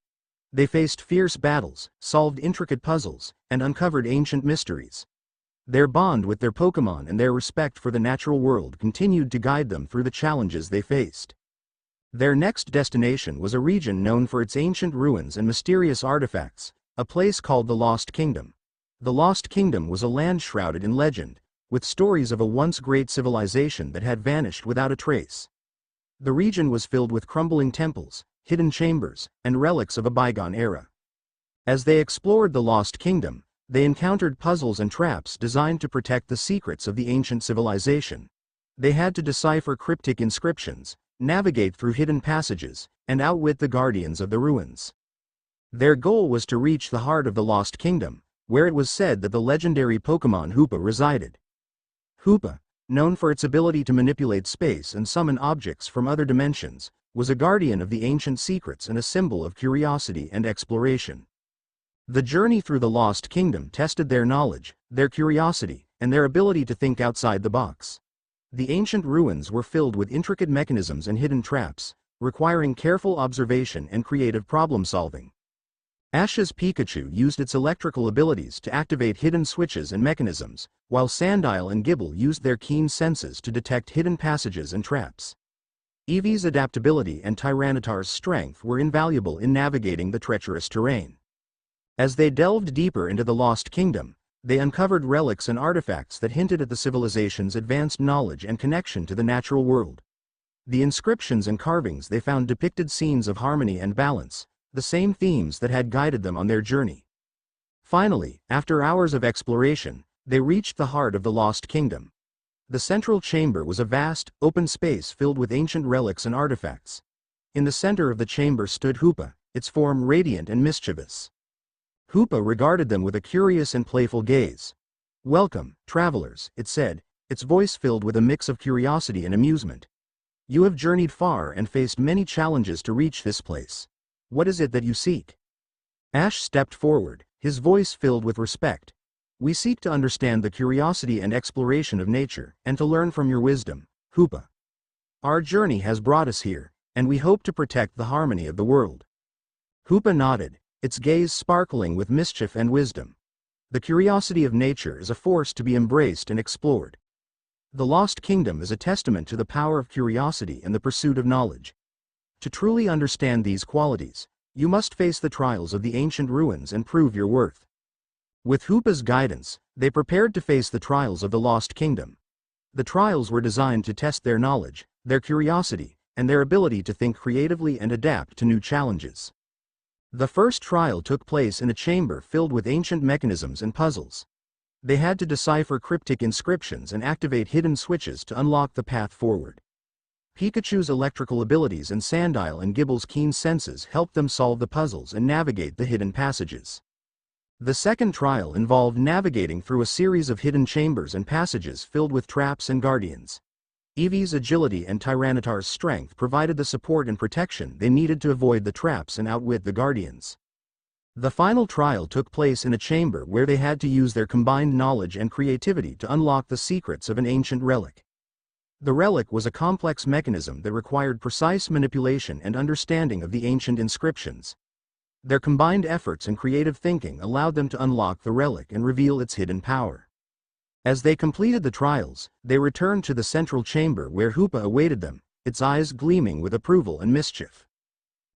They faced fierce battles, solved intricate puzzles, and uncovered ancient mysteries. Their bond with their Pokémon and their respect for the natural world continued to guide them through the challenges they faced. Their next destination was a region known for its ancient ruins and mysterious artifacts, a place called the Lost Kingdom. The Lost Kingdom was a land shrouded in legend, with stories of a once great civilization that had vanished without a trace. The region was filled with crumbling temples, hidden chambers, and relics of a bygone era. As they explored the Lost Kingdom, they encountered puzzles and traps designed to protect the secrets of the ancient civilization. They had to decipher cryptic inscriptions, navigate through hidden passages, and outwit the guardians of the ruins. Their goal was to reach the heart of the Lost Kingdom, where it was said that the legendary Pokémon Hoopa resided. Hoopa, known for its ability to manipulate space and summon objects from other dimensions, was a guardian of the ancient secrets and a symbol of curiosity and exploration. The journey through the Lost Kingdom tested their knowledge, their curiosity, and their ability to think outside the box. The ancient ruins were filled with intricate mechanisms and hidden traps, requiring careful observation and creative problem-solving. Ash's Pikachu used its electrical abilities to activate hidden switches and mechanisms, while Sandile and Gibble used their keen senses to detect hidden passages and traps. Eevee's adaptability and Tyranitar's strength were invaluable in navigating the treacherous terrain. As they delved deeper into the Lost Kingdom, they uncovered relics and artifacts that hinted at the civilization's advanced knowledge and connection to the natural world. The inscriptions and carvings they found depicted scenes of harmony and balance, the same themes that had guided them on their journey. Finally, after hours of exploration, they reached the heart of the Lost Kingdom. The central chamber was a vast, open space filled with ancient relics and artifacts. In the center of the chamber stood Hoopa, its form radiant and mischievous. Hoopa regarded them with a curious and playful gaze. "Welcome, travelers," it said, its voice filled with a mix of curiosity and amusement. "You have journeyed far and faced many challenges to reach this place. What is it that you seek?" Ash stepped forward, his voice filled with respect. "We seek to understand the curiosity and exploration of nature, and to learn from your wisdom, Hoopa. Our journey has brought us here, and we hope to protect the harmony of the world." Hoopa nodded, its gaze sparkling with mischief and wisdom. The curiosity of nature is a force to be embraced and explored. The Lost Kingdom is a testament to the power of curiosity and the pursuit of knowledge. To truly understand these qualities, you must face the trials of the ancient ruins and prove your worth. With Hoopa's guidance, they prepared to face the trials of the Lost Kingdom. The trials were designed to test their knowledge, their curiosity, and their ability to think creatively and adapt to new challenges. The first trial took place in a chamber filled with ancient mechanisms and puzzles. They had to decipher cryptic inscriptions and activate hidden switches to unlock the path forward. Pikachu's electrical abilities and Sandile and Gibble's keen senses helped them solve the puzzles and navigate the hidden passages. The second trial involved navigating through a series of hidden chambers and passages filled with traps and guardians. Eevee's agility and Tyranitar's strength provided the support and protection they needed to avoid the traps and outwit the guardians. The final trial took place in a chamber where they had to use their combined knowledge and creativity to unlock the secrets of an ancient relic. The relic was a complex mechanism that required precise manipulation and understanding of the ancient inscriptions. Their combined efforts and creative thinking allowed them to unlock the relic and reveal its hidden power. As they completed the trials, they returned to the central chamber where Hoopa awaited them, its eyes gleaming with approval and mischief.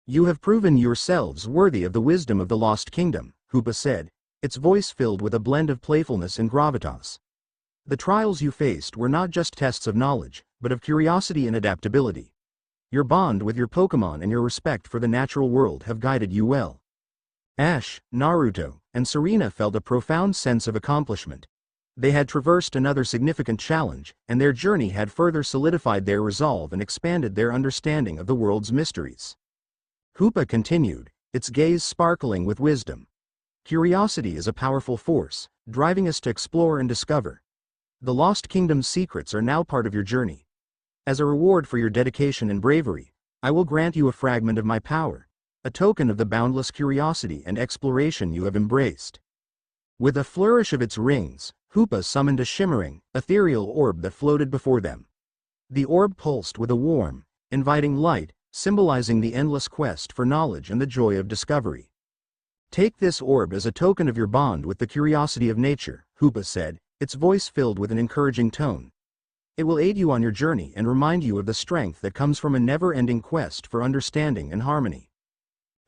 "You have proven yourselves worthy of the wisdom of the Lost Kingdom," Hoopa said, its voice filled with a blend of playfulness and gravitas. "The trials you faced were not just tests of knowledge, but of curiosity and adaptability. Your bond with your Pokemon and your respect for the natural world have guided you well. Ash, Naruto, and Serena felt a profound sense of accomplishment. They had traversed another significant challenge, and their journey had further solidified their resolve and expanded their understanding of the world's mysteries. Hoopa continued, its gaze sparkling with wisdom. Curiosity is a powerful force, driving us to explore and discover. The Lost Kingdom's secrets are now part of your journey. As a reward for your dedication and bravery, I will grant you a fragment of my power, a token of the boundless curiosity and exploration you have embraced. With a flourish of its rings, Hoopa summoned a shimmering, ethereal orb that floated before them. The orb pulsed with a warm, inviting light, symbolizing the endless quest for knowledge and the joy of discovery. Take this orb as a token of your bond with the curiosity of nature, Hoopa said, its voice filled with an encouraging tone. It will aid you on your journey and remind you of the strength that comes from a never-ending quest for understanding and harmony.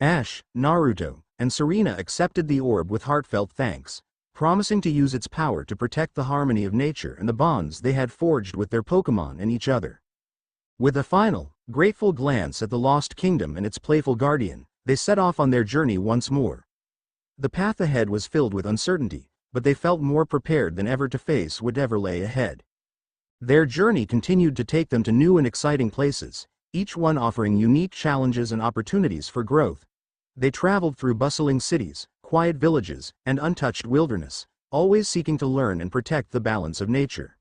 Ash, Naruto, and Serena accepted the orb with heartfelt thanks, promising to use its power to protect the harmony of nature and the bonds they had forged with their Pokemon and each other. With a final, grateful glance at the Lost Kingdom and its playful guardian, they set off on their journey once more. The path ahead was filled with uncertainty, but they felt more prepared than ever to face whatever lay ahead. Their journey continued to take them to new and exciting places, each one offering unique challenges and opportunities for growth. They traveled through bustling cities, quiet villages, and untouched wilderness, always seeking to learn and protect the balance of nature.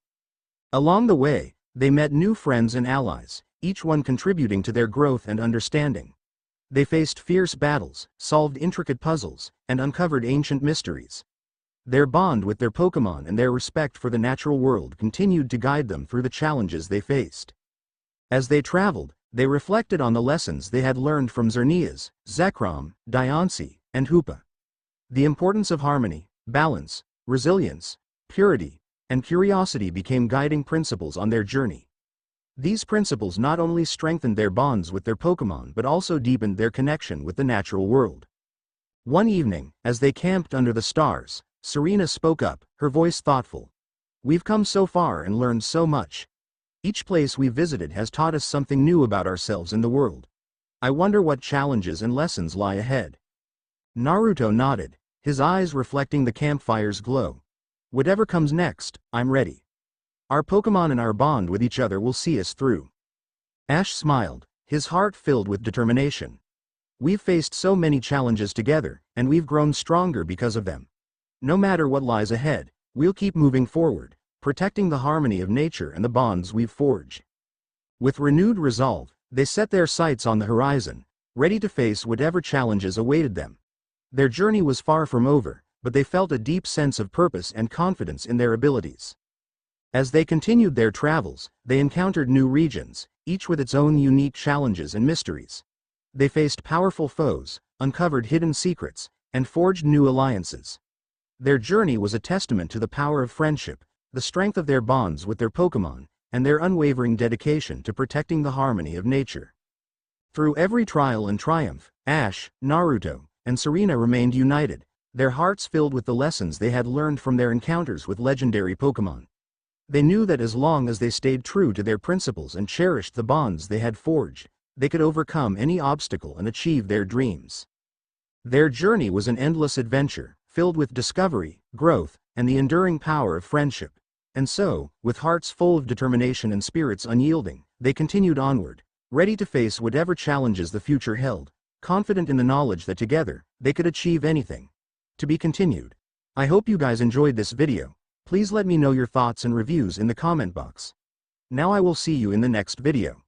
Along the way, they met new friends and allies, each one contributing to their growth and understanding. They faced fierce battles, solved intricate puzzles, and uncovered ancient mysteries. Their bond with their Pokemon and their respect for the natural world continued to guide them through the challenges they faced. As they traveled, they reflected on the lessons they had learned from Xerneas, Zekrom, Diancie, and Hoopa. The importance of harmony, balance, resilience, purity, and curiosity became guiding principles on their journey. These principles not only strengthened their bonds with their Pokemon but also deepened their connection with the natural world. One evening, as they camped under the stars, Serena spoke up, her voice thoughtful. "We've come so far and learned so much. Each place we visited has taught us something new about ourselves and the world. I wonder what challenges and lessons lie ahead." Naruto nodded, his eyes reflecting the campfire's glow. "Whatever comes next, I'm ready. Our Pokemon and our bond with each other will see us through." Ash smiled, his heart filled with determination. "We've faced so many challenges together, and we've grown stronger because of them. No matter what lies ahead, we'll keep moving forward, protecting the harmony of nature and the bonds we've forged." With renewed resolve, they set their sights on the horizon, ready to face whatever challenges awaited them. Their journey was far from over, but they felt a deep sense of purpose and confidence in their abilities. As they continued their travels, they encountered new regions, each with its own unique challenges and mysteries. They faced powerful foes, uncovered hidden secrets, and forged new alliances. Their journey was a testament to the power of friendship, the strength of their bonds with their Pokemon, and their unwavering dedication to protecting the harmony of nature. Through every trial and triumph, Ash, Naruto, and Serena remained united, their hearts filled with the lessons they had learned from their encounters with legendary Pokemon. They knew that as long as they stayed true to their principles and cherished the bonds they had forged, they could overcome any obstacle and achieve their dreams. Their journey was an endless adventure, filled with discovery, growth, and the enduring power of friendship. And so, with hearts full of determination and spirits unyielding, they continued onward, ready to face whatever challenges the future held, confident in the knowledge that together, they could achieve anything. To be continued. I hope you guys enjoyed this video. Please let me know your thoughts and reviews in the comment box. Now I will see you in the next video.